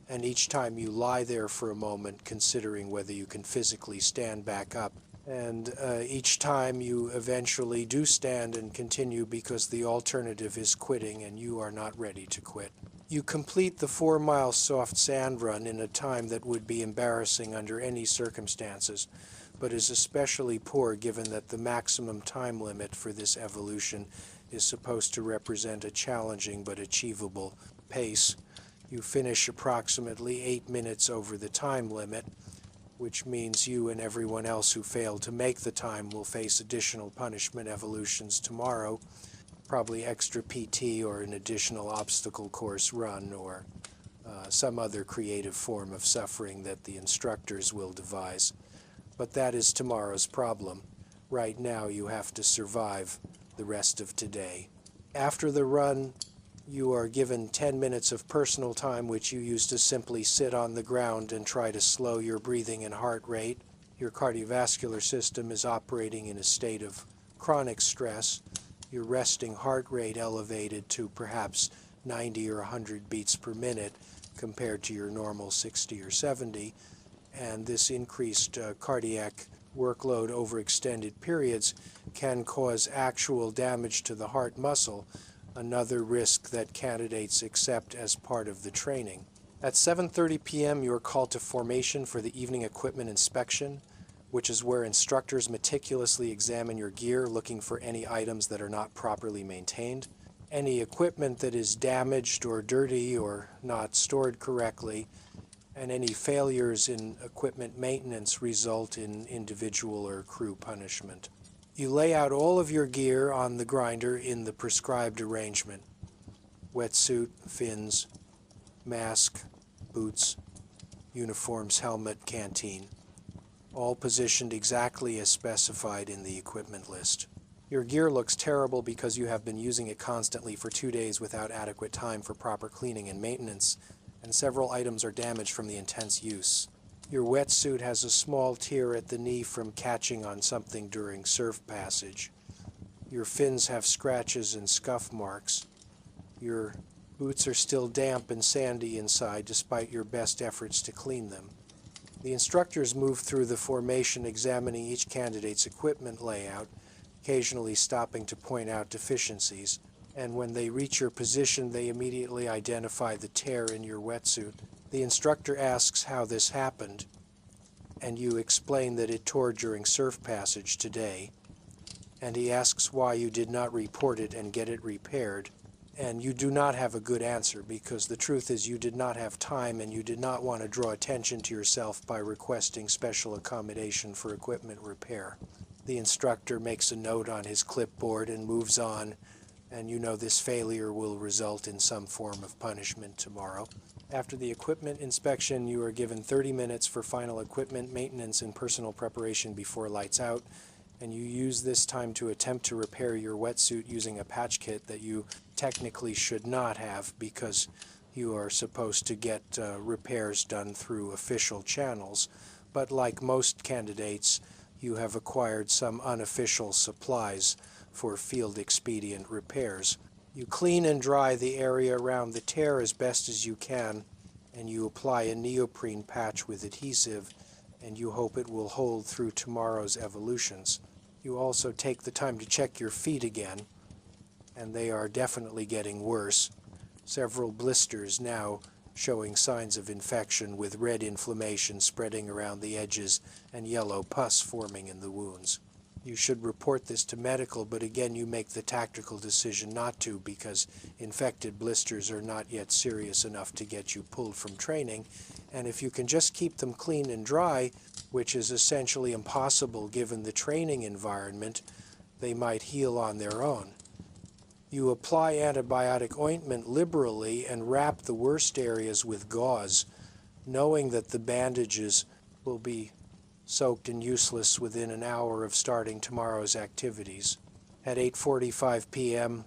And each time you lie there for a moment, considering whether you can physically stand back up. And each time you eventually do stand and continue because the alternative is quitting and you are not ready to quit. You complete the 4-mile soft sand run in a time that would be embarrassing under any circumstances, but is especially poor given that the maximum time limit for this evolution is supposed to represent a challenging but achievable pace. You finish approximately 8 minutes over the time limit, which means you and everyone else who failed to make the time will face additional punishment evolutions tomorrow, probably extra PT or an additional obstacle course run or some other creative form of suffering that the instructors will devise. But that is tomorrow's problem. Right now you have to survive the rest of today. After the run, you are given 10 minutes of personal time, which you use to simply sit on the ground and try to slow your breathing and heart rate. Your cardiovascular system is operating in a state of chronic stress. Your resting heart rate elevated to perhaps 90 or 100 beats per minute compared to your normal 60 or 70. And this increased cardiac workload over extended periods can cause actual damage to the heart muscle, another risk that candidates accept as part of the training. At 7:30 p.m. you are called to formation for the evening equipment inspection, which is where instructors meticulously examine your gear, looking for any items that are not properly maintained. Any equipment that is damaged or dirty or not stored correctly, and any failures in equipment maintenance result in individual or crew punishment. You lay out all of your gear on the grinder in the prescribed arrangement: wetsuit, fins, mask, boots, uniforms, helmet, canteen, all positioned exactly as specified in the equipment list. Your gear looks terrible because you have been using it constantly for 2 days without adequate time for proper cleaning and maintenance, and several items are damaged from the intense use. Your wetsuit has a small tear at the knee from catching on something during surf passage. Your fins have scratches and scuff marks. Your boots are still damp and sandy inside despite your best efforts to clean them. The instructors move through the formation, examining each candidate's equipment layout, occasionally stopping to point out deficiencies. And when they reach your position, they immediately identify the tear in your wetsuit. The instructor asks how this happened, and you explain that it tore during surf passage today. And he asks why you did not report it and get it repaired. And you do not have a good answer, because the truth is you did not have time and you did not want to draw attention to yourself by requesting special accommodation for equipment repair. The instructor makes a note on his clipboard and moves on, and you know this failure will result in some form of punishment tomorrow. After the equipment inspection, you are given 30 minutes for final equipment maintenance and personal preparation before lights out, and you use this time to attempt to repair your wetsuit using a patch kit that you technically should not have, because you are supposed to get repairs done through official channels. But like most candidates, you have acquired some unofficial supplies for field expedient repairs. You clean and dry the area around the tear as best as you can, and you apply a neoprene patch with adhesive, and you hope it will hold through tomorrow's evolutions. You also take the time to check your feet again, and they are definitely getting worse. Several blisters now showing signs of infection, with red inflammation spreading around the edges and yellow pus forming in the wounds. You should report this to medical, but again, you make the tactical decision not to because infected blisters are not yet serious enough to get you pulled from training. And if you can just keep them clean and dry, which is essentially impossible given the training environment, they might heal on their own. You apply antibiotic ointment liberally and wrap the worst areas with gauze, knowing that the bandages will be soaked and useless within an hour of starting tomorrow's activities. At 8:45 p.m.,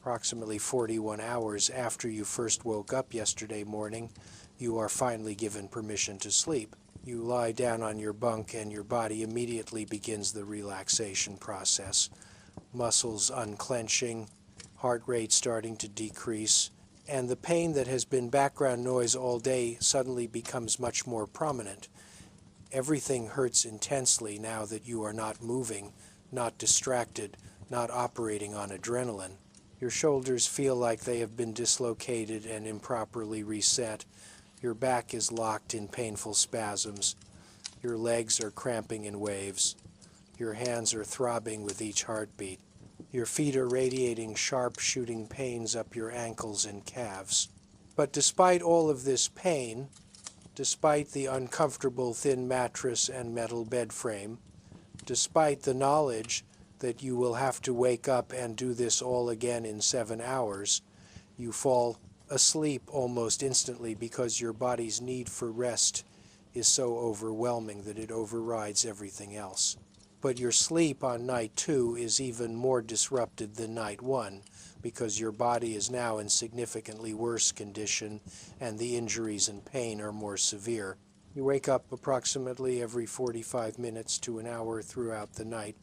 approximately 41 hours after you first woke up yesterday morning, you are finally given permission to sleep. You lie down on your bunk and your body immediately begins the relaxation process. Muscles unclenching, heart rate starting to decrease, and the pain that has been background noise all day suddenly becomes much more prominent. Everything hurts intensely now that you are not moving, not distracted, not operating on adrenaline. Your shoulders feel like they have been dislocated and improperly reset. Your back is locked in painful spasms. Your legs are cramping in waves. Your hands are throbbing with each heartbeat. Your feet are radiating sharp shooting pains up your ankles and calves. But despite all of this pain, despite the uncomfortable thin mattress and metal bed frame, despite the knowledge that you will have to wake up and do this all again in 7 hours, you fall asleep almost instantly because your body's need for rest is so overwhelming that it overrides everything else. But your sleep on night 2 is even more disrupted than night 1 because your body is now in significantly worse condition and the injuries and pain are more severe. You wake up approximately every 45 minutes to an hour throughout the night,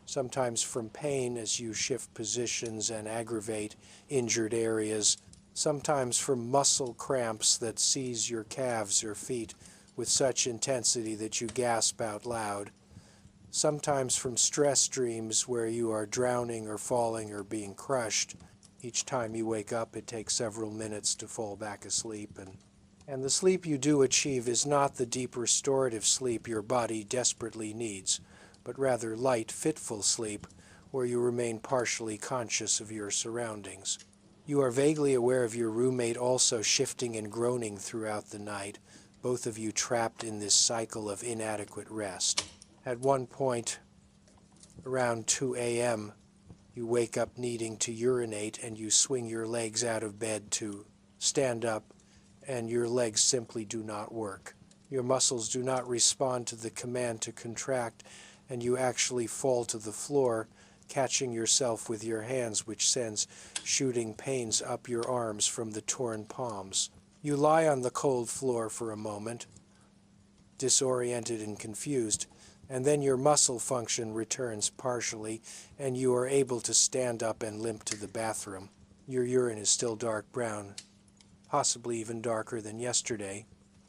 sometimes from pain as you shift positions and aggravate injured areas, sometimes from muscle cramps that seize your calves or feet with such intensity that you gasp out loud, sometimes from stress dreams where you are drowning or falling or being crushed. Each time you wake up, it takes several minutes to fall back asleep, and the sleep you do achieve is not the deep restorative sleep your body desperately needs, but rather light, fitful sleep where you remain partially conscious of your surroundings. You are vaguely aware of your roommate also shifting and groaning throughout the night, both of you trapped in this cycle of inadequate rest. At one point, around 2 a.m., you wake up needing to urinate and you swing your legs out of bed to stand up, and your legs simply do not work. Your muscles do not respond to the command to contract, and you actually fall to the floor, catching yourself with your hands, which sends shooting pains up your arms from the torn palms. You lie on the cold floor for a moment, disoriented and confused, and then your muscle function returns partially, and you are able to stand up and limp to the bathroom. Your urine is still dark brown, possibly even darker than yesterday,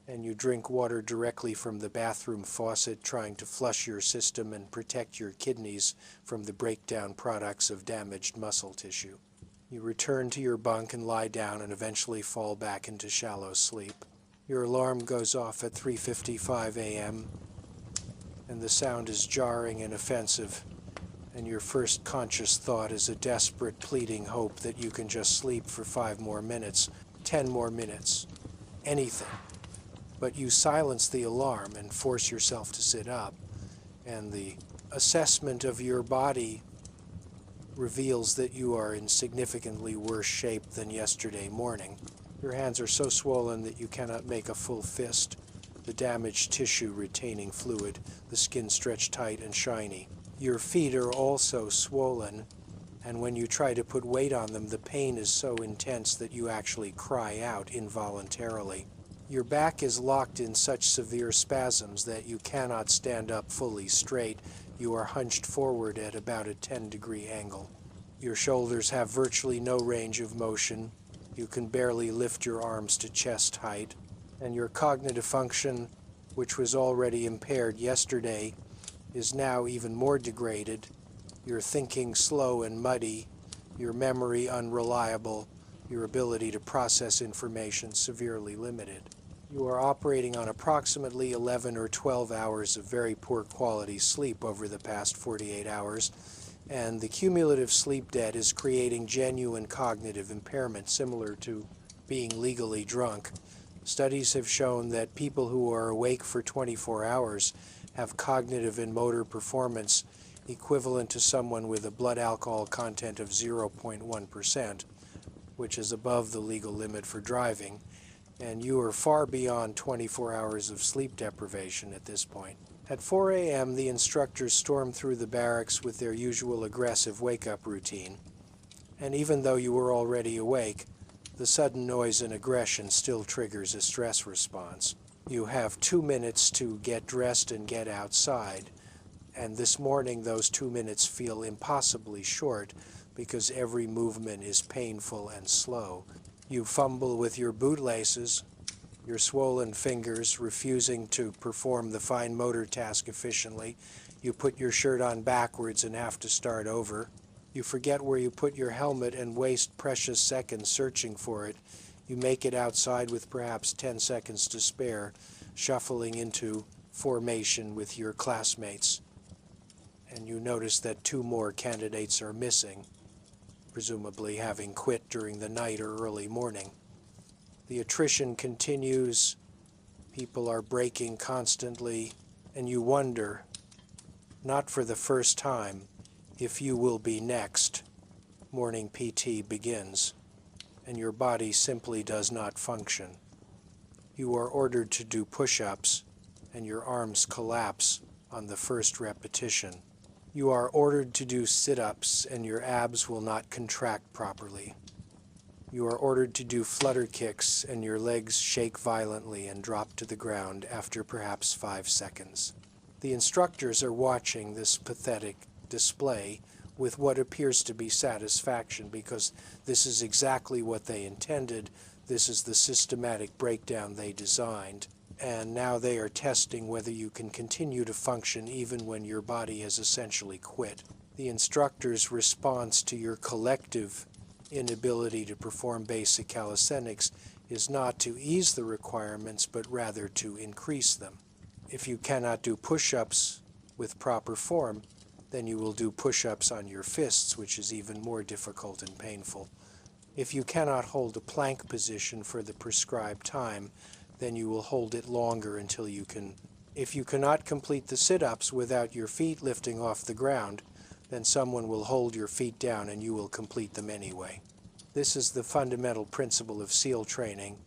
and you drink water directly from the bathroom faucet, trying to flush your system and protect your kidneys from the breakdown products of damaged muscle tissue. You return to your bunk and lie down and eventually fall back into shallow sleep. Your alarm goes off at 3:55 a.m., and the sound is jarring and offensive, and your first conscious thought is a desperate, pleading hope that you can just sleep for 5 more minutes, 10 more minutes, anything. But you silence the alarm and force yourself to sit up, and the assessment of your body reveals that you are in significantly worse shape than yesterday morning. Your hands are so swollen that you cannot make a full fist, the damaged tissue retaining fluid, the skin stretched tight and shiny. Your feet are also swollen, and when you try to put weight on them, the pain is so intense that you actually cry out involuntarily. Your back is locked in such severe spasms that you cannot stand up fully straight. You are hunched forward at about a 10-degree angle. Your shoulders have virtually no range of motion. You can barely lift your arms to chest height, and your cognitive function, which was already impaired yesterday, is now even more degraded. Your thinking slow and muddy, your memory unreliable, your ability to process information severely limited. You are operating on approximately 11 or 12 hours of very poor quality sleep over the past 48 hours, and the cumulative sleep debt is creating genuine cognitive impairment similar to being legally drunk. Studies have shown that people who are awake for 24 hours have cognitive and motor performance equivalent to someone with a blood alcohol content of 0.1%, which is above the legal limit for driving, and you are far beyond 24 hours of sleep deprivation at this point. At 4 a.m., the instructors storm through the barracks with their usual aggressive wake-up routine, and even though you were already awake, the sudden noise and aggression still triggers a stress response. You have 2 minutes to get dressed and get outside, and this morning those 2 minutes feel impossibly short because every movement is painful and slow. You fumble with your bootlaces, your swollen fingers refusing to perform the fine motor task efficiently. You put your shirt on backwards and have to start over. You forget where you put your helmet and waste precious seconds searching for it. You make it outside with perhaps 10 seconds to spare, shuffling into formation with your classmates. And you notice that 2 more candidates are missing, presumably having quit during the night or early morning. The attrition continues, people are breaking constantly, and you wonder, not for the first time, if you will be next. Morning PT begins, and your body simply does not function. You are ordered to do push-ups, and your arms collapse on the first repetition. You are ordered to do sit-ups, and your abs will not contract properly. You are ordered to do flutter kicks, and your legs shake violently and drop to the ground after perhaps 5 seconds. The instructors are watching this pathetic display with what appears to be satisfaction, because this is exactly what they intended. This is the systematic breakdown they designed. And now they are testing whether you can continue to function even when your body has essentially quit. The instructor's response to your collective inability to perform basic calisthenics is not to ease the requirements, but rather to increase them. If you cannot do push-ups with proper form, then you will do push-ups on your fists, which is even more difficult and painful. If you cannot hold a plank position for the prescribed time, then you will hold it longer until you can. If you cannot complete the sit-ups without your feet lifting off the ground, then someone will hold your feet down and you will complete them anyway. This is the fundamental principle of SEAL training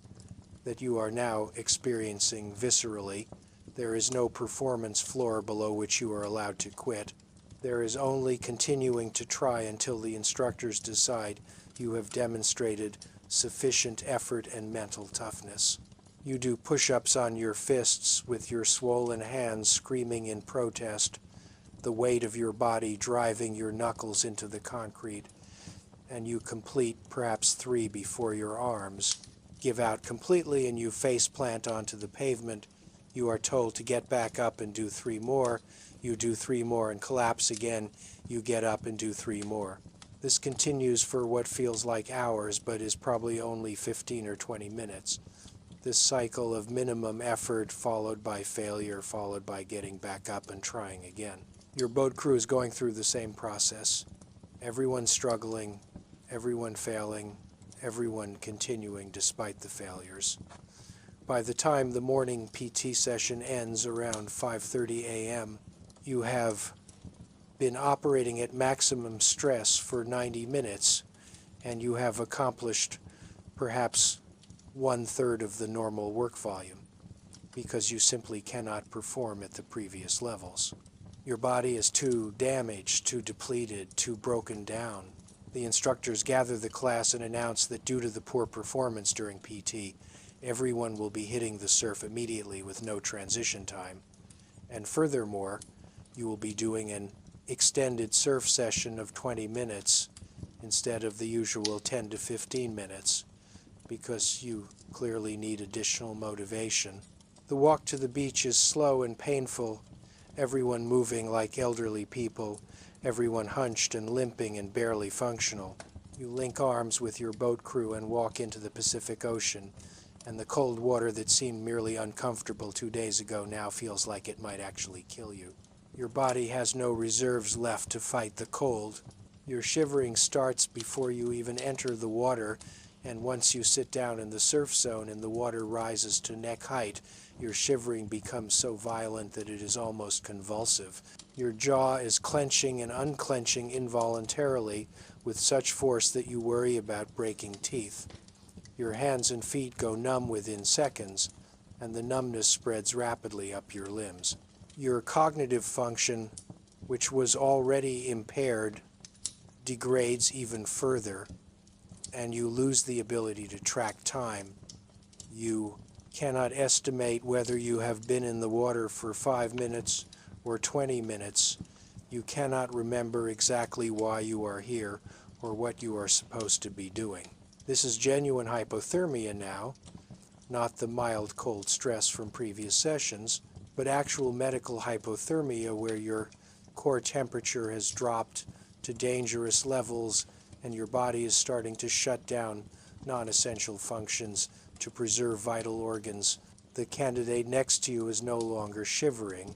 that you are now experiencing viscerally. There is no performance floor below which you are allowed to quit. There is only continuing to try until the instructors decide you have demonstrated sufficient effort and mental toughness. You do push-ups on your fists with your swollen hands screaming in protest, the weight of your body driving your knuckles into the concrete, and you complete perhaps 3 before your arms give out completely and you face plant onto the pavement. You are told to get back up and do 3 more. You do 3 more and collapse again. You get up and do 3 more. This continues for what feels like hours, but is probably only 15 or 20 minutes. This cycle of minimum effort followed by failure, followed by getting back up and trying again. Your boat crew is going through the same process. Everyone struggling, everyone failing, everyone continuing despite the failures. By the time the morning PT session ends around 5:30 a.m., you have been operating at maximum stress for 90 minutes, and you have accomplished perhaps 1/3 of the normal work volume, because you simply cannot perform at the previous levels. Your body is too damaged, too depleted, too broken down. The instructors gather the class and announce that due to the poor performance during PT, everyone will be hitting the surf immediately with no transition time. And furthermore, you will be doing an extended surf session of 20 minutes instead of the usual 10 to 15 minutes, because you clearly need additional motivation. The walk to the beach is slow and painful, everyone moving like elderly people, everyone hunched and limping and barely functional. You link arms with your boat crew and walk into the Pacific Ocean, and the cold water that seemed merely uncomfortable 2 days ago now feels like it might actually kill you. Your body has no reserves left to fight the cold. Your shivering starts before you even enter the water, and once you sit down in the surf zone and the water rises to neck height, your shivering becomes so violent that it is almost convulsive. Your jaw is clenching and unclenching involuntarily with such force that you worry about breaking teeth. Your hands and feet go numb within seconds, and the numbness spreads rapidly up your limbs. Your cognitive function, which was already impaired, degrades even further, and you lose the ability to track time. You cannot estimate whether you have been in the water for 5 minutes or 20 minutes. You cannot remember exactly why you are here or what you are supposed to be doing. This is genuine hypothermia now, not the mild cold stress from previous sessions, but actual medical hypothermia where your core temperature has dropped to dangerous levels and your body is starting to shut down non-essential functions to preserve vital organs. The candidate next to you is no longer shivering,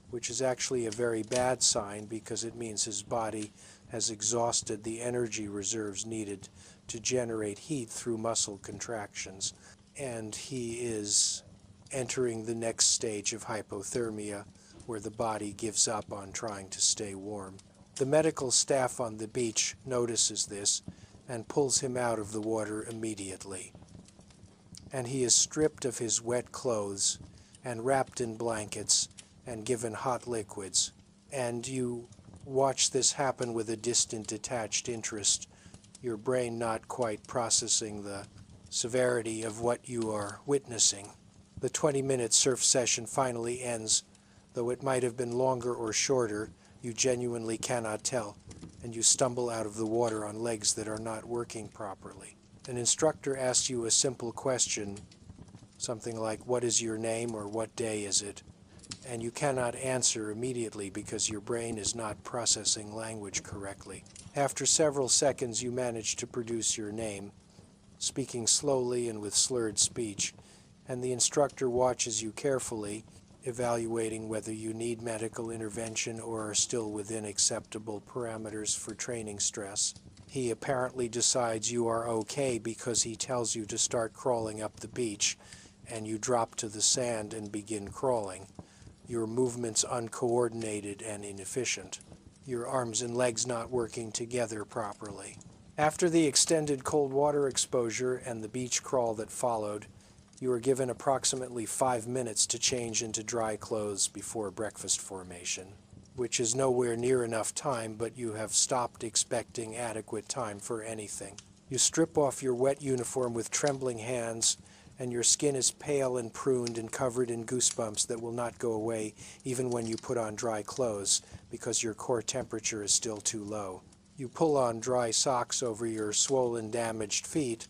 which is actually a very bad sign because it means his body has exhausted the energy reserves needed to generate heat through muscle contractions, and he is entering the next stage of hypothermia where the body gives up on trying to stay warm. The medical staff on the beach notices this and pulls him out of the water immediately. And he is stripped of his wet clothes and wrapped in blankets and given hot liquids. And you watch this happen with a distant, detached interest, your brain not quite processing the severity of what you are witnessing. The 20-minute surf session finally ends, though it might have been longer or shorter. You genuinely cannot tell, and you stumble out of the water on legs that are not working properly. An instructor asks you a simple question, something like, "What is your name?" or "What day is it?" And you cannot answer immediately because your brain is not processing language correctly. After several seconds, you manage to produce your name, speaking slowly and with slurred speech, and the instructor watches you carefully, evaluating whether you need medical intervention or are still within acceptable parameters for training stress. He apparently decides you are okay because he tells you to start crawling up the beach, and you drop to the sand and begin crawling, your movements uncoordinated and inefficient, your arms and legs not working together properly. After the extended cold water exposure and the beach crawl that followed, you are given approximately 5 minutes to change into dry clothes before breakfast formation, which is nowhere near enough time, but you have stopped expecting adequate time for anything. You strip off your wet uniform with trembling hands, and your skin is pale and pruned and covered in goosebumps that will not go away even when you put on dry clothes because your core temperature is still too low. You pull on dry socks over your swollen, damaged feet,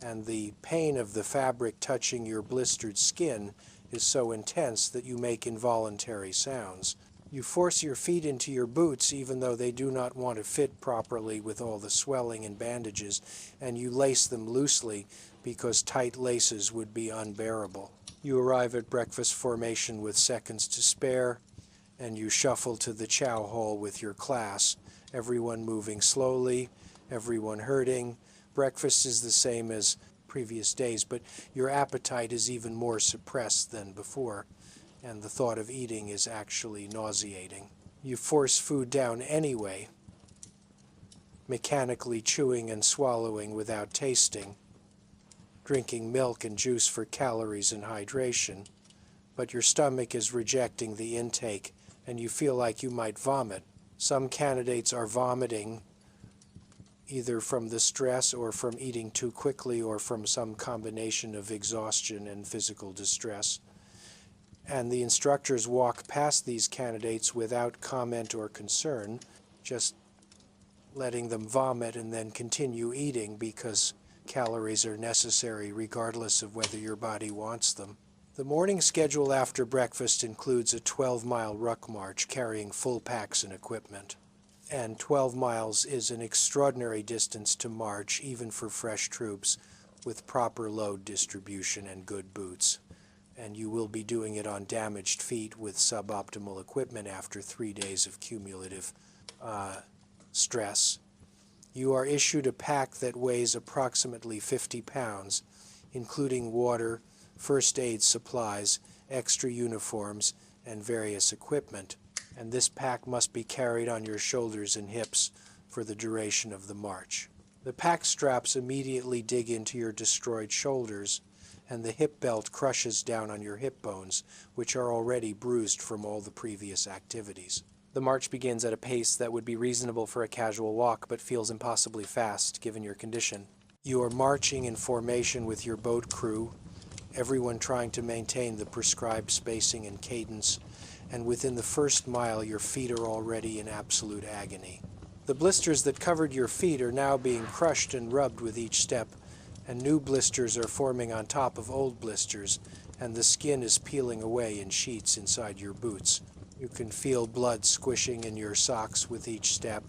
and the pain of the fabric touching your blistered skin is so intense that you make involuntary sounds. You force your feet into your boots even though they do not want to fit properly with all the swelling and bandages, and you lace them loosely because tight laces would be unbearable. You arrive at breakfast formation with seconds to spare, and you shuffle to the chow hall with your class, everyone moving slowly, everyone hurting. Breakfast is the same as previous days, but your appetite is even more suppressed than before, and the thought of eating is actually nauseating. You force food down anyway, mechanically chewing and swallowing without tasting, drinking milk and juice for calories and hydration, but your stomach is rejecting the intake, and you feel like you might vomit. Some candidates are vomiting either from the stress or from eating too quickly or from some combination of exhaustion and physical distress. And the instructors walk past these candidates without comment or concern, just letting them vomit and then continue eating because calories are necessary regardless of whether your body wants them. The morning schedule after breakfast includes a 12-mile ruck march carrying full packs and equipment. And 12 miles is an extraordinary distance to march, even for fresh troops, with proper load distribution and good boots. And you will be doing it on damaged feet with suboptimal equipment after 3 days of cumulative stress. You are issued a pack that weighs approximately 50 pounds, including water, first aid supplies, extra uniforms, and various equipment, and this pack must be carried on your shoulders and hips for the duration of the march. The pack straps immediately dig into your destroyed shoulders, and the hip belt crushes down on your hip bones, which are already bruised from all the previous activities. The march begins at a pace that would be reasonable for a casual walk, but feels impossibly fast given your condition. You are marching in formation with your boat crew, everyone trying to maintain the prescribed spacing and cadence, and within the first mile your feet are already in absolute agony. The blisters that covered your feet are now being crushed and rubbed with each step, and new blisters are forming on top of old blisters, and the skin is peeling away in sheets inside your boots. You can feel blood squishing in your socks with each step.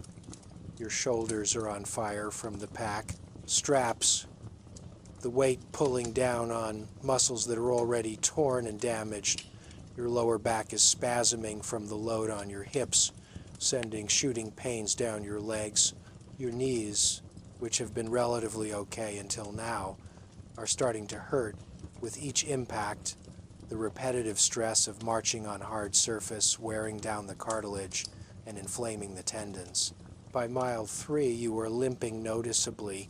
Your shoulders are on fire from the pack. Straps, the weight pulling down on muscles that are already torn and damaged. Your lower back is spasming from the load on your hips, sending shooting pains down your legs. Your knees, which have been relatively okay until now, are starting to hurt with each impact. The repetitive stress of marching on hard surface, wearing down the cartilage, and inflaming the tendons. By mile 3, you are limping noticeably,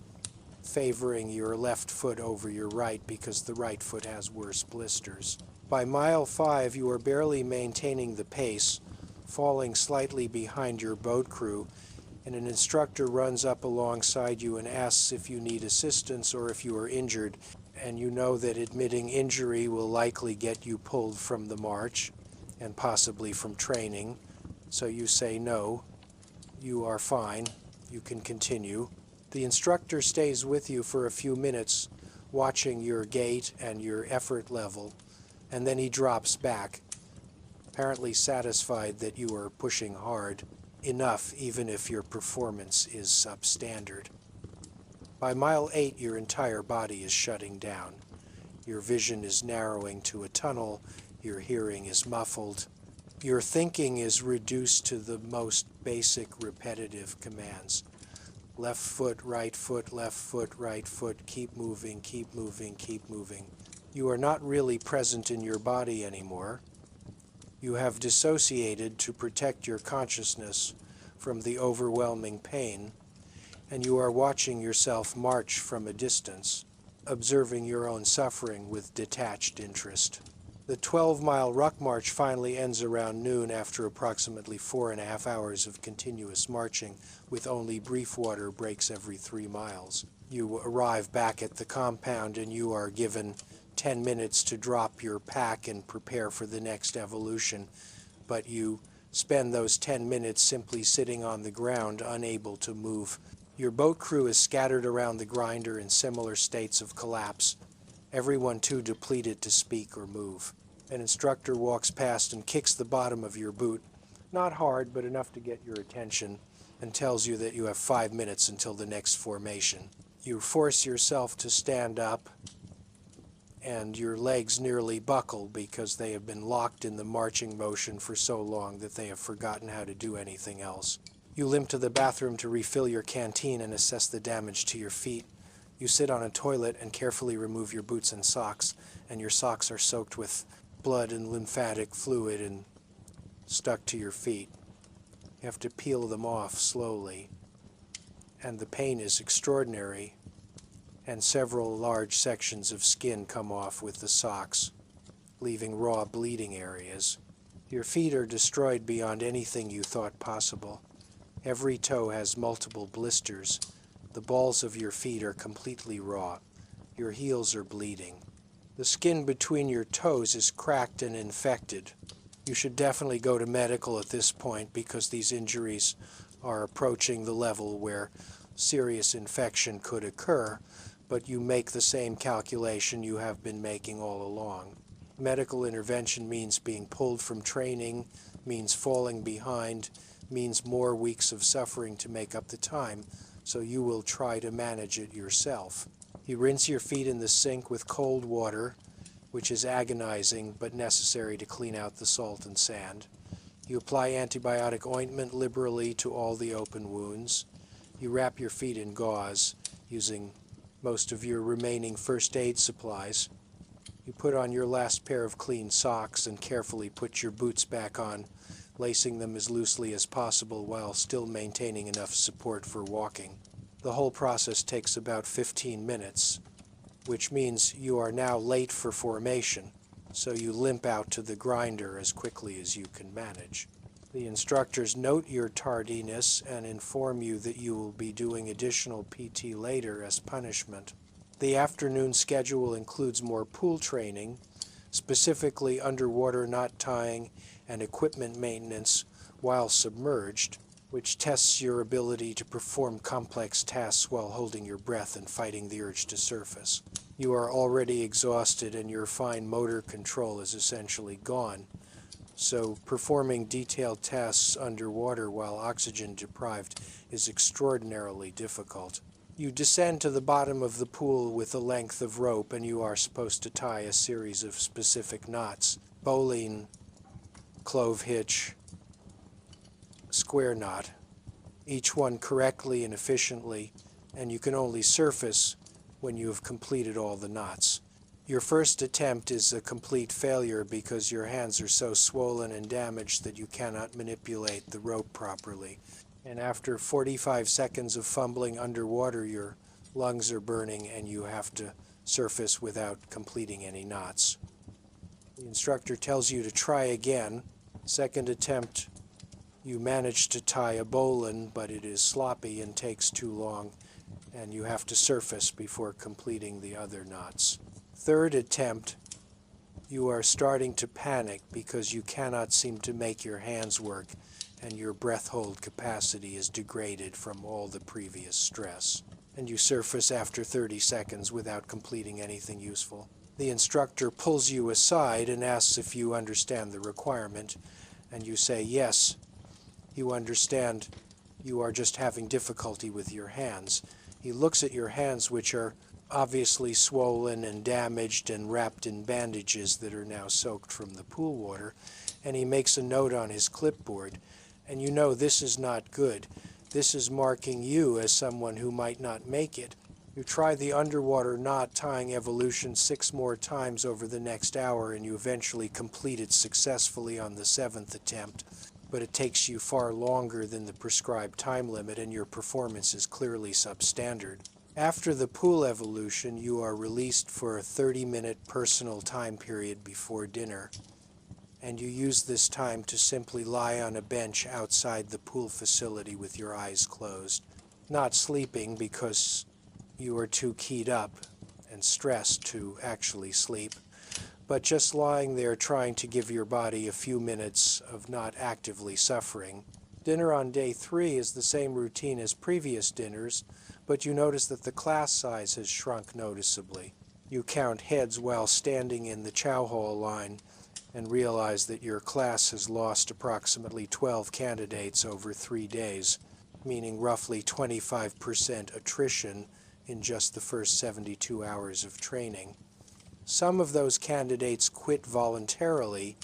favoring your left foot over your right because the right foot has worse blisters. By mile 5, you are barely maintaining the pace, falling slightly behind your boat crew, and an instructor runs up alongside you and asks if you need assistance or if you are injured, and you know that admitting injury will likely get you pulled from the march and possibly from training, so you say no, you are fine, you can continue. The instructor stays with you for a few minutes, watching your gait and your effort level, and then he drops back, apparently satisfied that you are pushing hard enough even if your performance is substandard. By mile 8, your entire body is shutting down. Your vision is narrowing to a tunnel, your hearing is muffled. Your thinking is reduced to the most basic repetitive commands. Left foot, right foot, left foot, right foot, keep moving, keep moving, keep moving. You are not really present in your body anymore. You have dissociated to protect your consciousness from the overwhelming pain, and you are watching yourself march from a distance, observing your own suffering with detached interest. The 12-mile ruck march finally ends around noon after approximately 4.5 hours of continuous marching, with only brief water breaks every 3 miles. You arrive back at the compound and you are given 10 minutes to drop your pack and prepare for the next evolution, but you spend those 10 minutes simply sitting on the ground, unable to move. Your boat crew is scattered around the grinder in similar states of collapse, everyone too depleted to speak or move. An instructor walks past and kicks the bottom of your boot, not hard, but enough to get your attention, and tells you that you have 5 minutes until the next formation. You force yourself to stand up, and your legs nearly buckle because they have been locked in the marching motion for so long that they have forgotten how to do anything else. You limp to the bathroom to refill your canteen and assess the damage to your feet. You sit on a toilet and carefully remove your boots and socks, and your socks are soaked with blood and lymphatic fluid and stuck to your feet. You have to peel them off slowly, and the pain is extraordinary, and several large sections of skin come off with the socks, leaving raw bleeding areas. Your feet are destroyed beyond anything you thought possible. Every toe has multiple blisters. The balls of your feet are completely raw. Your heels are bleeding. The skin between your toes is cracked and infected. You should definitely go to medical at this point because these injuries are approaching the level where serious infection could occur, but you make the same calculation you have been making all along. Medical intervention means being pulled from training, means falling behind, means more weeks of suffering to make up the time, so you will try to manage it yourself. You rinse your feet in the sink with cold water, which is agonizing but necessary to clean out the salt and sand. You apply antibiotic ointment liberally to all the open wounds. You wrap your feet in gauze, using most of your remaining first aid supplies. You put on your last pair of clean socks and carefully put your boots back on, lacing them as loosely as possible while still maintaining enough support for walking. The whole process takes about 15 minutes, which means you are now late for formation, so you limp out to the grinder as quickly as you can manage. The instructors note your tardiness and inform you that you will be doing additional PT later as punishment. The afternoon schedule includes more pool training, specifically underwater knot tying and equipment maintenance while submerged, which tests your ability to perform complex tasks while holding your breath and fighting the urge to surface. You are already exhausted and your fine motor control is essentially gone, so performing detailed tasks underwater while oxygen deprived is extraordinarily difficult. You descend to the bottom of the pool with a length of rope and you are supposed to tie a series of specific knots: bowline, clove hitch, square knot, each one correctly and efficiently, and you can only surface when you have completed all the knots. Your first attempt is a complete failure because your hands are so swollen and damaged that you cannot manipulate the rope properly. And after 45 seconds of fumbling underwater, your lungs are burning and you have to surface without completing any knots. The instructor tells you to try again. Second attempt, you manage to tie a bowline, but it is sloppy and takes too long, and you have to surface before completing the other knots. Third attempt, you are starting to panic because you cannot seem to make your hands work and your breath hold capacity is degraded from all the previous stress. And you surface after 30 seconds without completing anything useful. The instructor pulls you aside and asks if you understand the requirement, and you say yes. You understand you are just having difficulty with your hands. He looks at your hands, which are obviously swollen and damaged and wrapped in bandages that are now soaked from the pool water, and he makes a note on his clipboard. And you know this is not good. This is marking you as someone who might not make it. You try the underwater knot tying evolution 6 more times over the next hour, and you eventually complete it successfully on the 7th attempt. But it takes you far longer than the prescribed time limit, and your performance is clearly substandard. After the pool evolution, you are released for a 30-minute personal time period before dinner, and you use this time to simply lie on a bench outside the pool facility with your eyes closed, not sleeping because you are too keyed up and stressed to actually sleep, but just lying there trying to give your body a few minutes of not actively suffering. Dinner on day 3 is the same routine as previous dinners, but you notice that the class size has shrunk noticeably. You count heads while standing in the chow hall line and realize that your class has lost approximately 12 candidates over 3 days, meaning roughly 25% attrition in just the first 72 hours of training. Some of those candidates quit voluntarily,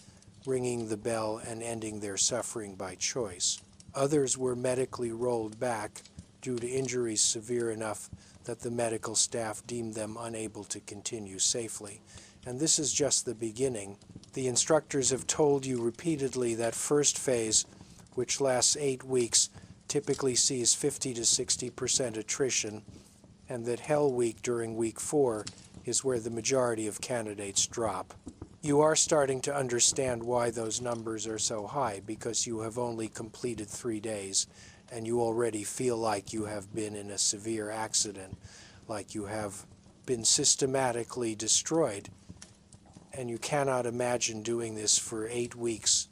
ringing the bell and ending their suffering by choice. Others were medically rolled back due to injuries severe enough that the medical staff deemed them unable to continue safely. And this is just the beginning. The instructors have told you repeatedly that first phase, which lasts 8 weeks, typically sees 50 to 60% attrition, and that Hell Week during week 4 is where the majority of candidates drop. You are starting to understand why those numbers are so high, because you have only completed 3 days, and you already feel like you have been in a severe accident, like you have been systematically destroyed, and you cannot imagine doing this for 8 weeks,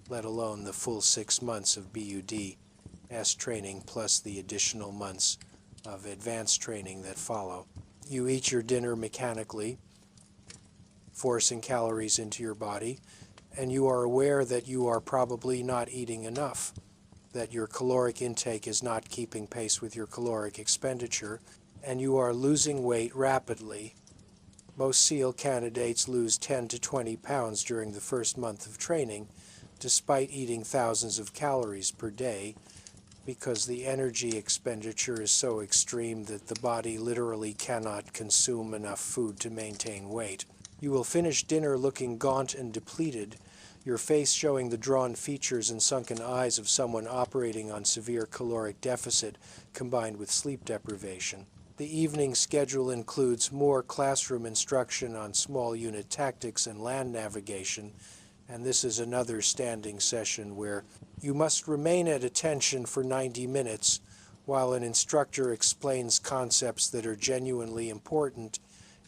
let alone the full 6 months of BUD-S training plus the additional months of advanced training that follow. You eat your dinner mechanically, forcing calories into your body, and you are aware that you are probably not eating enough, that your caloric intake is not keeping pace with your caloric expenditure, and you are losing weight rapidly. Most SEAL candidates lose 10 to 20 pounds during the first month of training, despite eating thousands of calories per day, because the energy expenditure is so extreme that the body literally cannot consume enough food to maintain weight. You will finish dinner looking gaunt and depleted, your face showing the drawn features and sunken eyes of someone operating on severe caloric deficit combined with sleep deprivation. The evening schedule includes more classroom instruction on small unit tactics and land navigation, and this is another standing session where you must remain at attention for 90 minutes while an instructor explains concepts that are genuinely important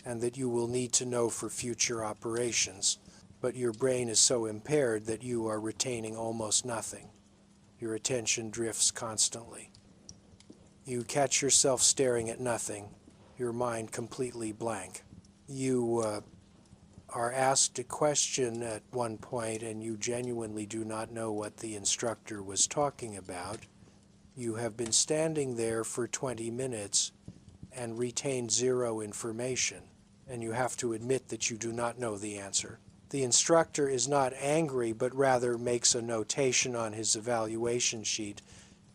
and that you will need to know for future operations, but your brain is so impaired that you are retaining almost nothing. Your attention drifts constantly. You catch yourself staring at nothing, your mind completely blank. You are asked a question at one point and you genuinely do not know what the instructor was talking about. You have been standing there for 20 minutes and retained zero information, and you have to admit that you do not know the answer. The instructor is not angry, but rather makes a notation on his evaluation sheet,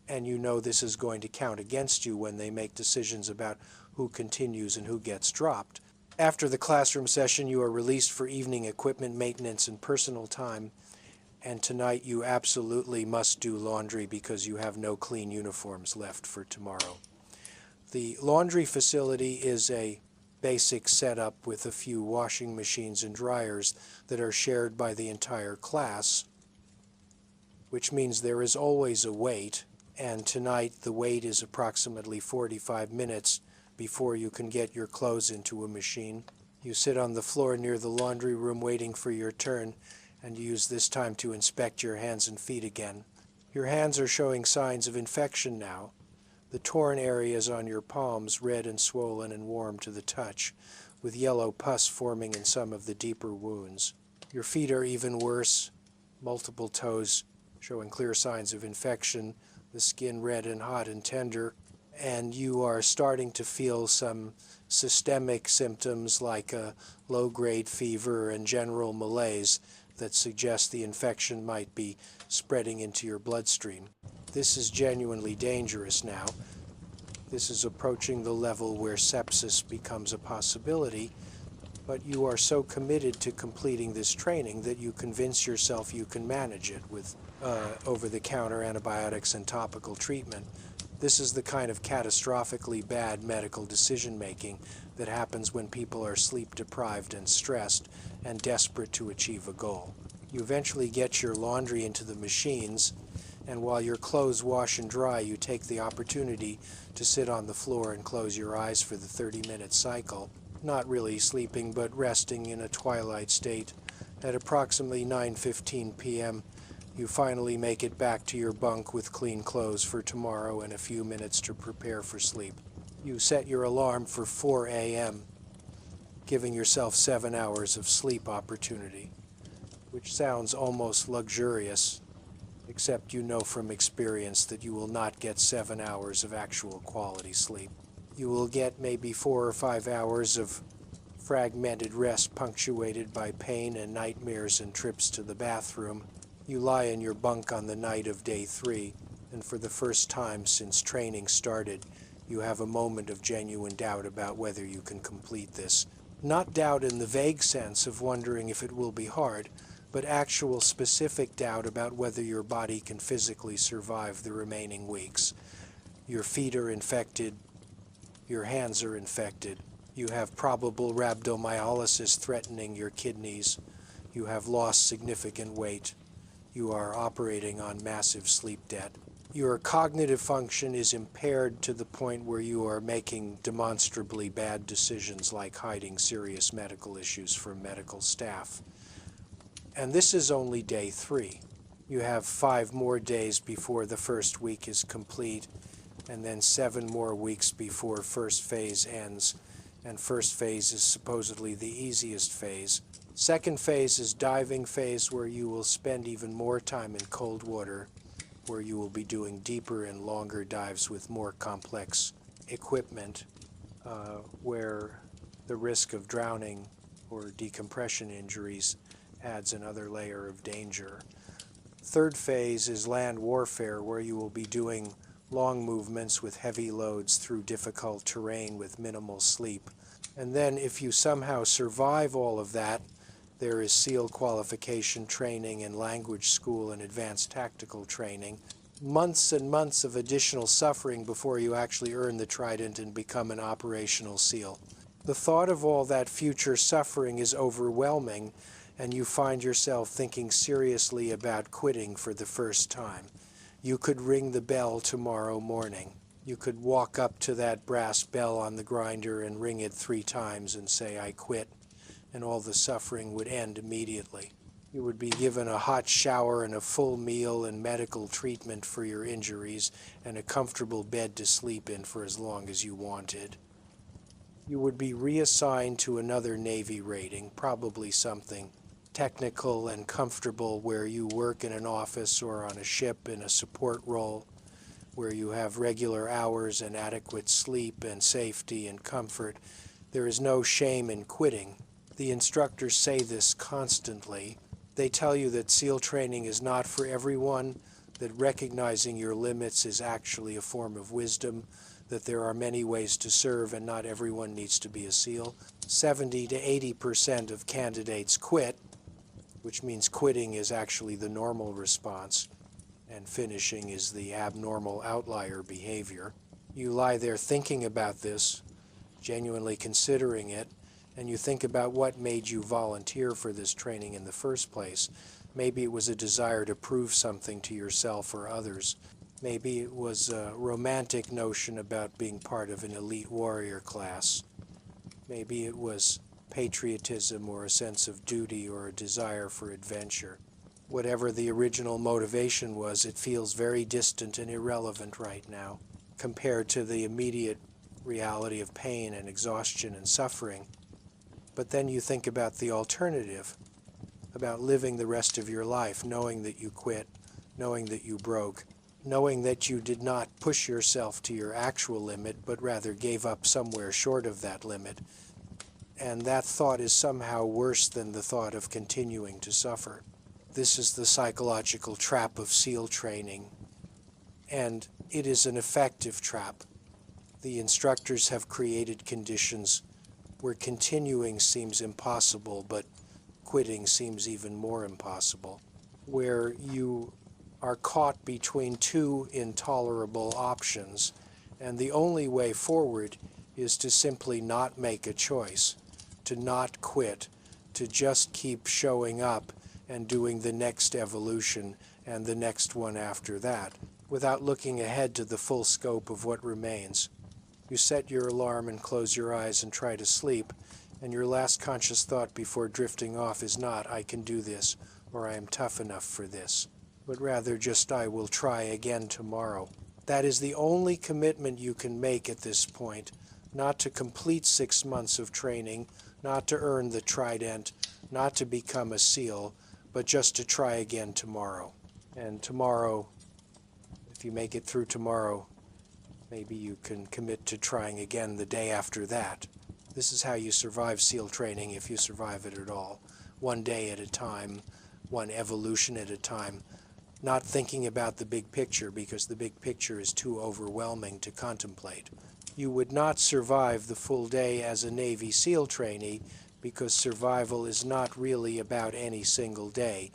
and you know this is going to count against you when they make decisions about who continues and who gets dropped. After the classroom session, you are released for evening equipment maintenance and personal time, and tonight you absolutely must do laundry because you have no clean uniforms left for tomorrow. The laundry facility is a basic setup with a few washing machines and dryers that are shared by the entire class, which means there is always a wait, and tonight the wait is approximately 45 minutes before you can get your clothes into a machine. You sit on the floor near the laundry room waiting for your turn, and you use this time to inspect your hands and feet again. Your hands are showing signs of infection now. The torn areas on your palms, red and swollen and warm to the touch, with yellow pus forming in some of the deeper wounds. Your feet are even worse, multiple toes showing clear signs of infection, the skin red and hot and tender, and you are starting to feel some systemic symptoms like a low-grade fever and general malaise that suggest the infection might be spreading into your bloodstream. This is genuinely dangerous now. This is approaching the level where sepsis becomes a possibility, but you are so committed to completing this training that you convince yourself you can manage it with over-the-counter antibiotics and topical treatment. This is the kind of catastrophically bad medical decision-making that happens when people are sleep-deprived and stressed and desperate to achieve a goal. You eventually get your laundry into the machines, and while your clothes wash and dry, you take the opportunity to sit on the floor and close your eyes for the 30-minute cycle, not really sleeping but resting in a twilight state. At approximately 9:15 p.m., you finally make it back to your bunk with clean clothes for tomorrow and a few minutes to prepare for sleep. You set your alarm for 4 a.m., giving yourself 7 hours of sleep opportunity, which sounds almost luxurious, except you know from experience that you will not get 7 hours of actual quality sleep. You will get maybe 4 or 5 hours of fragmented rest punctuated by pain and nightmares and trips to the bathroom. You lie in your bunk on the night of day 3, and for the first time since training started, you have a moment of genuine doubt about whether you can complete this. Not doubt in the vague sense of wondering if it will be hard, but actual specific doubt about whether your body can physically survive the remaining weeks. Your feet are infected, your hands are infected, you have probable rhabdomyolysis threatening your kidneys, you have lost significant weight, you are operating on massive sleep debt. Your cognitive function is impaired to the point where you are making demonstrably bad decisions like hiding serious medical issues from medical staff. And this is only day 3. You have 5 more days before the first week is complete, and then 7 more weeks before first phase ends. And first phase is supposedly the easiest phase. Second phase is diving phase, where you will spend even more time in cold water, where you will be doing deeper and longer dives with more complex equipment. where the risk of drowning or decompression injuries adds another layer of danger. Third phase is land warfare, where you will be doing long movements with heavy loads through difficult terrain with minimal sleep. And then if you somehow survive all of that, there is SEAL qualification training and language school and advanced tactical training. Months and months of additional suffering before you actually earn the trident and become an operational SEAL. The thought of all that future suffering is overwhelming, and you find yourself thinking seriously about quitting for the first time. You could ring the bell tomorrow morning. You could walk up to that brass bell on the grinder and ring it 3 times and say, "I quit," and all the suffering would end immediately. You would be given a hot shower and a full meal and medical treatment for your injuries and a comfortable bed to sleep in for as long as you wanted. You would be reassigned to another Navy rating, probably something technical and comfortable, where you work in an office or on a ship in a support role, where you have regular hours and adequate sleep and safety and comfort. There is no shame in quitting. The instructors say this constantly. They tell you that SEAL training is not for everyone, that recognizing your limits is actually a form of wisdom, that there are many ways to serve and not everyone needs to be a SEAL. 70 to 80% of candidates quit, which means quitting is actually the normal response, and finishing is the abnormal outlier behavior. You lie there thinking about this, genuinely considering it, and you think about what made you volunteer for this training in the first place. Maybe it was a desire to prove something to yourself or others. Maybe it was a romantic notion about being part of an elite warrior class. Maybe it was patriotism or a sense of duty or a desire for adventure. Whatever the original motivation was, it feels very distant and irrelevant right now compared to the immediate reality of pain and exhaustion and suffering. But then you think about the alternative, about living the rest of your life knowing that you quit, knowing that you broke, knowing that you did not push yourself to your actual limit, but rather gave up somewhere short of that limit. And that thought is somehow worse than the thought of continuing to suffer. This is the psychological trap of SEAL training, and it is an effective trap. The instructors have created conditions where continuing seems impossible, but quitting seems even more impossible, where you are caught between 2 intolerable options, and the only way forward is to simply not make a choice, to not quit, to just keep showing up and doing the next evolution and the next one after that, without looking ahead to the full scope of what remains. You set your alarm and close your eyes and try to sleep, and your last conscious thought before drifting off is not, "I can do this," or "I am tough enough for this," but rather just, "I will try again tomorrow." That is the only commitment you can make at this point, not to complete 6 months of training, not to earn the trident, not to become a SEAL, but just to try again tomorrow. And tomorrow, if you make it through tomorrow, maybe you can commit to trying again the day after that. This is how you survive SEAL training, if you survive it at all. One day at a time, one evolution at a time, not thinking about the big picture because the big picture is too overwhelming to contemplate. You would not survive the full day as a Navy SEAL trainee because survival is not really about any single day.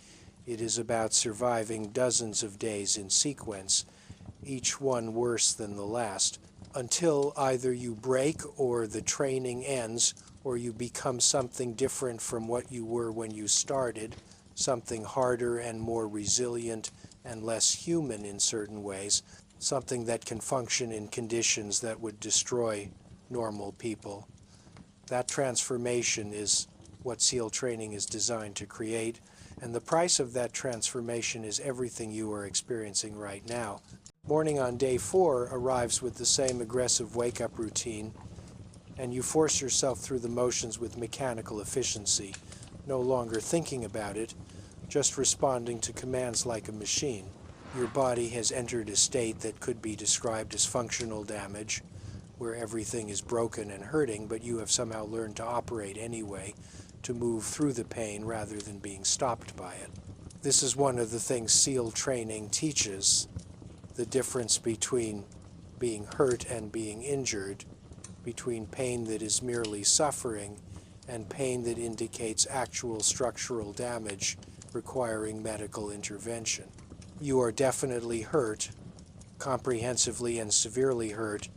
It is about surviving dozens of days in sequence, each one worse than the last, until either you break or the training ends, or you become something different from what you were when you started, something harder and more resilient and less human in certain ways, something that can function in conditions that would destroy normal people. That transformation is what SEAL training is designed to create, and the price of that transformation is everything you are experiencing right now. Morning on day 4 arrives with the same aggressive wake-up routine, and you force yourself through the motions with mechanical efficiency, no longer thinking about it, just responding to commands like a machine. Your body has entered a state that could be described as functional damage, where everything is broken and hurting, but you have somehow learned to operate anyway, to move through the pain rather than being stopped by it. This is one of the things SEAL training teaches, the difference between being hurt and being injured, between pain that is merely suffering and pain that indicates actual structural damage requiring medical intervention. You are definitely hurt, comprehensively and severely hurt,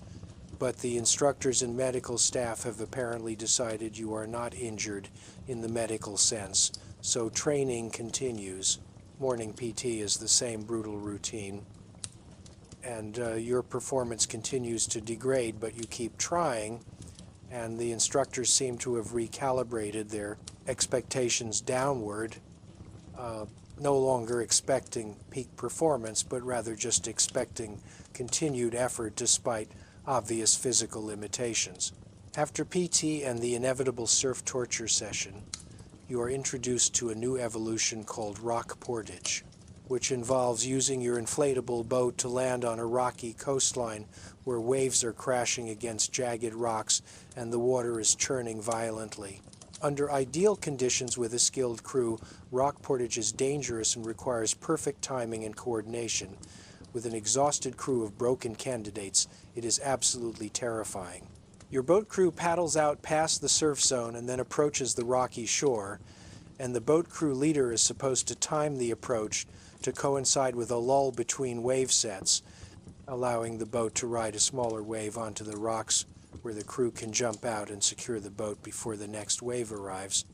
but the instructors and medical staff have apparently decided you are not injured in the medical sense, so training continues. Morning PT is the same brutal routine, and your performance continues to degrade, but you keep trying, and the instructors seem to have recalibrated their expectations downward, no longer expecting peak performance, but rather just expecting continued effort despite obvious physical limitations. After PT and the inevitable surf torture session, you are introduced to a new evolution called rock portage, which involves using your inflatable boat to land on a rocky coastline where waves are crashing against jagged rocks and the water is churning violently. Under ideal conditions with a skilled crew, rock portage is dangerous and requires perfect timing and coordination. With an exhausted crew of broken candidates, it is absolutely terrifying. Your boat crew paddles out past the surf zone and then approaches the rocky shore, and the boat crew leader is supposed to time the approach to coincide with a lull between wave sets, allowing the boat to ride a smaller wave onto the rocks where the crew can jump out and secure the boat before the next wave arrives.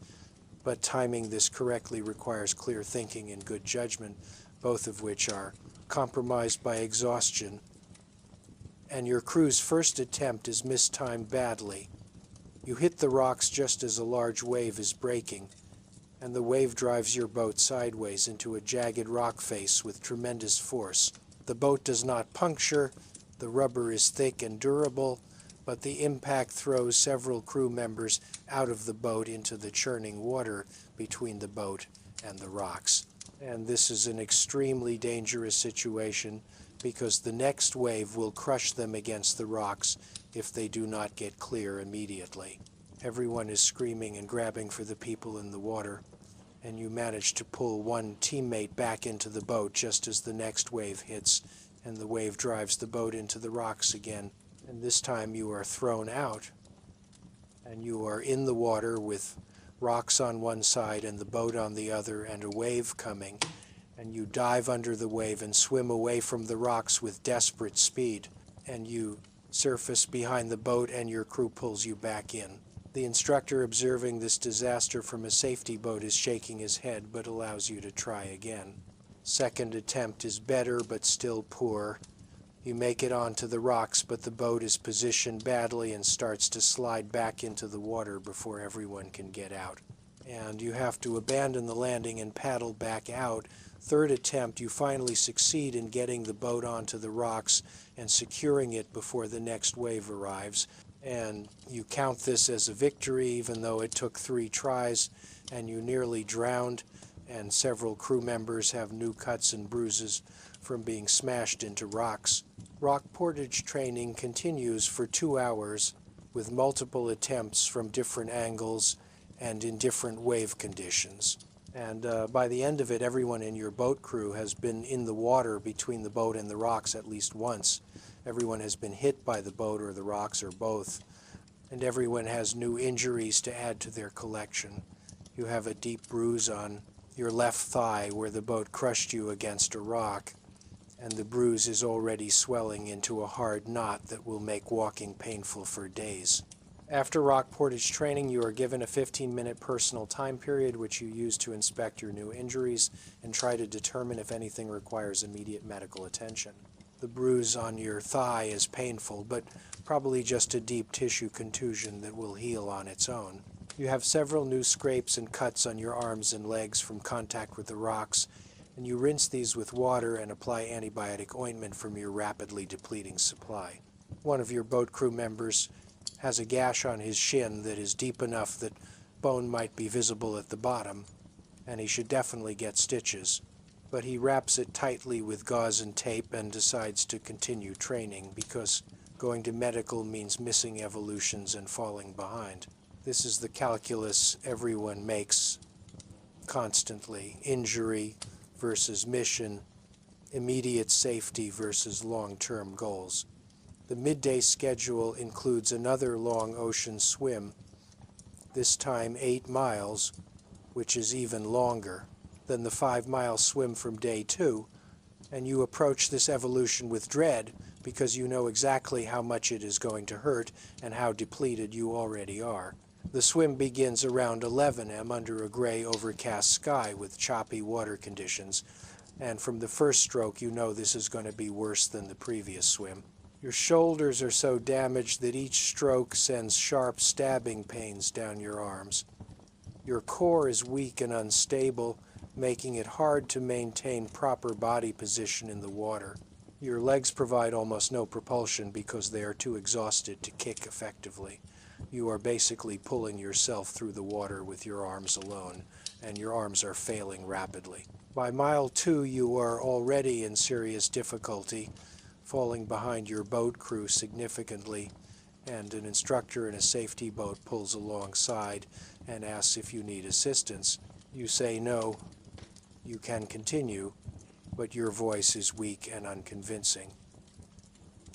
But timing this correctly requires clear thinking and good judgment, both of which are compromised by exhaustion. And your crew's first attempt is mistimed badly. You hit the rocks just as a large wave is breaking, and the wave drives your boat sideways into a jagged rock face with tremendous force. The boat does not puncture, the rubber is thick and durable, but the impact throws several crew members out of the boat into the churning water between the boat and the rocks. And this is an extremely dangerous situation because the next wave will crush them against the rocks if they do not get clear immediately. Everyone is screaming and grabbing for the people in the water, and you manage to pull one teammate back into the boat just as the next wave hits, and the wave drives the boat into the rocks again. And this time you are thrown out, and you are in the water with rocks on one side and the boat on the other and a wave coming, and you dive under the wave and swim away from the rocks with desperate speed, and you surface behind the boat and your crew pulls you back in. The instructor observing this disaster from a safety boat is shaking his head but allows you to try again. Second attempt is better but still poor. You make it onto the rocks, but the boat is positioned badly and starts to slide back into the water before everyone can get out. And you have to abandon the landing and paddle back out. Third attempt, you finally succeed in getting the boat onto the rocks and securing it before the next wave arrives. And you count this as a victory, even though it took 3 tries, and you nearly drowned, and several crew members have new cuts and bruises from being smashed into rocks. Rock portage training continues for 2 hours with multiple attempts from different angles and in different wave conditions. And by the end of it, everyone in your boat crew has been in the water between the boat and the rocks at least once. Everyone has been hit by the boat or the rocks or both. And everyone has new injuries to add to their collection. You have a deep bruise on your left thigh where the boat crushed you against a rock, and the bruise is already swelling into a hard knot that will make walking painful for days. After rock portage training, you are given a 15-minute personal time period which you use to inspect your new injuries and try to determine if anything requires immediate medical attention. The bruise on your thigh is painful, but probably just a deep tissue contusion that will heal on its own. You have several new scrapes and cuts on your arms and legs from contact with the rocks, and you rinse these with water and apply antibiotic ointment from your rapidly depleting supply. One of your boat crew members has a gash on his shin that is deep enough that bone might be visible at the bottom, and he should definitely get stitches. But he wraps it tightly with gauze and tape and decides to continue training because Going to medical means missing evolutions and falling behind. This is the calculus everyone makes constantly. Injury versus mission, immediate safety versus long-term goals. The midday schedule includes another long ocean swim, this time 8 miles, which is even longer than the 5-mile swim from day 2, and you approach this evolution with dread because you know exactly how much it is going to hurt and how depleted you already are. The swim begins around 11 am under a gray overcast sky with choppy water conditions, and from the first stroke you know this is going to be worse than the previous swim. Your shoulders are so damaged that each stroke sends sharp stabbing pains down your arms. Your core is weak and unstable, making it hard to maintain proper body position in the water. Your legs provide almost no propulsion because they are too exhausted to kick effectively. You are basically pulling yourself through the water with your arms alone, and your arms are failing rapidly. By mile 2, you are already in serious difficulty, falling behind your boat crew significantly, and an instructor in a safety boat pulls alongside and asks if you need assistance. You say no. You can continue, but your voice is weak and unconvincing.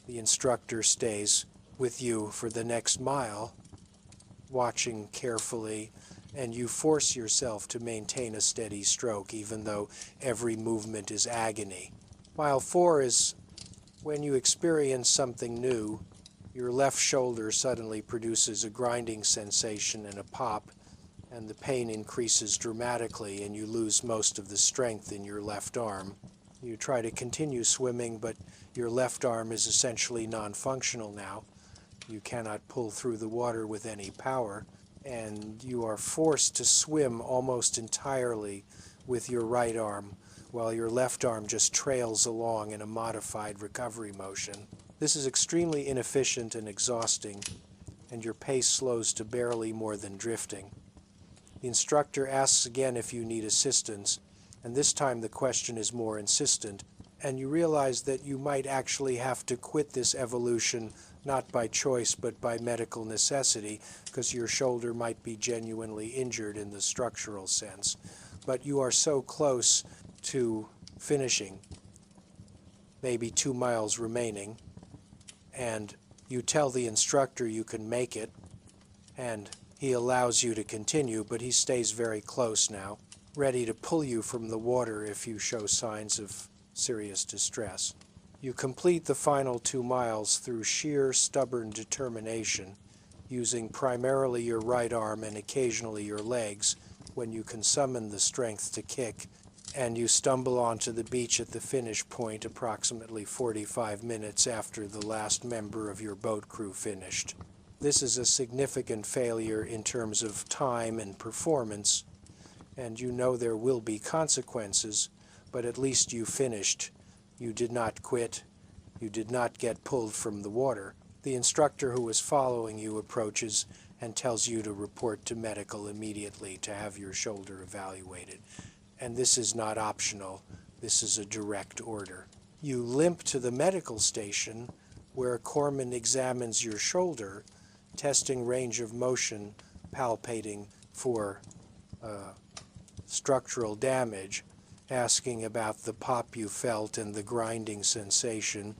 The instructor stays with you for the next mile, watching carefully, and you force yourself to maintain a steady stroke even though every movement is agony. Mile 4 is when you experience something new. Your left shoulder suddenly produces a grinding sensation and a pop, and the pain increases dramatically and you lose most of the strength in your left arm. You try to continue swimming, but your left arm is essentially non-functional now. You cannot pull through the water with any power, and you are forced to swim almost entirely with your right arm, while your left arm just trails along in a modified recovery motion. This is extremely inefficient and exhausting, and your pace slows to barely more than drifting. The instructor asks again if you need assistance, and this time the question is more insistent, and you realize that you might actually have to quit this evolution not by choice but by medical necessity, because your shoulder might be genuinely injured in the structural sense. But you are so close to finishing, maybe 2 miles remaining, and you tell the instructor you can make it, and he allows you to continue, but he stays very close now, ready to pull you from the water if you show signs of serious distress. You complete the final 2 miles through sheer stubborn determination, using primarily your right arm and occasionally your legs when you can summon the strength to kick, and you stumble onto the beach at the finish point approximately 45 minutes after the last member of your boat crew finished. This is a significant failure in terms of time and performance, and you know there will be consequences, but at least you finished. You did not quit. You did not get pulled from the water. The instructor who was following you approaches and tells you to report to medical immediately to have your shoulder evaluated. And this is not optional. This is a direct order. You limp to the medical station where a corpsman examines your shoulder, testing range of motion, palpating for structural damage, asking about the pop you felt and the grinding sensation.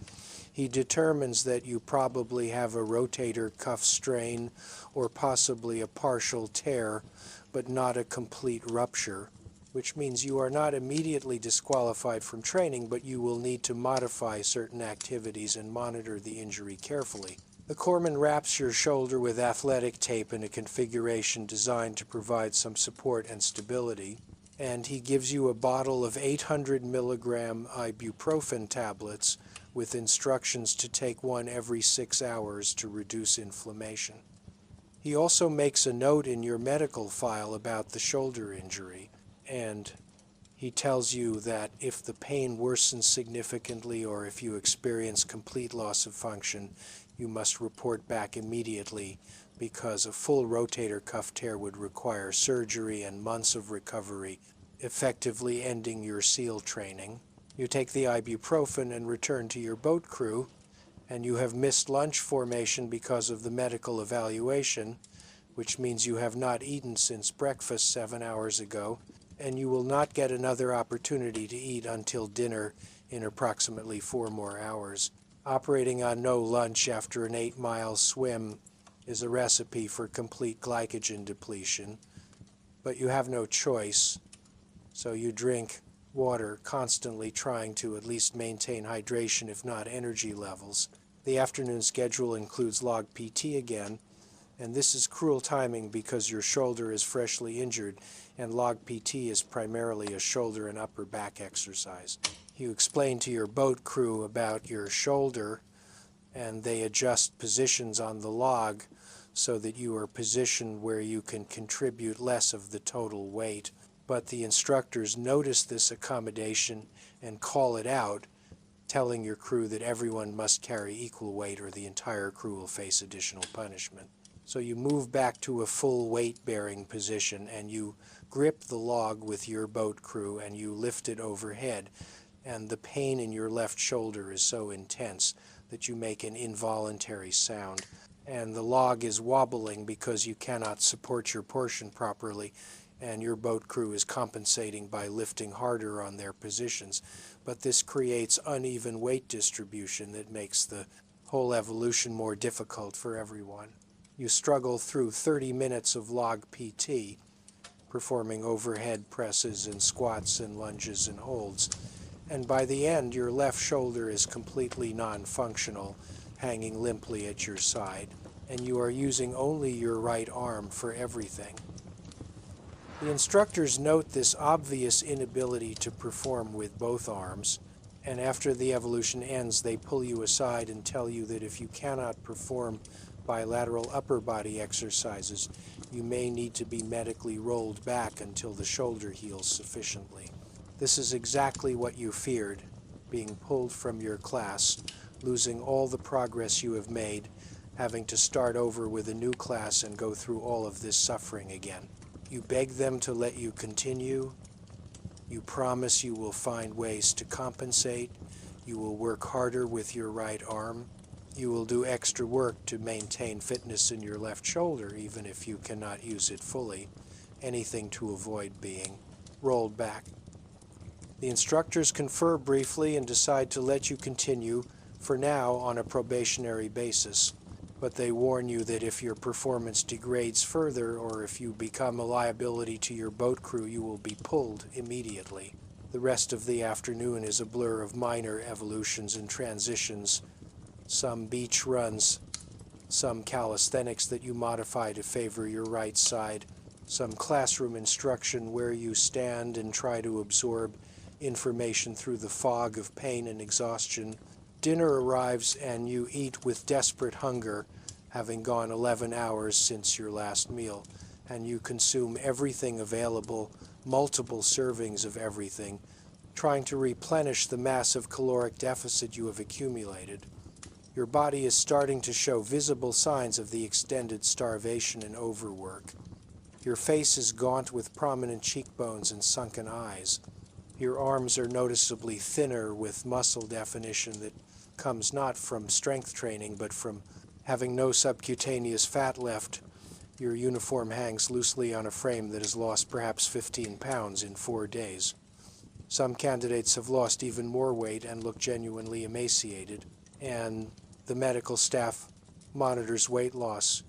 He determines that you probably have a rotator cuff strain or possibly a partial tear, but not a complete rupture, which means you are not immediately disqualified from training, but you will need to modify certain activities and monitor the injury carefully. The corpsman wraps your shoulder with athletic tape in a configuration designed to provide some support and stability, and he gives you a bottle of 800 milligram ibuprofen tablets with instructions to take one every 6 hours to reduce inflammation. He also makes a note in your medical file about the shoulder injury, and he tells you that if the pain worsens significantly or if you experience complete loss of function, you must report back immediately, because a full rotator cuff tear would require surgery and months of recovery, effectively ending your SEAL training. You take the ibuprofen and return to your boat crew, and you have missed lunch formation because of the medical evaluation, which means you have not eaten since breakfast 7 hours ago, and you will not get another opportunity to eat until dinner in approximately 4 more hours. Operating on no lunch after an 8-mile swim is a recipe for complete glycogen depletion, but you have no choice, so you drink water, constantly trying to at least maintain hydration if not energy levels. The afternoon schedule includes log PT again, and this is cruel timing because your shoulder is freshly injured and log PT is primarily a shoulder and upper back exercise. You explain to your boat crew about your shoulder and they adjust positions on the log so that you are positioned where you can contribute less of the total weight. But the instructors notice this accommodation and call it out, telling your crew that everyone must carry equal weight or the entire crew will face additional punishment. So you move back to a full weight-bearing position and you grip the log with your boat crew and you lift it overhead, and the pain in your left shoulder is so intense that you make an involuntary sound. And the log is wobbling because you cannot support your portion properly, and your boat crew is compensating by lifting harder on their positions. But this creates uneven weight distribution that makes the whole evolution more difficult for everyone. You struggle through 30 minutes of log PT, performing overhead presses and squats and lunges and holds. And by the end, your left shoulder is completely non-functional, hanging limply at your side, and you are using only your right arm for everything. The instructors note this obvious inability to perform with both arms, and after the evolution ends, they pull you aside and tell you that if you cannot perform bilateral upper body exercises, you may need to be medically rolled back until the shoulder heals sufficiently. This is exactly what you feared, being pulled from your class, losing all the progress you have made, having to start over with a new class and go through all of this suffering again. You beg them to let you continue. You promise you will find ways to compensate. You will work harder with your right arm. You will do extra work to maintain fitness in your left shoulder, even if you cannot use it fully. Anything to avoid being rolled back. The instructors confer briefly and decide to let you continue, for now on a probationary basis. But they warn you that if your performance degrades further or if you become a liability to your boat crew, you will be pulled immediately. The rest of the afternoon is a blur of minor evolutions and transitions, some beach runs, some calisthenics that you modify to favor your right side, some classroom instruction where you stand and try to absorb information through the fog of pain and exhaustion. Dinner arrives and you eat with desperate hunger, having gone 11 hours since your last meal, and you consume everything available, multiple servings of everything, trying to replenish the massive caloric deficit you have accumulated. Your body is starting to show visible signs of the extended starvation and overwork. Your face is gaunt with prominent cheekbones and sunken eyes. Your arms are noticeably thinner with muscle definition that comes not from strength training but from having no subcutaneous fat left. Your uniform hangs loosely on a frame that has lost perhaps 15 pounds in 4 days. Some candidates have lost even more weight and look genuinely emaciated, and the medical staff monitors weight loss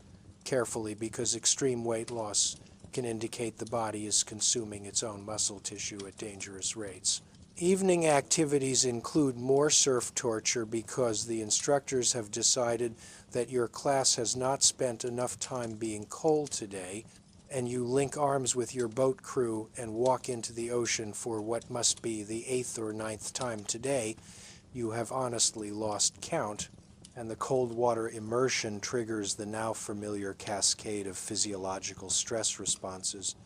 carefully because extreme weight loss can indicate the body is consuming its own muscle tissue at dangerous rates. Evening activities include more surf torture because the instructors have decided that your class has not spent enough time being cold today, and you link arms with your boat crew and walk into the ocean for what must be the 8th or 9th time today. You have honestly lost count, and the cold water immersion triggers the now familiar cascade of physiological stress responses,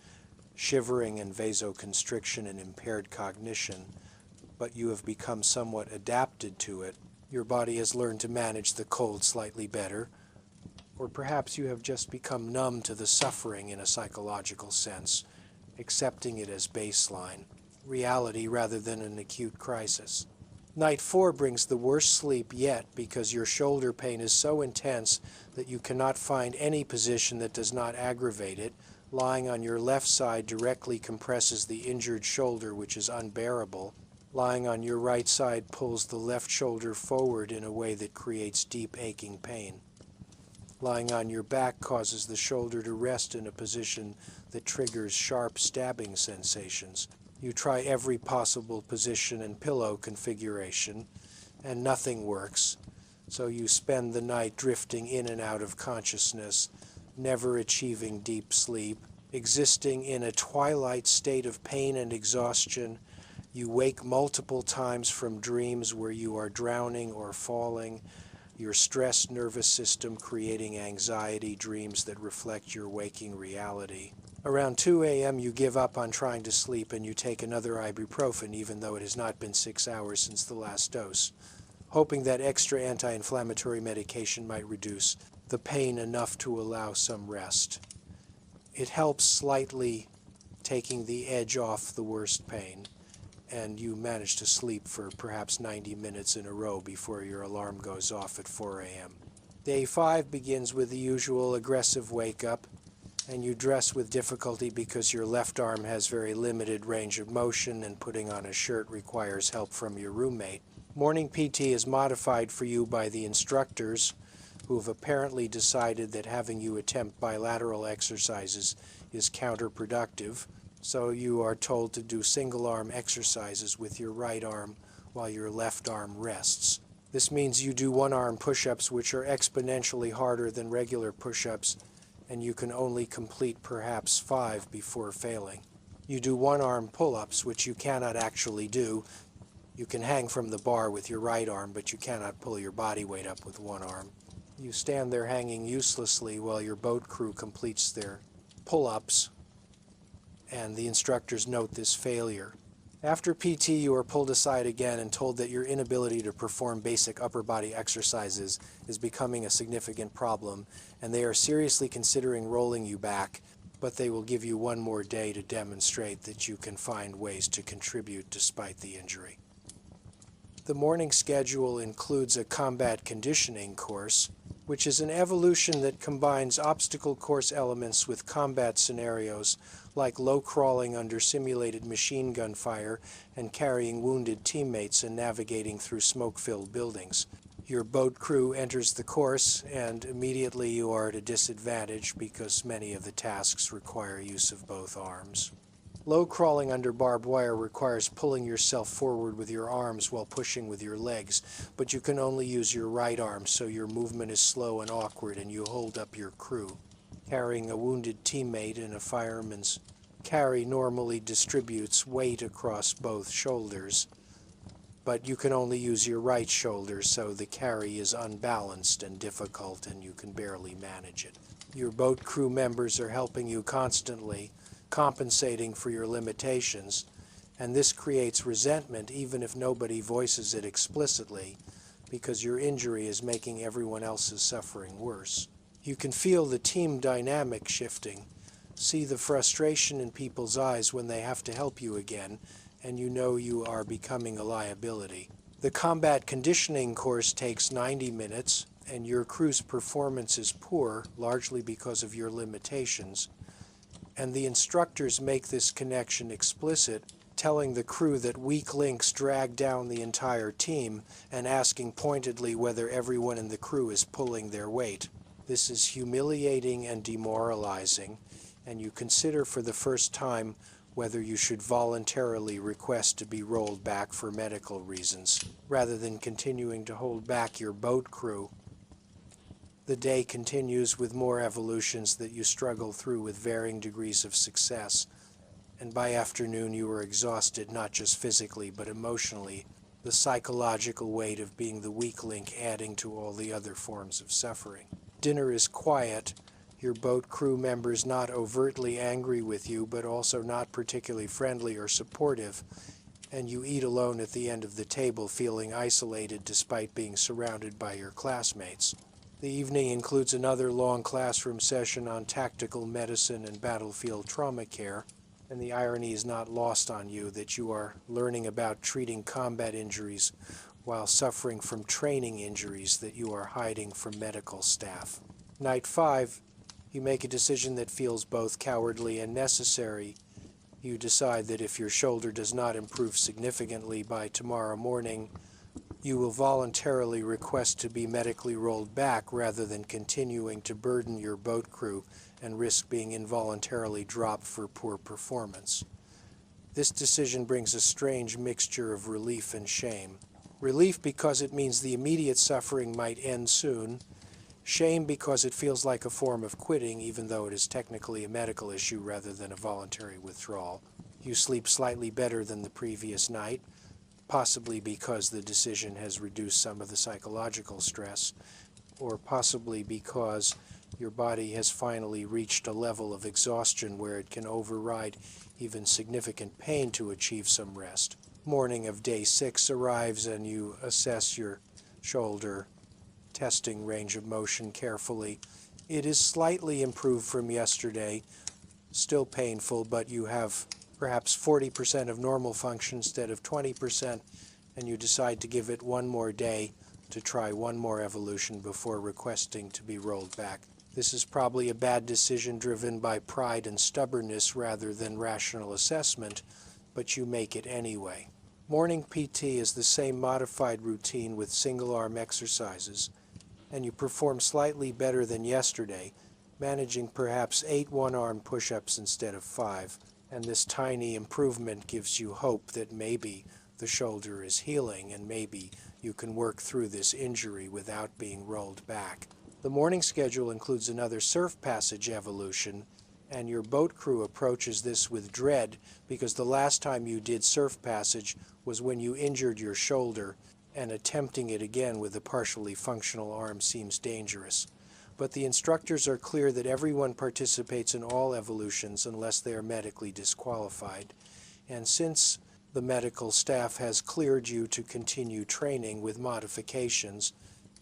shivering and vasoconstriction and impaired cognition, but you have become somewhat adapted to it. Your body has learned to manage the cold slightly better, or perhaps you have just become numb to the suffering in a psychological sense, accepting it as baseline, reality rather than an acute crisis. Night 4 brings the worst sleep yet because your shoulder pain is so intense that you cannot find any position that does not aggravate it. Lying on your left side directly compresses the injured shoulder, which is unbearable. Lying on your right side pulls the left shoulder forward in a way that creates deep aching pain. Lying on your back causes the shoulder to rest in a position that triggers sharp stabbing sensations. You try every possible position and pillow configuration, and nothing works, so you spend the night drifting in and out of consciousness, never achieving deep sleep, existing in a twilight state of pain and exhaustion. You wake multiple times from dreams where you are drowning or falling, your stressed nervous system creating anxiety dreams that reflect your waking reality. Around 2 a.m. you give up on trying to sleep and you take another ibuprofen even though it has not been 6 hours since the last dose, hoping that extra anti-inflammatory medication might reduce the pain enough to allow some rest. It helps slightly, taking the edge off the worst pain, and you manage to sleep for perhaps 90 minutes in a row before your alarm goes off at 4 a.m. Day 5 begins with the usual aggressive wake-up, and you dress with difficulty because your left arm has very limited range of motion and putting on a shirt requires help from your roommate. Morning PT is modified for you by the instructors, who have apparently decided that having you attempt bilateral exercises is counterproductive, so you are told to do single-arm exercises with your right arm while your left arm rests. This means you do one-arm push-ups, which are exponentially harder than regular push-ups, and you can only complete perhaps 5 before failing. You do one-arm pull-ups, which you cannot actually do. You can hang from the bar with your right arm, but you cannot pull your body weight up with one arm. You stand there hanging uselessly while your boat crew completes their pull-ups, and the instructors note this failure. After PT, you are pulled aside again and told that your inability to perform basic upper body exercises is becoming a significant problem, and they are seriously considering rolling you back, but they will give you one more day to demonstrate that you can find ways to contribute despite the injury. The morning schedule includes a combat conditioning course, which is an evolution that combines obstacle course elements with combat scenarios like low crawling under simulated machine gun fire and carrying wounded teammates and navigating through smoke-filled buildings. Your boat crew enters the course, and immediately you are at a disadvantage because many of the tasks require use of both arms. Low crawling under barbed wire requires pulling yourself forward with your arms while pushing with your legs, but you can only use your right arm, so your movement is slow and awkward and you hold up your crew. Carrying a wounded teammate in a fireman's carry normally distributes weight across both shoulders, but you can only use your right shoulder, so the carry is unbalanced and difficult and you can barely manage it. Your boat crew members are helping you constantly, compensating for your limitations, and this creates resentment even if nobody voices it explicitly, because your injury is making everyone else's suffering worse. You can feel the team dynamic shifting, see the frustration in people's eyes when they have to help you again, and you know you are becoming a liability. The combat conditioning course takes 90 minutes, and your crew's performance is poor, largely because of your limitations, and the instructors make this connection explicit, telling the crew that weak links drag down the entire team and asking pointedly whether everyone in the crew is pulling their weight. This is humiliating and demoralizing, and you consider for the first time whether you should voluntarily request to be rolled back for medical reasons, rather than continuing to hold back your boat crew. The day continues with more evolutions that you struggle through with varying degrees of success, and by afternoon you are exhausted not just physically but emotionally, the psychological weight of being the weak link adding to all the other forms of suffering. Dinner is quiet, your boat crew members not overtly angry with you but also not particularly friendly or supportive, and you eat alone at the end of the table feeling isolated despite being surrounded by your classmates. The evening includes another long classroom session on tactical medicine and battlefield trauma care, and the irony is not lost on you that you are learning about treating combat injuries while suffering from training injuries that you are hiding from medical staff. Night 5, you make a decision that feels both cowardly and necessary. You decide that if your shoulder does not improve significantly by tomorrow morning, you will voluntarily request to be medically rolled back rather than continuing to burden your boat crew and risk being involuntarily dropped for poor performance. This decision brings a strange mixture of relief and shame. Relief because it means the immediate suffering might end soon. Shame because it feels like a form of quitting, even though it is technically a medical issue rather than a voluntary withdrawal. You sleep slightly better than the previous night, possibly because the decision has reduced some of the psychological stress, or possibly because your body has finally reached a level of exhaustion where it can override even significant pain to achieve some rest. Morning of day 6 arrives and you assess your shoulder, testing range of motion carefully. It is slightly improved from yesterday, still painful, but you have perhaps 40% of normal function instead of 20%, and you decide to give it one more day to try one more evolution before requesting to be rolled back. This is probably a bad decision driven by pride and stubbornness rather than rational assessment, but you make it anyway. Morning PT is the same modified routine with single-arm exercises, and you perform slightly better than yesterday, managing perhaps 8 one-arm push-ups instead of 5, and this tiny improvement gives you hope that maybe the shoulder is healing and maybe you can work through this injury without being rolled back. The morning schedule includes another surf passage evolution, and your boat crew approaches this with dread because the last time you did surf passage was when you injured your shoulder, and attempting it again with a partially functional arm seems dangerous. But the instructors are clear that everyone participates in all evolutions unless they are medically disqualified. And since the medical staff has cleared you to continue training with modifications,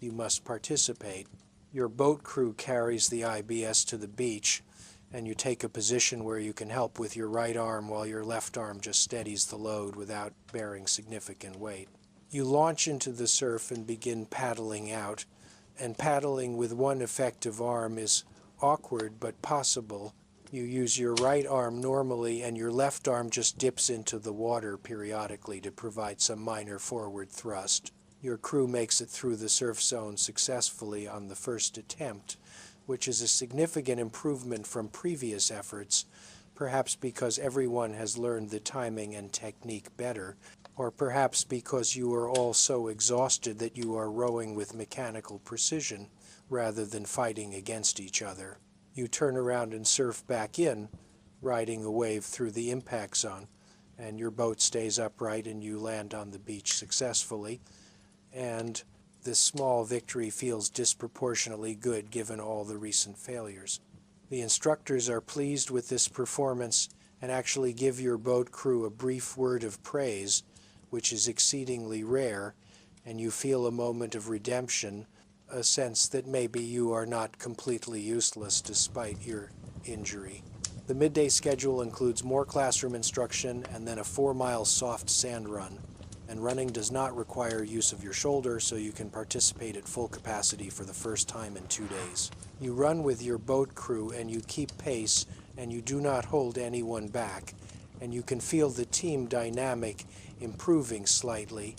you must participate. Your boat crew carries the IBS to the beach, and you take a position where you can help with your right arm while your left arm just steadies the load without bearing significant weight. You launch into the surf and begin paddling out, and paddling with one effective arm is awkward but possible. You use your right arm normally and your left arm just dips into the water periodically to provide some minor forward thrust. Your crew makes it through the surf zone successfully on the first attempt, which is a significant improvement from previous efforts, perhaps because everyone has learned the timing and technique better, or perhaps because you are all so exhausted that you are rowing with mechanical precision rather than fighting against each other. You turn around and surf back in, riding a wave through the impact zone, and your boat stays upright and you land on the beach successfully, and this small victory feels disproportionately good given all the recent failures. The instructors are pleased with this performance and actually give your boat crew a brief word of praise, which is exceedingly rare, and you feel a moment of redemption, a sense that maybe you are not completely useless despite your injury. The midday schedule includes more classroom instruction and then a 4-mile soft sand run. And running does not require use of your shoulder, so you can participate at full capacity for the first time in 2 days. You run with your boat crew and you keep pace and you do not hold anyone back, and you can feel the team dynamic improving slightly,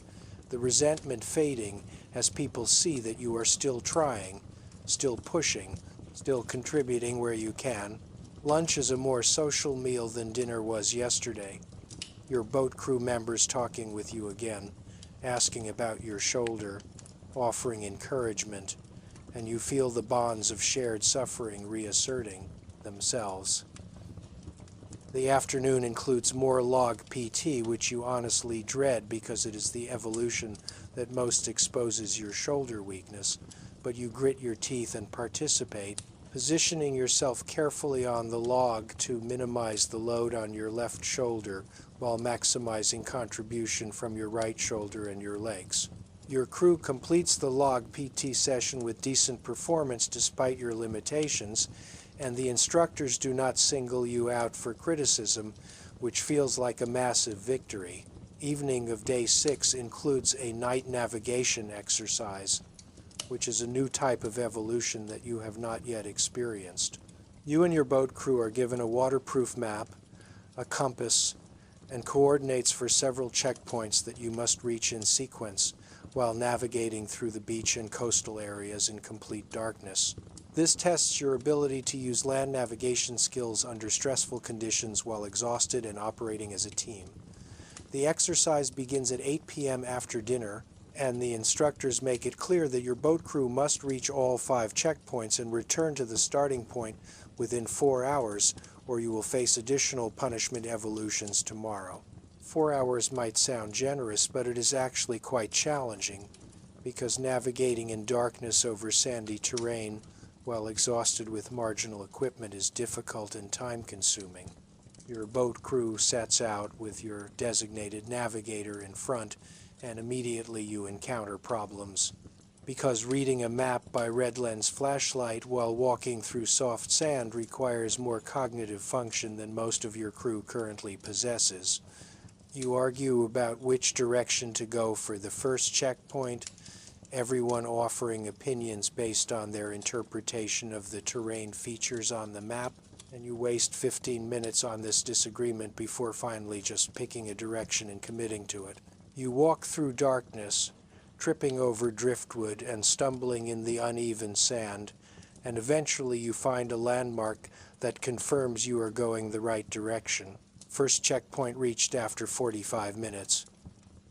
the resentment fading as people see that you are still trying, still pushing, still contributing where you can. Lunch is a more social meal than dinner was yesterday. Your boat crew members talking with you again, asking about your shoulder, offering encouragement, and you feel the bonds of shared suffering reasserting themselves. The afternoon includes more log PT, which you honestly dread because it is the evolution that most exposes your shoulder weakness, but you grit your teeth and participate, positioning yourself carefully on the log to minimize the load on your left shoulder while maximizing contribution from your right shoulder and your legs. Your crew completes the log PT session with decent performance despite your limitations, and the instructors do not single you out for criticism, which feels like a massive victory. evening of day 6 includes a night navigation exercise, which is a new type of evolution that you have not yet experienced. You and your boat crew are given a waterproof map, a compass, and coordinates for several checkpoints that you must reach in sequence while navigating through the beach and coastal areas in complete darkness. This tests your ability to use land navigation skills under stressful conditions while exhausted and operating as a team. The exercise begins at 8 p.m. after dinner, and the instructors make it clear that your boat crew must reach all 5 checkpoints and return to the starting point within 4 hours, or you will face additional punishment evolutions tomorrow. 4 hours might sound generous, but it is actually quite challenging, because navigating in darkness over sandy terrain while exhausted with marginal equipment is difficult and time-consuming. Your boat crew sets out with your designated navigator in front, and immediately you encounter problems. Because reading a map by red lens flashlight while walking through soft sand requires more cognitive function than most of your crew currently possesses. You argue about which direction to go for the first checkpoint, everyone offering opinions based on their interpretation of the terrain features on the map, and you waste 15 minutes on this disagreement before finally just picking a direction and committing to it. You walk through darkness, tripping over driftwood and stumbling in the uneven sand, and eventually you find a landmark that confirms you are going the right direction. First checkpoint reached after 45 minutes,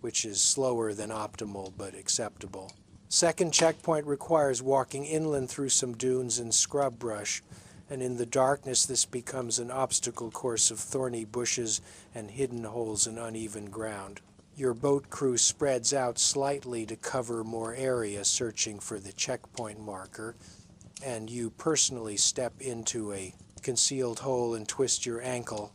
which is slower than optimal but acceptable. Second checkpoint requires walking inland through some dunes and scrub brush, and in the darkness this becomes an obstacle course of thorny bushes and hidden holes in uneven ground. Your boat crew spreads out slightly to cover more area searching for the checkpoint marker, and you personally step into a concealed hole and twist your ankle,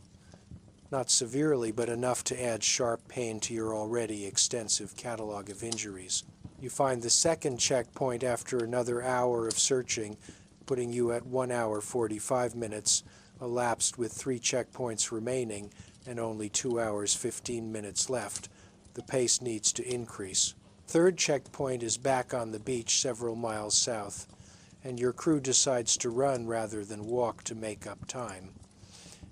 not severely but enough to add sharp pain to your already extensive catalog of injuries. You find the second checkpoint after another hour of searching, putting you at 1 hour 45 minutes, elapsed with 3 checkpoints remaining and only 2 hours 15 minutes left. The pace needs to increase. Third checkpoint is back on the beach several miles south, and your crew decides to run rather than walk to make up time.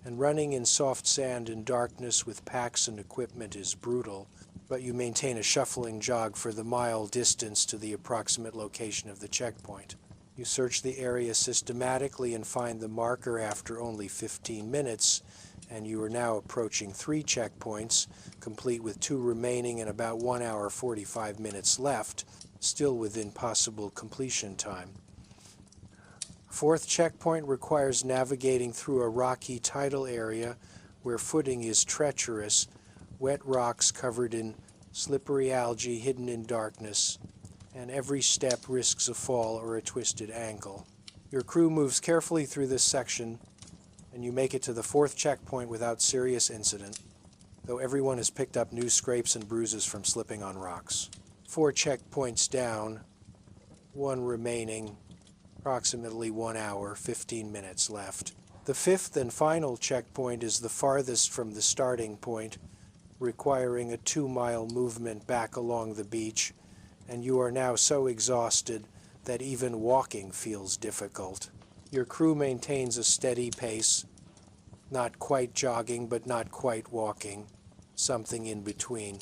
And running in soft sand and darkness with packs and equipment is brutal, but you maintain a shuffling jog for the mile distance to the approximate location of the checkpoint. You search the area systematically and find the marker after only 15 minutes, and you are now approaching 3 checkpoints, complete with 2 remaining and about 1 hour 45 minutes left, still within possible completion time. Fourth checkpoint requires navigating through a rocky tidal area where footing is treacherous, wet rocks covered in slippery algae hidden in darkness, and every step risks a fall or a twisted ankle. Your crew moves carefully through this section, and you make it to the 4th checkpoint without serious incident, though everyone has picked up new scrapes and bruises from slipping on rocks. 4 checkpoints down, 1 remaining, approximately 1 hour, 15 minutes left. The 5th and final checkpoint is the farthest from the starting point, requiring a 2-mile movement back along the beach, and you are now so exhausted that even walking feels difficult. Your crew maintains a steady pace, not quite jogging but not quite walking, something in between,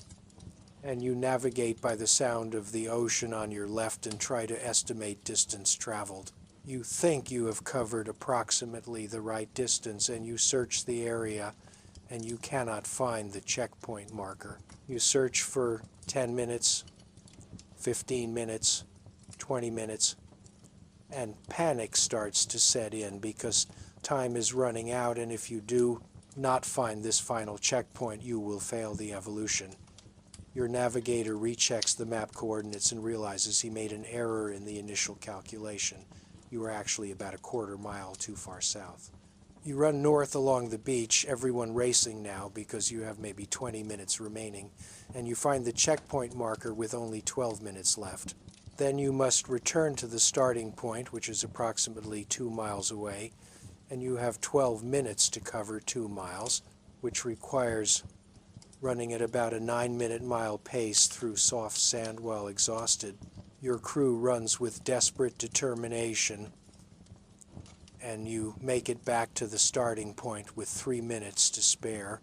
and you navigate by the sound of the ocean on your left and try to estimate distance traveled. You think you have covered approximately the right distance, and you search the area, and you cannot find the checkpoint marker. You search for 10 minutes, 15 minutes, 20 minutes, and panic starts to set in because time is running out, and if you do not find this final checkpoint, you will fail the evolution. Your navigator rechecks the map coordinates and realizes he made an error in the initial calculation. You are actually about a quarter mile too far south. You run north along the beach, everyone racing now because you have maybe 20 minutes remaining, and you find the checkpoint marker with only 12 minutes left. Then you must return to the starting point, which is approximately 2 miles away, and you have 12 minutes to cover 2 miles, which requires running at about a 9-minute mile pace through soft sand while exhausted. Your crew runs with desperate determination, and you make it back to the starting point with 3 minutes to spare,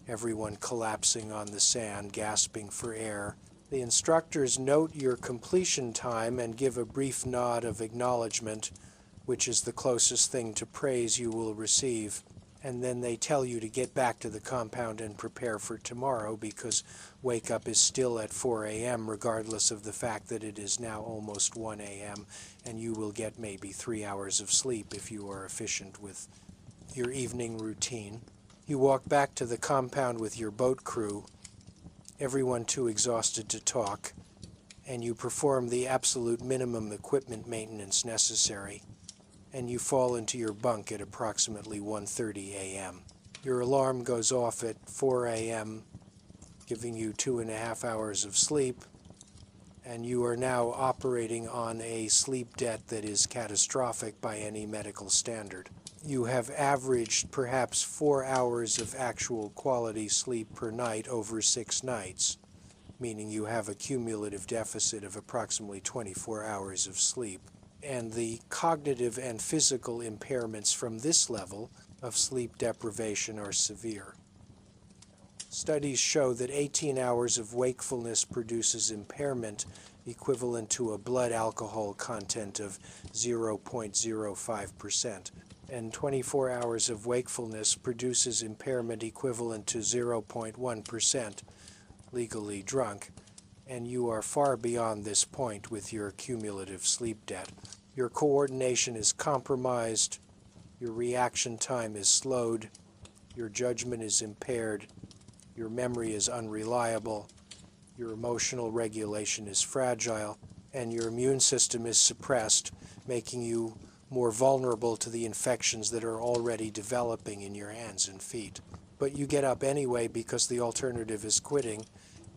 everyone collapsing on the sand, gasping for air. The instructors note your completion time and give a brief nod of acknowledgement, which is the closest thing to praise you will receive. And then they tell you to get back to the compound and prepare for tomorrow, because wake up is still at 4 a.m. regardless of the fact that it is now almost 1 a.m. and you will get maybe 3 hours of sleep if you are efficient with your evening routine. You walk back to the compound with your boat crew, everyone too exhausted to talk, and you perform the absolute minimum equipment maintenance necessary, and you fall into your bunk at approximately 1:30 a.m. Your alarm goes off at 4 a.m., giving you 2.5 hours of sleep, and you are now operating on a sleep debt that is catastrophic by any medical standard. You have averaged perhaps 4 hours of actual quality sleep per night over 6 nights, meaning you have a cumulative deficit of approximately 24 hours of sleep. And the cognitive and physical impairments from this level of sleep deprivation are severe. Studies show that 18 hours of wakefulness produces impairment equivalent to a blood alcohol content of 0.05%, and 24 hours of wakefulness produces impairment equivalent to 0.1%, legally drunk, and you are far beyond this point with your cumulative sleep debt. Your coordination is compromised, your reaction time is slowed, your judgment is impaired, your memory is unreliable, your emotional regulation is fragile, and your immune system is suppressed, making you more vulnerable to the infections that are already developing in your hands and feet. But you get up anyway because the alternative is quitting,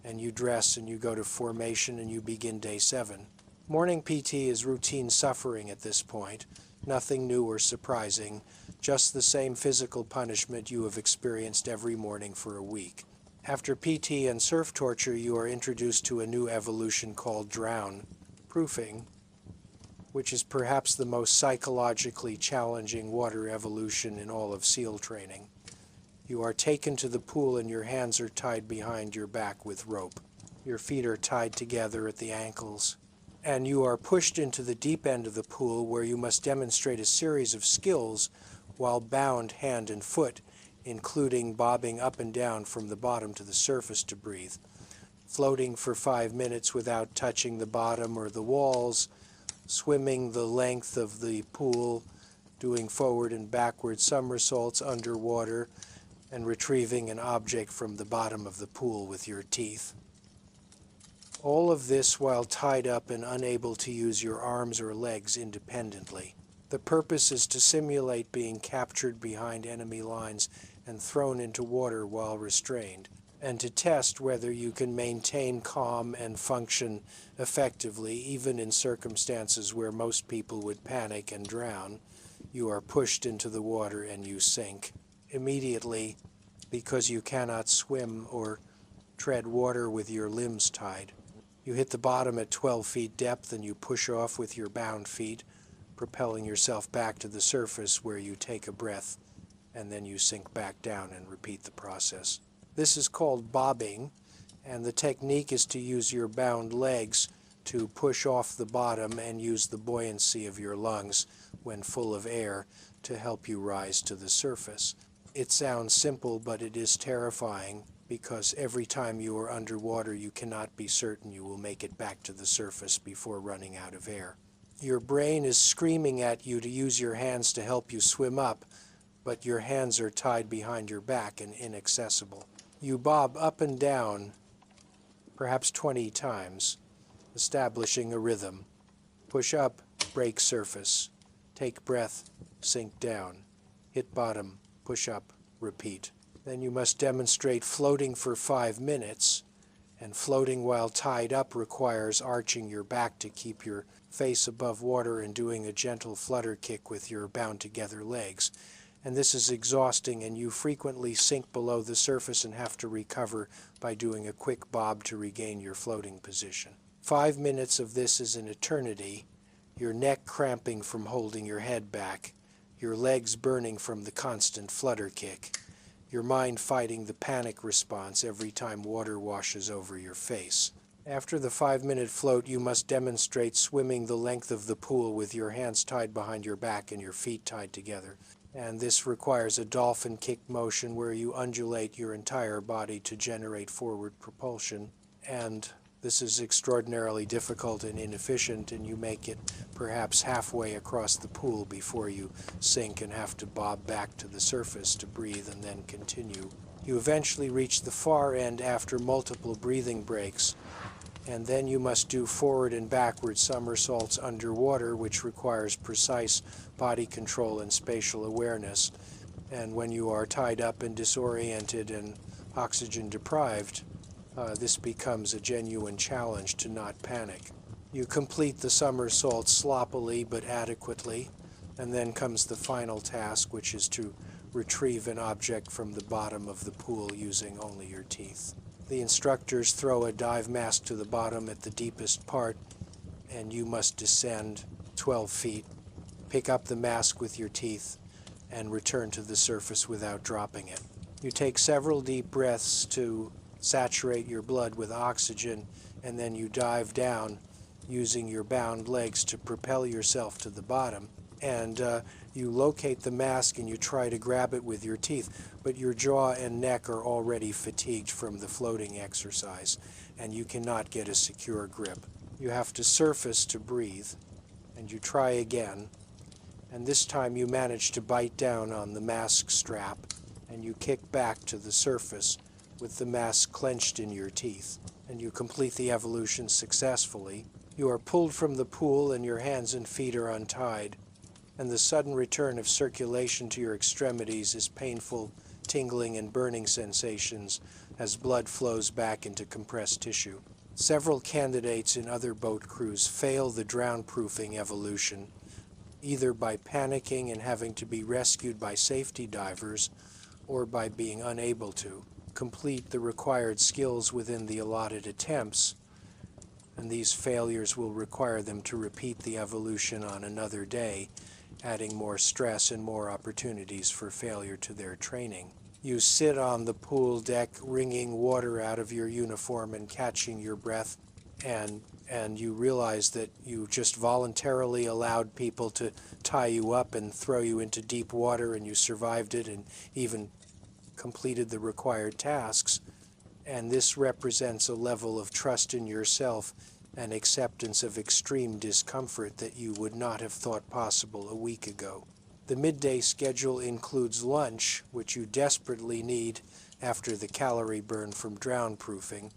and you dress and you go to formation and you begin day 7. Morning PT is routine suffering at this point, nothing new or surprising, just the same physical punishment you have experienced every morning for a week. After PT and surf torture, you are introduced to a new evolution called drown proofing, which is perhaps the most psychologically challenging water evolution in all of SEAL training. You are taken to the pool and your hands are tied behind your back with rope. Your feet are tied together at the ankles, and you are pushed into the deep end of the pool where you must demonstrate a series of skills while bound hand and foot, including bobbing up and down from the bottom to the surface to breathe, floating for 5 minutes without touching the bottom or the walls, swimming the length of the pool, doing forward and backward somersaults underwater, and retrieving an object from the bottom of the pool with your teeth. All of this while tied up and unable to use your arms or legs independently. The purpose is to simulate being captured behind enemy lines and thrown into water while restrained, and to test whether you can maintain calm and function effectively even in circumstances where most people would panic and drown. You are pushed into the water and you sink immediately because you cannot swim or tread water with your limbs tied. You hit the bottom at 12 feet depth and you push off with your bound feet, propelling yourself back to the surface where you take a breath, and then you sink back down and repeat the process. This is called bobbing, and the technique is to use your bound legs to push off the bottom and use the buoyancy of your lungs when full of air to help you rise to the surface. It sounds simple, but it is terrifying, because every time you are underwater you cannot be certain you will make it back to the surface before running out of air. Your brain is screaming at you to use your hands to help you swim up, but your hands are tied behind your back and inaccessible. You bob up and down, perhaps 20 times, establishing a rhythm. Push up, break surface. Take breath, sink down. Hit bottom, push up, repeat. Then you must demonstrate floating for 5 minutes, and floating while tied up requires arching your back to keep your face above water and doing a gentle flutter kick with your bound together legs. and this is exhausting, and you frequently sink below the surface and have to recover by doing a quick bob to regain your floating position. 5 minutes of this is an eternity, your neck cramping from holding your head back, your legs burning from the constant flutter kick, your mind fighting the panic response every time water washes over your face. After the 5-minute float, you must demonstrate swimming the length of the pool with your hands tied behind your back and your feet tied together. And this requires a dolphin kick motion where you undulate your entire body to generate forward propulsion. And this is extraordinarily difficult and inefficient, and you make it perhaps halfway across the pool before you sink and have to bob back to the surface to breathe and then continue. You eventually reach the far end after multiple breathing breaks, and then you must do forward and backward somersaults underwater, which requires precise body control and spatial awareness. And when you are tied up and disoriented and oxygen deprived, this becomes a genuine challenge to not panic. You complete the somersault sloppily but adequately, and then comes the final task, which is to retrieve an object from the bottom of the pool using only your teeth. The instructors throw a dive mask to the bottom at the deepest part, and you must descend 12 feet, pick up the mask with your teeth, and return to the surface without dropping it. You take several deep breaths to saturate your blood with oxygen, and then you dive down using your bound legs to propel yourself to the bottom. And you locate the mask and you try to grab it with your teeth, but your jaw and neck are already fatigued from the floating exercise, and you cannot get a secure grip. You have to surface to breathe, and you try again, and this time you manage to bite down on the mask strap, and you kick back to the surface with the mask clenched in your teeth, and you complete the evolution successfully. You are pulled from the pool and your hands and feet are untied, and the sudden return of circulation to your extremities is painful, tingling, and burning sensations as blood flows back into compressed tissue. Several candidates in other boat crews fail the drown-proofing evolution, either by panicking and having to be rescued by safety divers, or by being unable to complete the required skills within the allotted attempts, and these failures will require them to repeat the evolution on another day, adding more stress and more opportunities for failure to their training. You sit on the pool deck, wringing water out of your uniform and catching your breath, and you realize that you just voluntarily allowed people to tie you up and throw you into deep water, and you survived it and even completed the required tasks. And this represents a level of trust in yourself and acceptance of extreme discomfort that you would not have thought possible a week ago. The midday schedule includes lunch, which you desperately need after the calorie burn from drown-proofing,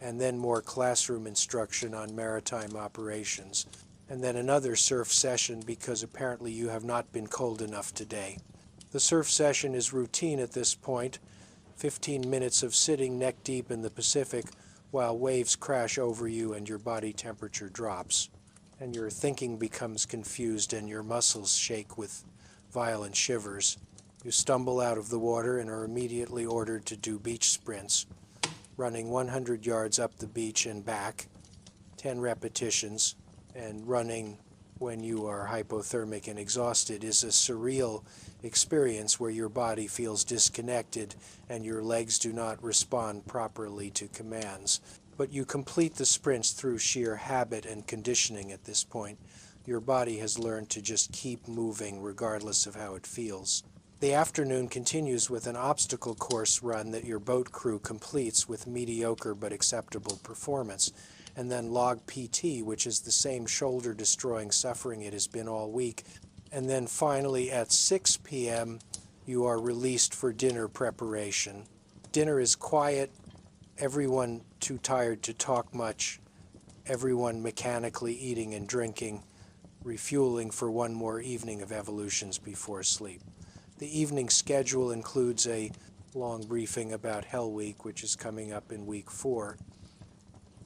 and then more classroom instruction on maritime operations, and then another surf session because apparently you have not been cold enough today. The surf session is routine at this point, 15 minutes of sitting neck deep in the Pacific while waves crash over you and your body temperature drops, and your thinking becomes confused and your muscles shake with violent shivers. You stumble out of the water and are immediately ordered to do beach sprints, running 100 yards up the beach and back, 10 repetitions, and running when you are hypothermic and exhausted is a surreal experience where your body feels disconnected and your legs do not respond properly to commands. But you complete the sprints through sheer habit and conditioning at this point. Your body has learned to just keep moving regardless of how it feels. The afternoon continues with an obstacle course run that your boat crew completes with mediocre but acceptable performance, and then log PT, which is the same shoulder-destroying suffering it has been all week. And then finally at 6 p.m. you are released for dinner preparation. Dinner is quiet, everyone too tired to talk much, everyone mechanically eating and drinking, refueling for one more evening of evolutions before sleep. The evening schedule includes a long briefing about Hell Week, which is coming up in week 4,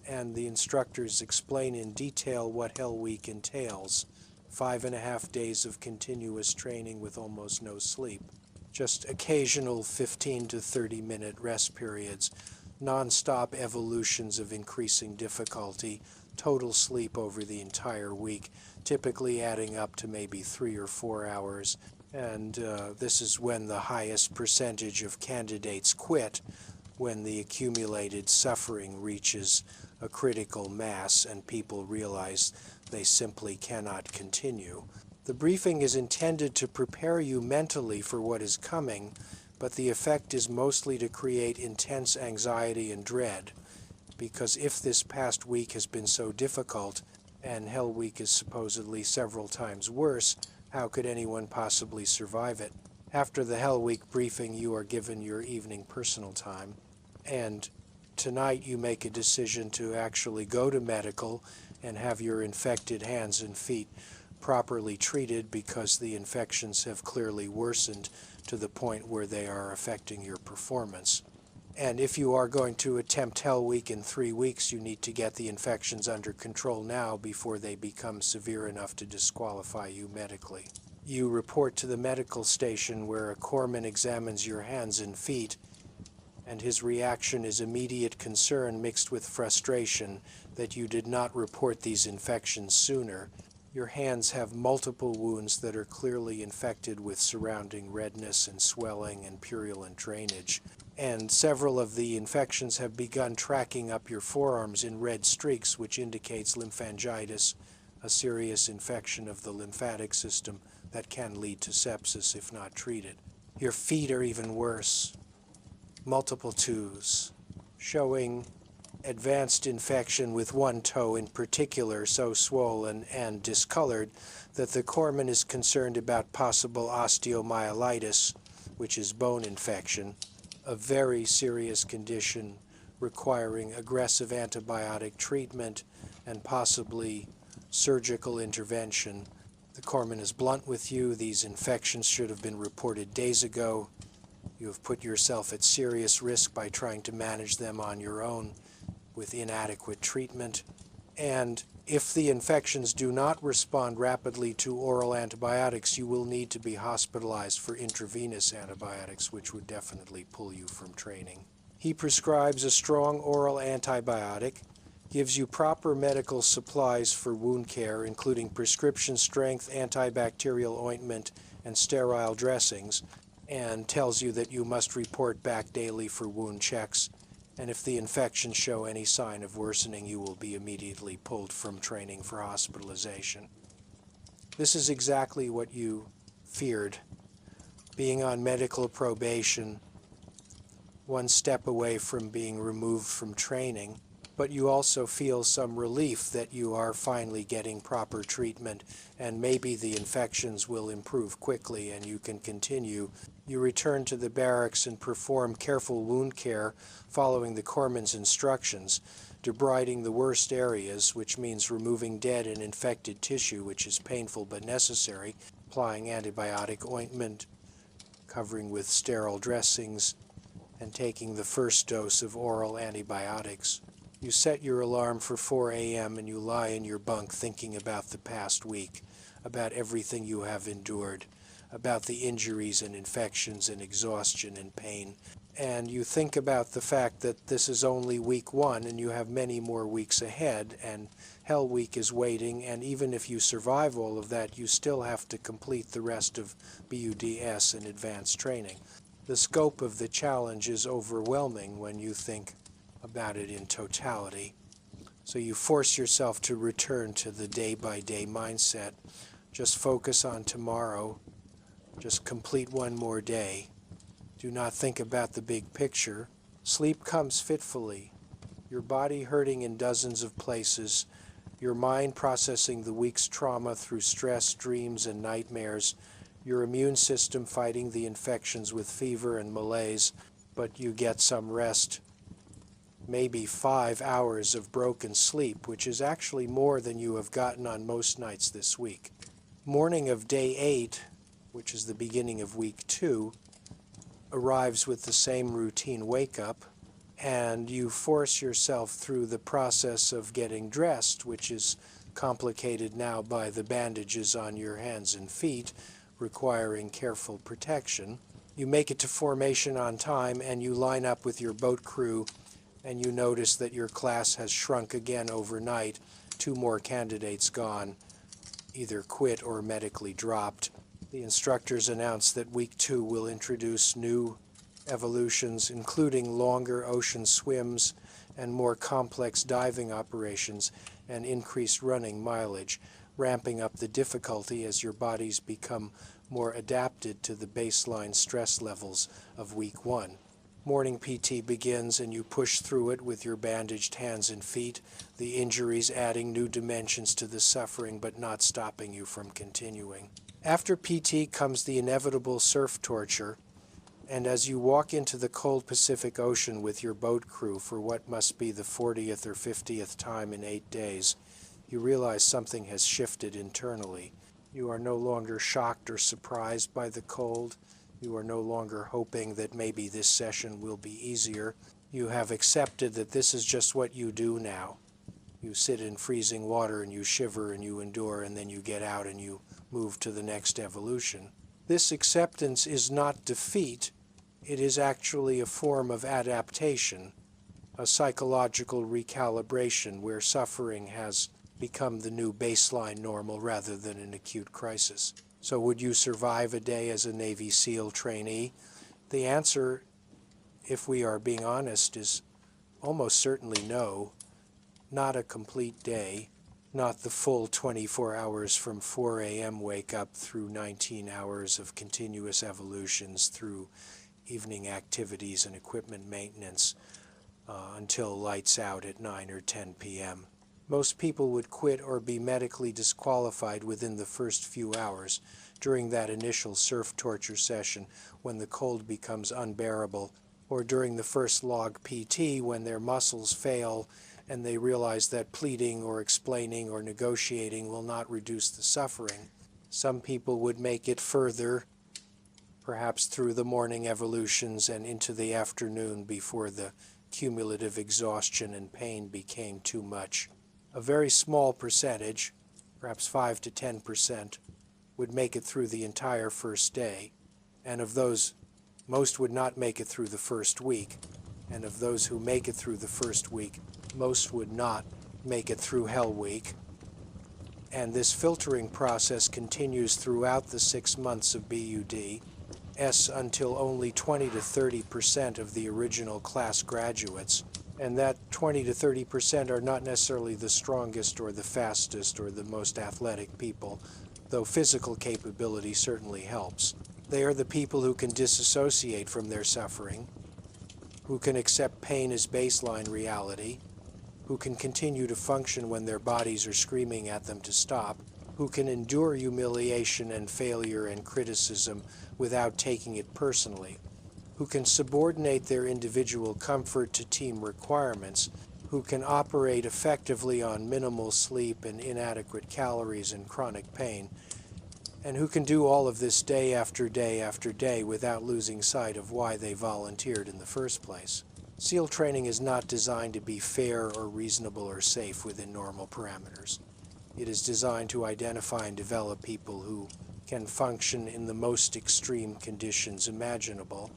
and the instructors explain in detail what Hell Week entails 5.5 days of continuous training with almost no sleep. Just occasional 15 to 30-minute rest periods, non-stop evolutions of increasing difficulty, total sleep over the entire week, typically adding up to maybe 3 or 4 hours. And this is when the highest percentage of candidates quit, when the accumulated suffering reaches a critical mass and people realize they simply cannot continue. The briefing is intended to prepare you mentally for what is coming, but the effect is mostly to create intense anxiety and dread, because if this past week has been so difficult, and Hell Week is supposedly several times worse, how could anyone possibly survive it? After the Hell Week briefing, you are given your evening personal time, and tonight you make a decision to actually go to medical and have your infected hands and feet properly treated, because the infections have clearly worsened to the point where they are affecting your performance. And if you are going to attempt Hell Week in 3 weeks, you need to get the infections under control now before they become severe enough to disqualify you medically. You report to the medical station where a corpsman examines your hands and feet, and his reaction is immediate concern mixed with frustration that you did not report these infections sooner. Your hands have multiple wounds that are clearly infected with surrounding redness and swelling and purulent drainage. And several of the infections have begun tracking up your forearms in red streaks, which indicates lymphangitis, a serious infection of the lymphatic system that can lead to sepsis if not treated. Your feet are even worse. Multiple toes, showing advanced infection with one toe in particular so swollen and discolored that the corpsman is concerned about possible osteomyelitis, which is bone infection, a very serious condition requiring aggressive antibiotic treatment and possibly surgical intervention. The corpsman is blunt with you. These infections should have been reported days ago. You have put yourself at serious risk by trying to manage them on your own with inadequate treatment. And if the infections do not respond rapidly to oral antibiotics, you will need to be hospitalized for intravenous antibiotics, which would definitely pull you from training. He prescribes a strong oral antibiotic, gives you proper medical supplies for wound care, including prescription-strength antibacterial ointment and sterile dressings, and tells you that you must report back daily for wound checks, and if the infections show any sign of worsening, you will be immediately pulled from training for hospitalization. This is exactly what you feared, being on medical probation, one step away from being removed from training, but you also feel some relief that you are finally getting proper treatment and maybe the infections will improve quickly and you can continue. You return to the barracks and perform careful wound care following the corpsman's instructions, debriding the worst areas, which means removing dead and infected tissue, which is painful but necessary, applying antibiotic ointment, covering with sterile dressings, and taking the first dose of oral antibiotics. You set your alarm for 4 a.m. and you lie in your bunk thinking about the past week, about everything you have endured, about the injuries and infections and exhaustion and pain. And you think about the fact that this is only week 1 and you have many more weeks ahead, and Hell Week is waiting, and even if you survive all of that, you still have to complete the rest of BUDS and advanced training. The scope of the challenge is overwhelming when you think about it in totality. So you force yourself to return to the day-by-day mindset. Just focus on tomorrow. Just complete one more day. Do not think about the big picture. Sleep comes fitfully. Your body hurting in dozens of places. Your mind processing the week's trauma through stress, dreams, and nightmares. Your immune system fighting the infections with fever and malaise. But you get some rest. Maybe 5 hours of broken sleep, which is actually more than you have gotten on most nights this week. Morning of day 8, which is the beginning of week 2, arrives with the same routine wake-up, and you force yourself through the process of getting dressed, which is complicated now by the bandages on your hands and feet, requiring careful protection. You make it to formation on time, and you line up with your boat crew, and you notice that your class has shrunk again overnight. 2 more candidates gone, either quit or medically dropped. The instructors announce that week 2 will introduce new evolutions, including longer ocean swims and more complex diving operations and increased running mileage, ramping up the difficulty as your bodies become more adapted to the baseline stress levels of week 1. Morning PT begins, and you push through it with your bandaged hands and feet, the injuries adding new dimensions to the suffering but not stopping you from continuing. After PT comes the inevitable surf torture, and as you walk into the cold Pacific Ocean with your boat crew for what must be the 40th or 50th time in 8 days, you realize something has shifted internally. You are no longer shocked or surprised by the cold. You are no longer hoping that maybe this session will be easier. You have accepted that this is just what you do now. You sit in freezing water and you shiver and you endure, and then you get out and you move to the next evolution. This acceptance is not defeat. It is actually a form of adaptation, a psychological recalibration where suffering has become the new baseline normal rather than an acute crisis. So would you survive a day as a Navy SEAL trainee? The answer, if we are being honest, is almost certainly no. Not a complete day, not the full 24 hours from 4 a.m. wake up through 19 hours of continuous evolutions through evening activities and equipment maintenance until lights out at 9 or 10 p.m. Most people would quit or be medically disqualified within the first few hours during that initial surf torture session when the cold becomes unbearable, or during the first log PT when their muscles fail and they realize that pleading or explaining or negotiating will not reduce the suffering. Some people would make it further, perhaps through the morning evolutions and into the afternoon before the cumulative exhaustion and pain became too much. A very small percentage, perhaps 5 to 10%, would make it through the entire first day, and of those, most would not make it through the first week, and of those who make it through the first week, most would not make it through Hell Week. And this filtering process continues throughout the 6 months of BUD-S until only 20 to 30% of the original class graduates, and that 20 to 30% are not necessarily the strongest or the fastest or the most athletic people, though physical capability certainly helps. They are the people who can disassociate from their suffering, who can accept pain as baseline reality, who can continue to function when their bodies are screaming at them to stop, who can endure humiliation and failure and criticism without taking it personally, who can subordinate their individual comfort to team requirements, who can operate effectively on minimal sleep and inadequate calories and chronic pain, and who can do all of this day after day after day without losing sight of why they volunteered in the first place. SEAL training is not designed to be fair or reasonable or safe within normal parameters. It is designed to identify and develop people who can function in the most extreme conditions imaginable,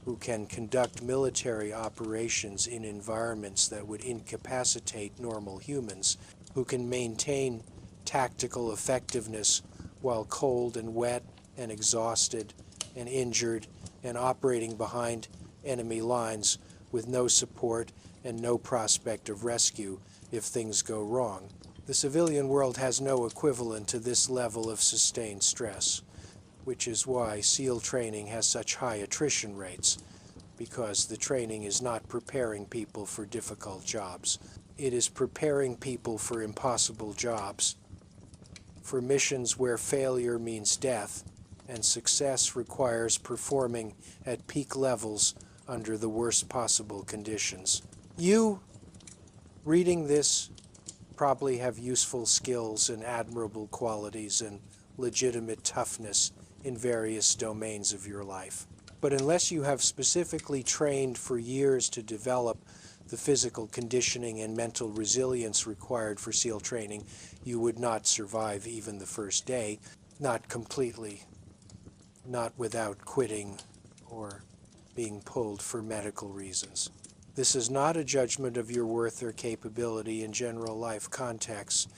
who can conduct military operations in environments that would incapacitate normal humans, who can maintain tactical effectiveness while cold and wet and exhausted and injured and operating behind enemy lines with no support and no prospect of rescue if things go wrong. The civilian world has no equivalent to this level of sustained stress, which is why SEAL training has such high attrition rates, because the training is not preparing people for difficult jobs. It is preparing people for impossible jobs, for missions where failure means death, and success requires performing at peak levels under the worst possible conditions. You, reading this, probably have useful skills and admirable qualities and legitimate toughness in various domains of your life. But unless you have specifically trained for years to develop the physical conditioning and mental resilience required for SEAL training, you would not survive even the first day, not completely, not without quitting or being pulled for medical reasons. This is not a judgment of your worth or capability in general life contexts.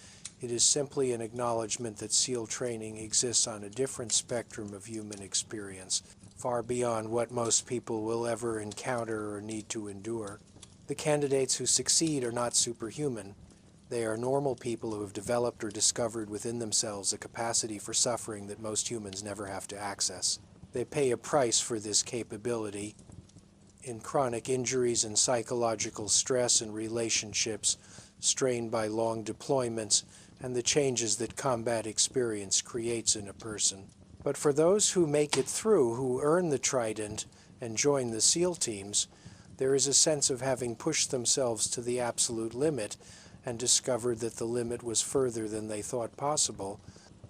It is simply an acknowledgement that SEAL training exists on a different spectrum of human experience, far beyond what most people will ever encounter or need to endure. The candidates who succeed are not superhuman. They are normal people who have developed or discovered within themselves a capacity for suffering that most humans never have to access. They pay a price for this capability in chronic injuries and psychological stress and relationships strained by long deployments and the changes that combat experience creates in a person. But for those who make it through, who earn the Trident and join the SEAL teams, there is a sense of having pushed themselves to the absolute limit and discovered that the limit was further than they thought possible.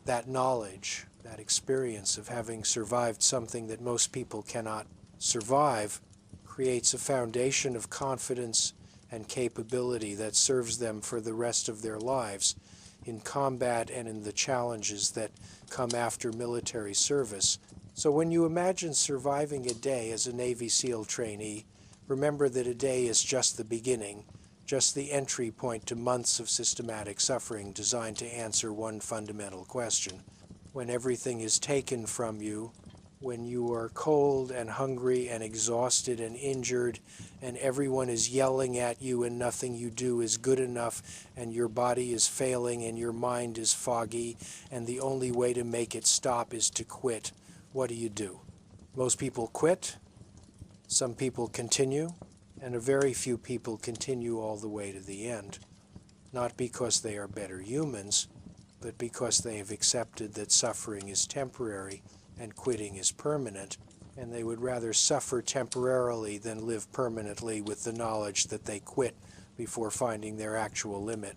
That knowledge, that experience of having survived something that most people cannot survive, creates a foundation of confidence and capability that serves them for the rest of their lives in combat and in the challenges that come after military service. So when you imagine surviving a day as a Navy SEAL trainee, remember that a day is just the beginning, just the entry point to months of systematic suffering designed to answer one fundamental question. When everything is taken from you, when you are cold and hungry and exhausted and injured, and everyone is yelling at you and nothing you do is good enough, and your body is failing and your mind is foggy, and the only way to make it stop is to quit, what do? Most people quit, some people continue, and a very few people continue all the way to the end. Not because they are better humans, but because they have accepted that suffering is temporary and quitting is permanent, and they would rather suffer temporarily than live permanently with the knowledge that they quit before finding their actual limit.